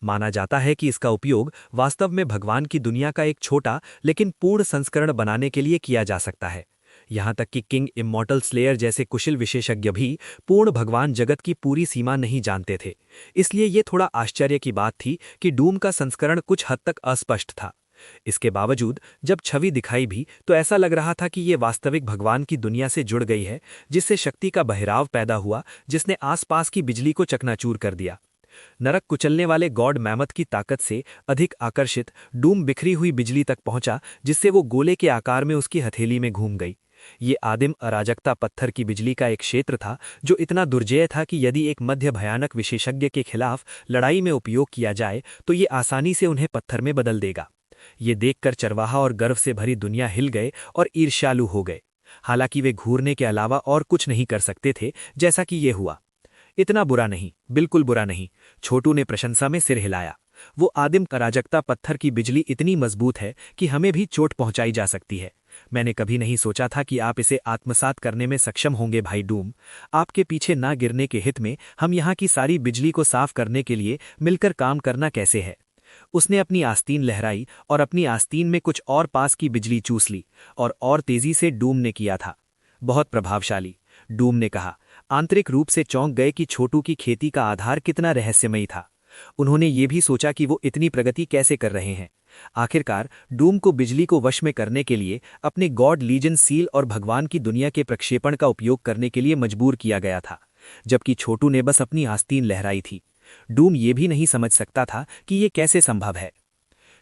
माना जाता है कि इसका उपयोग वास्तव में भगवान की दुनिया का एक छोटा लेकिन पूर्ण संस्करण बनाने के लिए किया जा सकता है। यहाँ तक कि किंग इमॉर्टल स्लेयर जैसे कुशल विशेषज्ञ भी पूर्ण भगवान जगत की पूरी सीमा नहीं जानते थे। इसलिए ये थोड़ा आश्चर्य की बात थी कि डूम का संस्करण कुछ हद तक अस्पष्ट था। इसके बावजूद जब छवि दिखाई भी तो ऐसा लग रहा था कि ये वास्तविक भगवान की दुनिया से जुड़ गई है, जिससे शक्ति का बहिराव पैदा हुआ, जिसने आसपास की बिजली को चकनाचूर कर दिया। नरक कुचलने वाले गॉड मैमथ की ताकत से अधिक आकर्षित डूम बिखरी हुई बिजली तक पहुंचा, जिससे वो गोले के आकार में उसकी हथेली में घूम गई। ये आदिम अराजकता पत्थर की बिजली का एक क्षेत्र था जो इतना दुर्जय था कि यदि एक मध्य भयानक विशेषज्ञ के खिलाफ लड़ाई में उपयोग किया जाए तो ये आसानी से उन्हें पत्थर में बदल देगा। ये देखकर चरवाहा और गर्व से भरी दुनिया हिल गए और ईर्ष्यालु हो गए। हालांकि वे घूरने के अलावा और कुछ नहीं कर सकते थे, जैसा कि ये हुआ। इतना बुरा नहीं, बिल्कुल बुरा नहीं, छोटू ने प्रशंसा में सिर हिलाया। वो आदिम अराजकता पत्थर की बिजली इतनी मजबूत है कि हमें भी चोट पहुंचाई जा सकती है। मैंने कभी नहीं सोचा था कि आप इसे आत्मसात करने में सक्षम होंगे भाई डूम। आपके पीछे ना गिरने के हित में हम यहाँ की सारी बिजली को साफ करने के लिए मिलकर काम करना कैसे है। उसने अपनी आस्तीन लहराई और अपनी आस्तीन में कुछ और पास की बिजली चूस ली और तेजी से डूम ने किया था। बहुत प्रभावशाली, डूम ने कहा, आंतरिक रूप से चौंक गए कि छोटू की खेती का आधार कितना रहस्यमयी था। उन्होंने ये भी सोचा कि वो इतनी प्रगति कैसे कर रहे हैं। आखिरकार डूम को बिजली को वश में करने के लिए अपने गॉड लीजन सील और भगवान की दुनिया के प्रक्षेपण का उपयोग करने के लिए मजबूर किया गया था, जबकि छोटू ने बस अपनी आस्तीन लहराई थी। डूम ये भी नहीं समझ सकता था कि ये कैसे संभव है।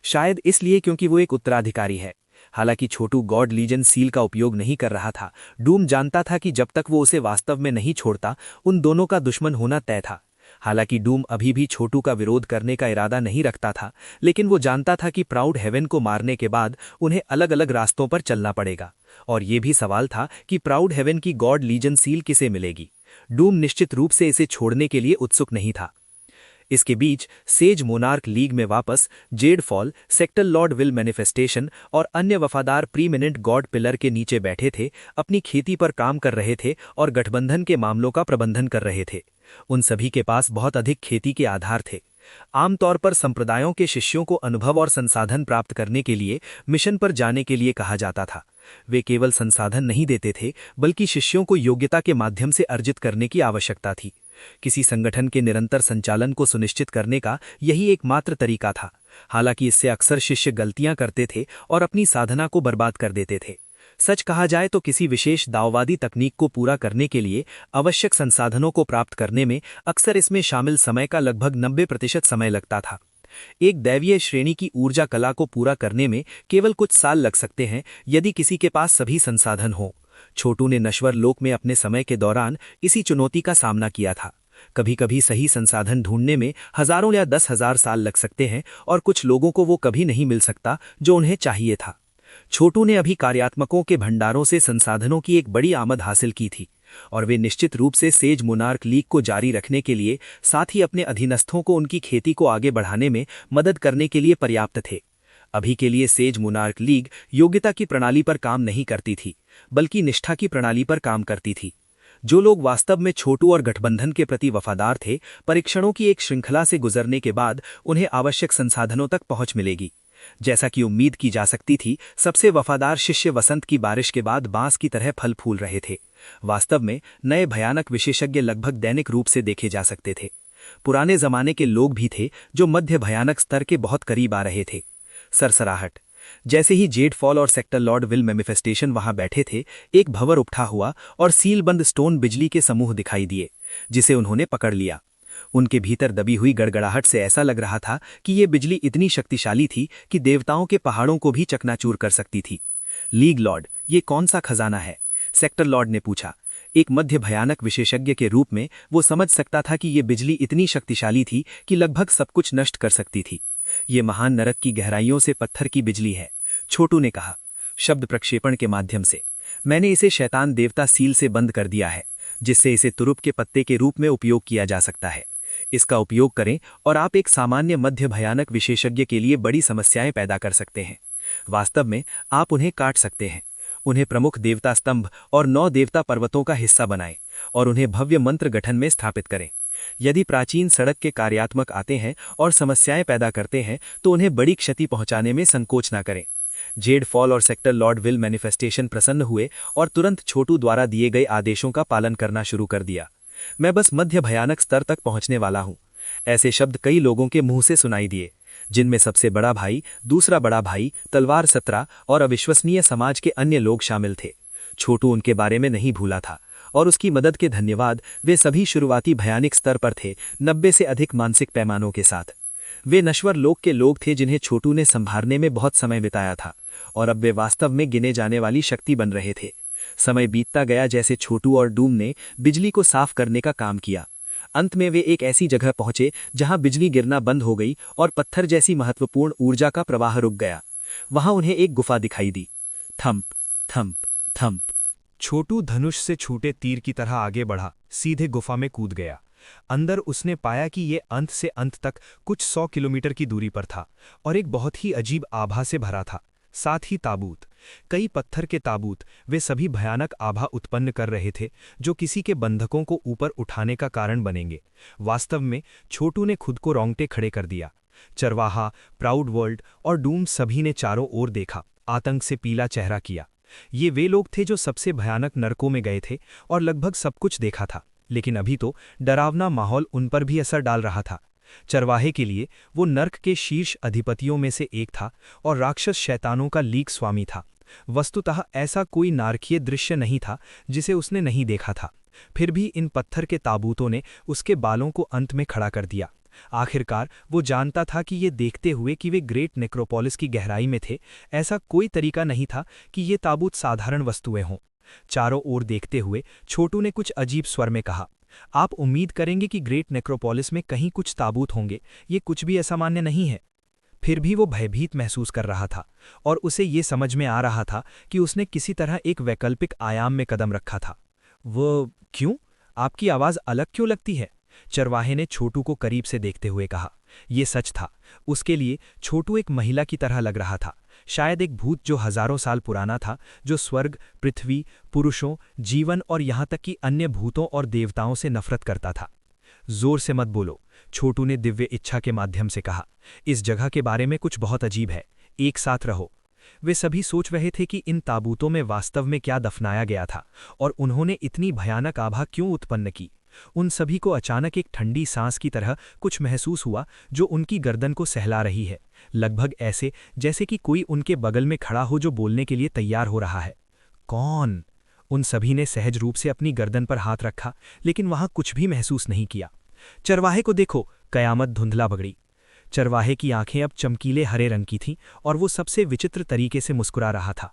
शायद इसलिए क्योंकि वो एक उत्तराधिकारी है। हालांकि छोटू गॉड लीजन सील का उपयोग नहीं कर रहा था, डूम जानता था कि जब तक वो उसे वास्तव में नहीं छोड़ता, उन दोनों का दुश्मन होना तय था। हालांकि डूम अभी भी छोटू का विरोध करने का इरादा नहीं रखता था, लेकिन वो जानता था कि प्राउड हेवन को मारने के बाद उन्हें अलग अलग रास्तों पर चलना पड़ेगा। और ये भी सवाल था कि प्राउड हेवन की गॉड लीजन सील किसे मिलेगी। डूम निश्चित रूप से इसे छोड़ने के लिए उत्सुक नहीं था। इसके बीच सेज मोनार्क लीग में वापस Z fall, sector Lord will manifestation और अन्य वफादार प्रीमिनेंट गॉड पिलर के नीचे बैठे थे, अपनी खेती पर काम कर रहे थे और गठबंधन के मामलों का प्रबंधन कर रहे थे। उन सभी के पास बहुत अधिक खेती के आधार थे। आमतौर पर संप्रदायों के शिष्यों को अनुभव और संसाधन प्राप्त करने के लिए मिशन पर जाने के लिए कहा जाता था। वे केवल संसाधन नहीं देते थे, बल्कि शिष्यों को योग्यता के माध्यम से अर्जित करने की आवश्यकता थी। किसी संगठन के निरंतर संचालन को सुनिश्चित करने का यही एकमात्र तरीका था। हालांकि इससे अक्सर शिष्य गलतियां करते थे और अपनी साधना को बर्बाद कर देते थे। सच कहा जाए तो किसी विशेष दाववादी तकनीक को पूरा करने के लिए आवश्यक संसाधनों को प्राप्त करने में अक्सर इसमें शामिल समय का लगभग 90% समय लगता था। एक दैवीय श्रेणी की ऊर्जा कला को पूरा करने में केवल कुछ साल लग सकते हैं यदि किसी के पास सभी संसाधन हों। छोटू ने नश्वर लोक में अपने समय के दौरान इसी चुनौती का सामना किया था। कभी कभी सही संसाधन ढूंढने में हजारों या 10,000 साल लग सकते हैं और कुछ लोगों को वो कभी नहीं मिल सकता जो उन्हें चाहिए था। छोटू ने अभी कार्यात्मकों के भंडारों से संसाधनों की एक बड़ी आमद हासिल की थी और वे निश्चित रूप से सेज मोनार्क लीग को जारी रखने के लिए, साथ ही अपने अधीनस्थों को उनकी खेती को आगे बढ़ाने में मदद करने के लिए पर्याप्त थे। अभी के लिए सेज मोनार्क लीग योग्यता की प्रणाली पर काम नहीं करती थी, बल्कि निष्ठा की प्रणाली पर काम करती थी। जो लोग वास्तव में छोटू और गठबंधन के प्रति वफादार थे, परीक्षणों की एक श्रृंखला से गुजरने के बाद उन्हें आवश्यक संसाधनों तक पहुंच मिलेगी। जैसा कि उम्मीद की जा सकती थी, सबसे वफादार शिष्य वसंत की बारिश के बाद बांस की तरह फल फूल रहे थे। वास्तव में नए भयानक विशेषज्ञ लगभग दैनिक रूप से देखे जा सकते थे। पुराने जमाने के लोग भी थे जो मध्य भयानक स्तर के बहुत करीब आ रहे थे। सरसराहट। जैसे ही जेड फॉल और सेक्टर लॉर्ड विल मैनिफेस्टेशन वहां बैठे थे, एक भंवर उठा हुआ और सीलबंद स्टोन बिजली के समूह दिखाई दिए, जिसे उन्होंने पकड़ लिया। उनके भीतर दबी हुई गड़गड़ाहट से ऐसा लग रहा था कि ये बिजली इतनी शक्तिशाली थी कि देवताओं के पहाड़ों को भी चकनाचूर कर सकती थी। लीग लॉर्ड, ये कौन सा खजाना है? सेक्टर लॉर्ड ने पूछा। एक मध्य भयानक विशेषज्ञ के रूप में वो समझ सकता था कि ये बिजली इतनी शक्तिशाली थी कि लगभग सब कुछ नष्ट कर सकती थी। ये महान नरक की गहराइयों से पत्थर की बिजली है, छोटू ने कहा। शब्द प्रक्षेपण के माध्यम से मैंने इसे शैतान देवता सील से बंद कर दिया है, जिससे इसे तुरुप के पत्ते के रूप में उपयोग किया जा सकता है। इसका उपयोग करें और आप एक सामान्य मध्य भयानक विशेषज्ञ के लिए बड़ी समस्याएं पैदा कर सकते हैं। वास्तव में आप उन्हें काट सकते हैं। उन्हें प्रमुख देवता स्तंभ और 9 देवता पर्वतों का हिस्सा बनाएं और उन्हें भव्य मंत्र गठन में स्थापित करें। यदि प्राचीन सड़क के कार्यात्मक आते हैं और समस्याएं पैदा करते हैं तो उन्हें बड़ी क्षति पहुंचाने में संकोच न करें। जेड फॉल और सेक्टर लॉर्ड विल मैनिफेस्टेशन प्रसन्न हुए और तुरंत छोटू द्वारा दिए गए आदेशों का पालन करना शुरू कर दिया। मैं बस मध्य भयानक स्तर तक पहुंचने वाला हूं। ऐसे शब्द कई लोगों के मुंह से सुनाई दिए, जिनमें सबसे बड़ा भाई, दूसरा बड़ा भाई, तलवार 17 और अविश्वसनीय समाज के अन्य लोग शामिल थे। छोटू उनके बारे में नहीं भूला था और उसकी मदद के धन्यवाद वे सभी शुरुआती भयानक स्तर पर थे, 90 से अधिक मानसिक पैमानों के साथ। वे नश्वर लोक के लोग थे जिन्हें छोटू ने संभालने में बहुत समय बिताया था और अब वे वास्तव में गिने जाने वाली शक्ति बन रहे थे। समय बीतता गया जैसे छोटू और डूम ने बिजली को साफ करने का काम किया। अंत में वे एक ऐसी जगह पहुंचे जहां बिजली गिरना बंद हो गई और पत्थर जैसी महत्वपूर्ण ऊर्जा का प्रवाह रुक गया। वहां उन्हें एक गुफा दिखाई दी। Thump thump thump. छोटू धनुष से छूटे तीर की तरह आगे बढ़ा, सीधे गुफा में कूद गया। अंदर उसने पाया कि ये अंत से अंत तक कुछ 100 किलोमीटर की दूरी पर था और एक बहुत ही अजीब आभा से भरा था। साथ ही ताबूत, कई पत्थर के ताबूत, वे सभी भयानक आभा उत्पन्न कर रहे थे जो किसी के बंधकों को ऊपर उठाने का कारण बनेंगे। वास्तव में छोटू ने खुद को रोंगटे खड़े कर दिया। चरवाहा, प्राउड वर्ल्ड और डूम सभी ने चारों ओर देखा, आतंक से पीला चेहरा किया। ये वे लोग थे जो सबसे भयानक नरकों में गए थे और लगभग सब कुछ देखा था, लेकिन अभी तो डरावना माहौल उन पर भी असर डाल रहा था। चरवाहे के लिए वो नर्क के शीर्ष अधिपतियों में से एक था और राक्षस शैतानों का लीक स्वामी था। वस्तुतः ऐसा कोई नारकीय दृश्य नहीं था जिसे उसने नहीं देखा था। फिर भी इन पत्थर के ताबूतों ने उसके बालों को अंत में खड़ा कर दिया। आखिरकार वो जानता था कि ये देखते हुए कि वे ग्रेट नेक्रोपोलिस की गहराई में थे, ऐसा कोई तरीका नहीं था कि ये ताबूत साधारण वस्तुएं हों। चारों ओर देखते हुए छोटू ने कुछ अजीब स्वर में कहा, आप उम्मीद करेंगे कि ग्रेट नेक्रोपोलिस में कहीं कुछ ताबूत होंगे, ये कुछ भी असामान्य नहीं है। फिर भी वो भयभीत महसूस कर रहा था और उसे ये समझ में आ रहा था कि उसने किसी तरह एक वैकल्पिक आयाम में कदम रखा था। वो क्यों? आपकी आवाज़ अलग क्यों लगती है? चरवाहे ने छोटू को करीब से देखते हुए कहा। ये सच था, उसके लिए छोटू एक महिला की तरह लग रहा था, शायद एक भूत जो हजारों साल पुराना था, जो स्वर्ग, पृथ्वी, पुरुषों, जीवन और यहाँ तक कि अन्य भूतों और देवताओं से नफरत करता था। जोर से मत बोलो, छोटू ने दिव्य इच्छा के माध्यम से कहा। इस जगह के बारे में कुछ बहुत अजीब है, एक साथ रहो। वे सभी सोच रहे थे कि इन ताबूतों में वास्तव में क्या दफनाया गया था और उन्होंने इतनी भयानक आभा क्यों उत्पन्न की। उन सभी को अचानक एक ठंडी सांस की तरह कुछ महसूस हुआ जो उनकी गर्दन को सहला रही है, लगभग ऐसे जैसे कि कोई उनके बगल में खड़ा हो जो बोलने के लिए तैयार हो रहा है। कौन? उन सभी ने सहज रूप से अपनी गर्दन पर हाथ रखा, लेकिन वहां कुछ भी महसूस नहीं किया। चरवाहे को देखो, कयामत धुंधला बगड़ी। चरवाहे की आंखें अब चमकीले हरे रंग की थीं और वो सबसे विचित्र तरीके से मुस्कुरा रहा था।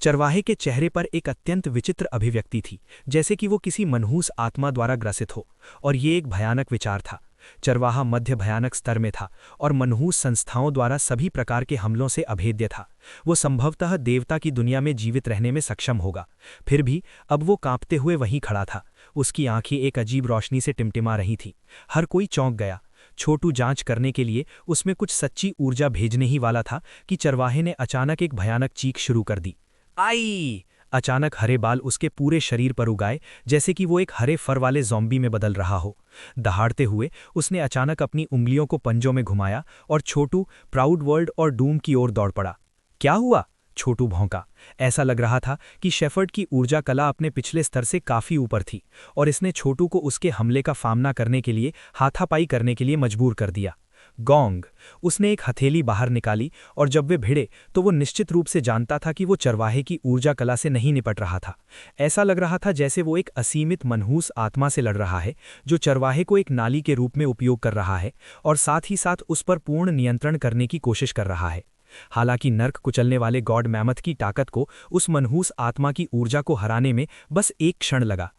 चरवाहे के चेहरे पर एक अत्यंत विचित्र अभिव्यक्ति थी, जैसे कि वो किसी मनहूस आत्मा द्वारा ग्रसित हो, और ये एक भयानक विचार था। चरवाहा मध्य भयानक स्तर में था और मनहूस संस्थाओं द्वारा सभी प्रकार के हमलों से अभेद्य था। वो संभवतः देवता की दुनिया में जीवित रहने में सक्षम होगा। फिर भी अब वो कांपते हुए वहीं खड़ा था। उसकी आंखें एक अजीब रोशनी से टिमटिमा रही थीं। हर कोई चौंक गया। छोटू जांच करने के लिए उसमें कुछ सच्ची ऊर्जा भेजने ही वाला था कि चरवाहे ने अचानक एक भयानक चीख शुरू कर दी। आई! अचानक हरे बाल उसके पूरे शरीर पर उगाए, जैसे कि वो एक हरे फर वाले ज़ॉम्बी में बदल रहा हो। दहाड़ते हुए उसने अचानक अपनी उंगलियों को पंजों में घुमाया और छोटू, प्राउड वर्ल्ड और डूम की ओर दौड़ पड़ा। क्या हुआ? छोटू भौंका। ऐसा लग रहा था कि शेफर्ड की ऊर्जा कला अपने पिछले स्तर से काफी ऊपर थी और इसने छोटू को उसके हमले का सामना करने के लिए हाथापाई करने के लिए मजबूर कर दिया। गोंग! उसने एक हथेली बाहर निकाली और जब वे भिड़े तो वो निश्चित रूप से जानता था कि वो चरवाहे की ऊर्जा कला से नहीं निपट रहा था। ऐसा लग रहा था जैसे वो एक असीमित मनहूस आत्मा से लड़ रहा है जो चरवाहे को एक नाली के रूप में उपयोग कर रहा है और साथ ही साथ उस पर पूर्ण नियंत्रण करने की कोशिश कर रहा है। हालांकि नर्क कुचलने वाले गॉड मैमथ की ताकत को उस मनहूस आत्मा की ऊर्जा को हराने में बस एक क्षण लगा।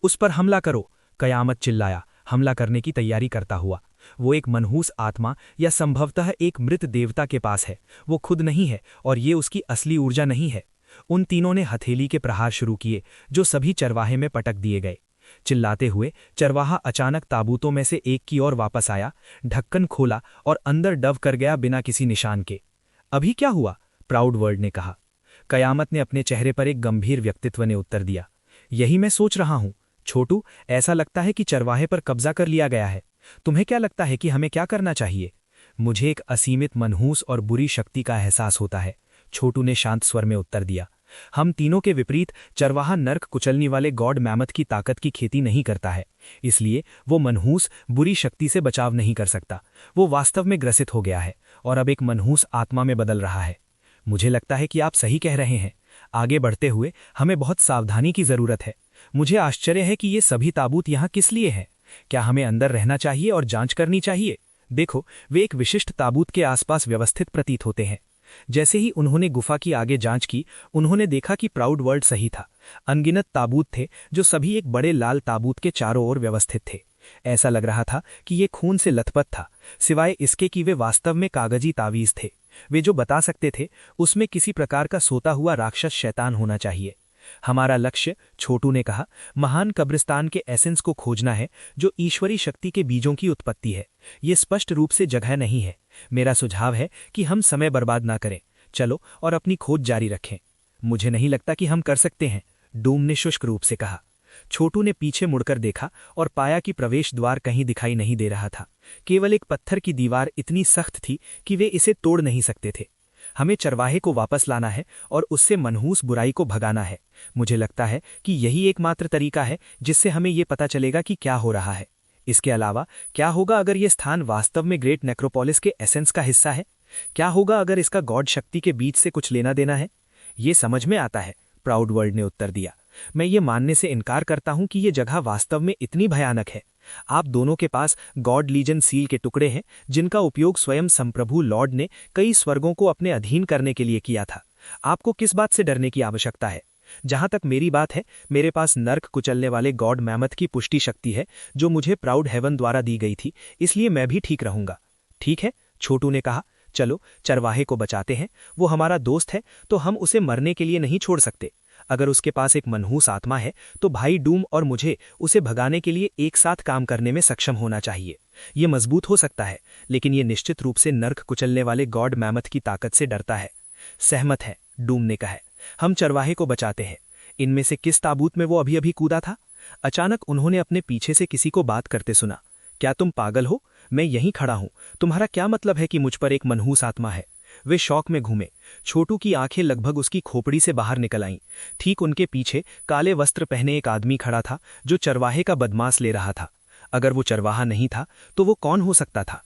उस पर हमला करो! कयामत चिल्लाया, हमला करने की तैयारी करता हुआ। वो एक मनहूस आत्मा या संभवतः एक मृत देवता के पास है। वो खुद नहीं है और ये उसकी असली ऊर्जा नहीं है। उन तीनों ने हथेली के प्रहार शुरू किए जो सभी चरवाहे में पटक दिए गए। चिल्लाते हुए चरवाहा अचानक ताबूतों में से एक की ओर वापस आया, ढक्कन खोला और अंदर डव कर गया बिना किसी निशान के। अभी क्या हुआ? प्राउड वर्ल्ड ने कहा। कयामत ने अपने चेहरे पर एक गंभीर व्यक्तित्व ने उत्तर दिया। यही मैं सोच रहा हूं छोटू, ऐसा लगता है कि चरवाहे पर कब्जा कर लिया गया है। तुम्हें क्या लगता है कि हमें क्या करना चाहिए? मुझे एक असीमित मनहूस और बुरी शक्ति का एहसास होता है, छोटू ने शांत स्वर में उत्तर दिया। हम तीनों के विपरीत चरवाहा नर्क कुचलने वाले गॉड मैमथ की ताकत की खेती नहीं करता है, इसलिए वो मनहूस बुरी शक्ति से बचाव नहीं कर सकता। वो वास्तव में ग्रसित हो गया है और अब एक मनहूस आत्मा में बदल रहा है। मुझे लगता है कि आप सही कह रहे हैं। आगे बढ़ते हुए हमें बहुत सावधानी की जरूरत है। मुझे आश्चर्य है कि ये सभी ताबूत यहाँ किस लिए हैं। क्या हमें अंदर रहना चाहिए और जांच करनी चाहिए? देखो, वे एक विशिष्ट ताबूत के आसपास व्यवस्थित प्रतीत होते हैं। जैसे ही उन्होंने गुफा की आगे जांच की, उन्होंने देखा कि प्राउड वर्ल्ड सही था। अनगिनत ताबूत थे जो सभी एक बड़े लाल ताबूत के चारों ओर व्यवस्थित थे। ऐसा लग रहा था कि ये खून से लथपथ था, सिवाय इसके कि वे वास्तव में कागजी तावीज थे। वे जो बता सकते थे उसमें किसी प्रकार का सोता हुआ राक्षस शैतान होना चाहिए। हमारा लक्ष्य, छोटू ने कहा, महान कब्रिस्तान के एसेंस को खोजना है जो ईश्वरी शक्ति के बीजों की उत्पत्ति है। ये स्पष्ट रूप से जगह नहीं है। मेरा सुझाव है कि हम समय बर्बाद ना करें, चलो और अपनी खोज जारी रखें। मुझे नहीं लगता कि हम कर सकते हैं, डूम ने शुष्क रूप से कहा। छोटू ने पीछे मुड़कर देखा और पाया कि प्रवेश द्वार कहीं दिखाई नहीं दे रहा था। केवल एक पत्थर की दीवार इतनी सख्त थी कि वे इसे तोड़ नहीं सकते थे। हमें चरवाहे को वापस लाना है और उससे मनहूस बुराई को भगाना है। मुझे लगता है कि यही एकमात्र तरीका है जिससे हमें ये पता चलेगा कि क्या हो रहा है। इसके अलावा क्या होगा अगर ये स्थान वास्तव में ग्रेट नेक्रोपोलिस के एसेंस का हिस्सा है? क्या होगा अगर इसका गॉड शक्ति के बीच से कुछ लेना देना है? ये समझ में आता है, प्राउड वर्ल्ड ने उत्तर दिया। मैं ये मानने से इनकार करता हूं कि ये जगह वास्तव में इतनी भयानक है। आप दोनों के पास गॉड लीजन सील के टुकड़े हैं जिनका उपयोग स्वयं संप्रभु लॉर्ड ने कई स्वर्गों को अपने अधीन करने के लिए किया था। आपको किस बात से डरने की आवश्यकता है? जहां तक मेरी बात है, मेरे पास नर्क कुचलने वाले गॉड मैमथ की पुष्टि शक्ति है जो मुझे प्राउड हेवन द्वारा दी गई थी, इसलिए मैं भी ठीक रहूंगा। ठीक है, छोटू ने कहा, चलो चरवाहे को बचाते हैं। वो हमारा दोस्त है तो हम उसे मरने के लिए नहीं छोड़ सकते। अगर उसके पास एक मनहूस आत्मा है तो भाई डूम और मुझे उसे भगाने के लिए एक साथ काम करने में सक्षम होना चाहिए। ये मजबूत हो सकता है, लेकिन ये निश्चित रूप से नर्क कुचलने वाले गॉड मैमथ की ताकत से डरता है। सहमत है, डूम ने कहा। हम चरवाहे को बचाते हैं। इनमें से किस ताबूत में वो अभी अभी कूदा था? अचानक उन्होंने अपने पीछे से किसी को बात करते सुना। क्या तुम पागल हो? मैं यहीं खड़ा हूं। तुम्हारा क्या मतलब है कि मुझ पर एक मनहूस आत्मा है? वे शौक में घूमे। छोटू की आंखें लगभग उसकी खोपड़ी से बाहर निकल आईं। ठीक उनके पीछे काले वस्त्र पहने एक आदमी खड़ा था जो चरवाहे का बदमाश ले रहा था। अगर वो चरवाहा नहीं था तो वो कौन हो सकता था?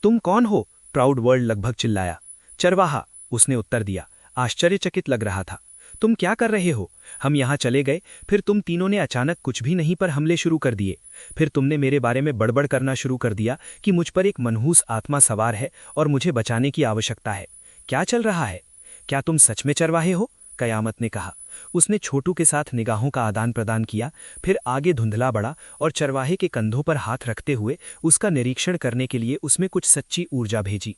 तुम कौन हो? प्राउड वर्ल्ड लगभग चिल्लाया। चरवाहा, उसने उत्तर दिया, आश्चर्यचकित लग रहा था। तुम क्या कर रहे हो? हम यहां चले गए, फिर तुम तीनों ने अचानक कुछ भी नहीं पर हमले शुरू कर दिए। फिर तुमने मेरे बारे में बड़बड़ करना शुरू कर दिया कि मुझ पर एक मनहूस आत्मा सवार है और मुझे बचाने की आवश्यकता है। क्या चल रहा है? क्या तुम सच में चरवाहे हो? कयामत ने कहा। उसने छोटू के साथ निगाहों का आदान प्रदान किया, फिर आगे धुंधला बढ़ा और चरवाहे के कंधों पर हाथ रखते हुए उसका निरीक्षण करने के लिए उसमें कुछ सच्ची ऊर्जा भेजी।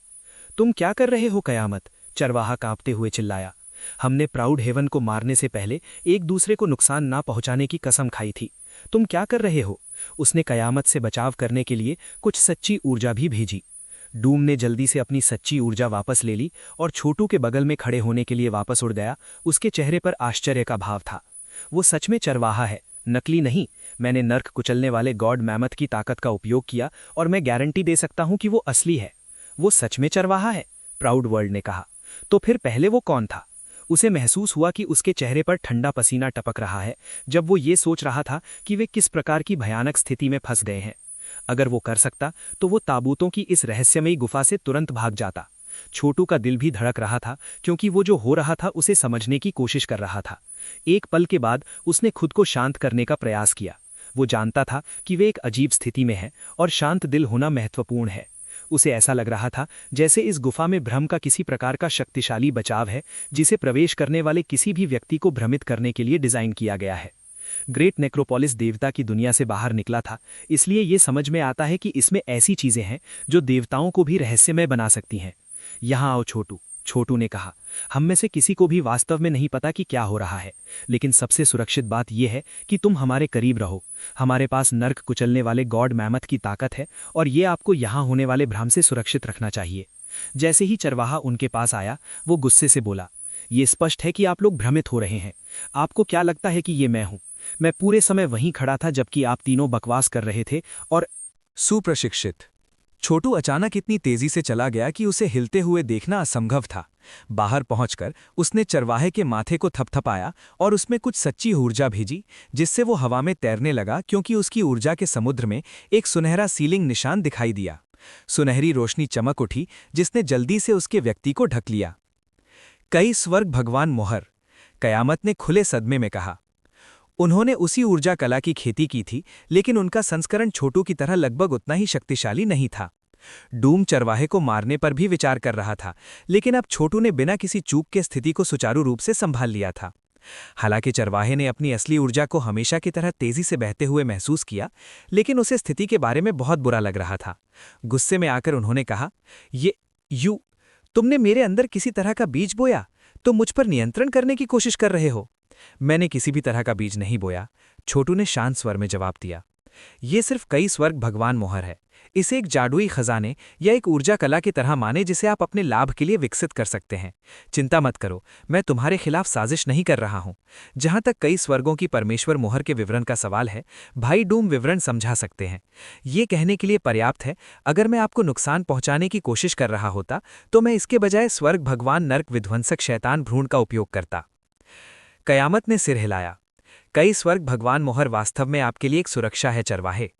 तुम क्या कर रहे हो कयामत? चरवाहा कांपते हुए चिल्लाया। हमने प्राउड हेवन को मारने से पहले एक दूसरे को नुकसान ना पहुंचाने की कसम खाई थी। तुम क्या कर रहे हो? उसने कयामत से बचाव करने के लिए कुछ सच्ची ऊर्जा भी भेजी। डूम ने जल्दी से अपनी सच्ची ऊर्जा वापस ले ली और छोटू के बगल में खड़े होने के लिए वापस उड़ गया। उसके चेहरे पर आश्चर्य का भाव था। वो सच में चरवाहा है, नकली नहीं। मैंने नर्क कुचलने वाले गॉड मैमथ की ताकत का उपयोग किया और मैं गारंटी दे सकता हूं कि वो असली है। वो सच में चरवाहा है, प्राउड वर्ल्ड ने कहा। तो फिर पहले वो कौन था? उसे महसूस हुआ कि उसके चेहरे पर ठंडा पसीना टपक रहा है जब वो ये सोच रहा था कि वे किस प्रकार की भयानक स्थिति में फंस गए हैं। अगर वो कर सकता तो वो ताबूतों की इस रहस्यमयी गुफा से तुरंत भाग जाता। छोटू का दिल भी धड़क रहा था क्योंकि वो जो हो रहा था उसे समझने की कोशिश कर रहा था। एक पल के बाद उसने खुद को शांत करने का प्रयास किया। वो जानता था कि वे एक अजीब स्थिति में है और शांत दिल होना महत्वपूर्ण है। उसे ऐसा लग रहा था जैसे इस गुफा में भ्रम का किसी प्रकार का शक्तिशाली बचाव है जिसे प्रवेश करने वाले किसी भी व्यक्ति को भ्रमित करने के लिए डिजाइन किया गया है। ग्रेट नेक्रोपोलिस देवता की दुनिया से बाहर निकला था, इसलिए ये समझ में आता है कि इसमें ऐसी चीजें हैं जो देवताओं को भी रहस्यमय बना सकती हैं। यहां आओ छोटू, छोटू ने कहा। हम में से किसी को भी वास्तव में नहीं पता कि क्या हो रहा है, लेकिन सबसे सुरक्षित बात यह है कि तुम हमारे करीब रहो। हमारे पास नर्क कुचलने वाले गॉड मैमथ की ताकत है और ये आपको यहां होने वाले भ्रम से सुरक्षित रखना चाहिए। जैसे ही चरवाहा उनके पास आया, वो गुस्से से बोला, ये स्पष्ट है कि आप लोग भ्रमित हो रहे हैं। आपको क्या लगता है कि ये मैं हूं? मैं पूरे समय वहीं खड़ा था जबकि आप तीनों बकवास कर रहे थे और सुप्रशिक्षित। छोटू अचानक इतनी तेजी से चला गया कि उसे हिलते हुए देखना असंभव था। बाहर पहुंचकर उसने चरवाहे के माथे को थपथपाया और उसमें कुछ सच्ची ऊर्जा भेजी, जिससे वो हवा में तैरने लगा क्योंकि उसकी ऊर्जा के समुद्र में एक सुनहरा सीलिंग निशान दिखाई दिया। सुनहरी रोशनी चमक उठी जिसने जल्दी से उसके व्यक्ति को ढक लिया। कई स्वर्ग भगवान मोहर, कयामत ने खुले सदमे में कहा। उन्होंने उसी ऊर्जा कला की खेती की थी, लेकिन उनका संस्करण छोटू की तरह लगभग उतना ही शक्तिशाली नहीं था। डूम चरवाहे को मारने पर भी विचार कर रहा था, लेकिन अब छोटू ने बिना किसी चूक के स्थिति को सुचारू रूप से संभाल लिया था। हालांकि चरवाहे ने अपनी असली ऊर्जा को हमेशा की तरह तेजी से बहते हुए महसूस किया, लेकिन उसे स्थिति के बारे में बहुत बुरा लग रहा था। गुस्से में आकर उन्होंने कहा, तुमने मेरे अंदर किसी तरह का बीज बोया, तुम मुझ पर नियंत्रण करने की कोशिश कर रहे हो। मैंने किसी भी तरह का बीज नहीं बोया, छोटू ने शांत स्वर में जवाब दिया। ये सिर्फ कई स्वर्ग भगवान मोहर है। इसे एक जादुई खजाने या एक ऊर्जा कला की तरह माने जिसे आप अपने लाभ के लिए विकसित कर सकते हैं। चिंता मत करो, मैं तुम्हारे खिलाफ साजिश नहीं कर रहा हूं। जहां तक कई स्वर्गों की परमेश्वर मोहर के विवरण का सवाल है, भाई डूम विवरण समझा सकते हैं। ये कहने के लिए पर्याप्त है, अगर मैं आपको नुकसान पहुंचाने की कोशिश कर रहा होता तो मैं इसके बजाय स्वर्ग भगवान नर्क विध्वंसक शैतान भ्रूण का उपयोग करता। कयामत ने सिर हिलाया। कई स्वर्ग भगवान मोहर वास्तव में आपके लिए एक सुरक्षा है चरवाहे।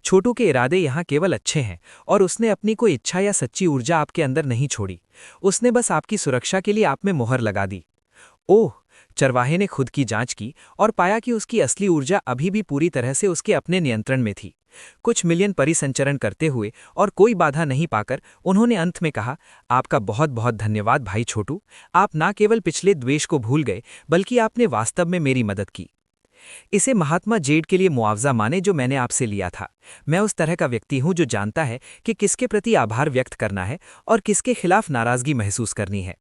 छोटू के इरादे यहाँ केवल अच्छे हैं और उसने अपनी कोई इच्छा या सच्ची ऊर्जा आपके अंदर नहीं छोड़ी। उसने बस आपकी सुरक्षा के लिए आप में मोहर लगा दी। ओह! चरवाहे ने खुद की जांच की और पाया कि उसकी असली ऊर्जा अभी भी पूरी तरह से उसके अपने नियंत्रण में थी। कुछ मिलियन परिसंचरण करते हुए और कोई बाधा नहीं पाकर उन्होंने अंत में कहा, आपका बहुत बहुत धन्यवाद भाई छोटू। आप न केवल पिछले द्वेष को भूल गए, बल्कि आपने वास्तव में मेरी मदद की। इसे महात्मा जेड के लिए मुआवजा माने जो मैंने आपसे लिया था। मैं उस तरह का व्यक्ति हूं जो जानता है कि किसके प्रति आभार व्यक्त करना है और किसके खिलाफ नाराजगी महसूस करनी है।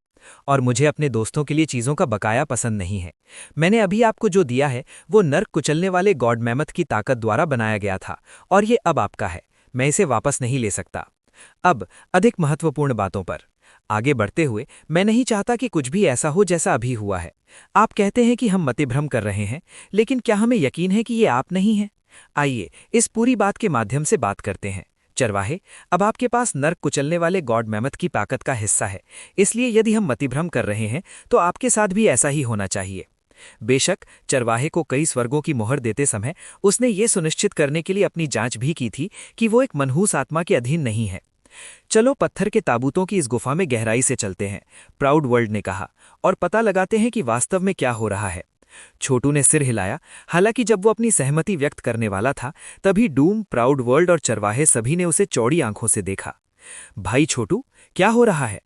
और मुझे अपने दोस्तों के लिए चीज़ों का बकाया पसंद नहीं है। मैंने अभी आपको जो दिया है वो नर्क कुचलने वाले गॉड मैमथ की ताकत द्वारा बनाया गया था और ये अब आपका है। मैं इसे वापस नहीं ले सकता। अब अधिक महत्वपूर्ण बातों पर आगे बढ़ते हुए, मैं नहीं चाहता कि कुछ भी ऐसा हो जैसा अभी हुआ है। आप कहते हैं कि हम मतिभ्रम कर रहे हैं, लेकिन क्या हमें यकीन है कि ये आप नहीं हैं? आइए इस पूरी बात के माध्यम से बात करते हैं। चरवाहे, अब आपके पास नर्क कुचलने वाले गॉड मैमथ की ताकत का हिस्सा है, इसलिए यदि हम मतिभ्रम कर रहे हैं तो आपके साथ भी ऐसा ही होना चाहिए। बेशक चरवाहे को कई स्वर्गों की मोहर देते समय उसने ये सुनिश्चित करने के लिए अपनी जांच भी की थी कि वो एक मनहूस आत्मा के अधीन नहीं है। चलो पत्थर के ताबूतों की इस गुफा में गहराई से चलते हैं, प्राउड वर्ल्ड ने कहा, और पता लगाते हैं कि वास्तव में क्या हो रहा है। छोटू ने सिर हिलाया। हालांकि जब वो अपनी सहमति व्यक्त करने वाला था, तभी डूम, प्राउड वर्ल्ड और चरवाहे सभी ने उसे चौड़ी आंखों से देखा। भाई छोटू, क्या हो रहा है?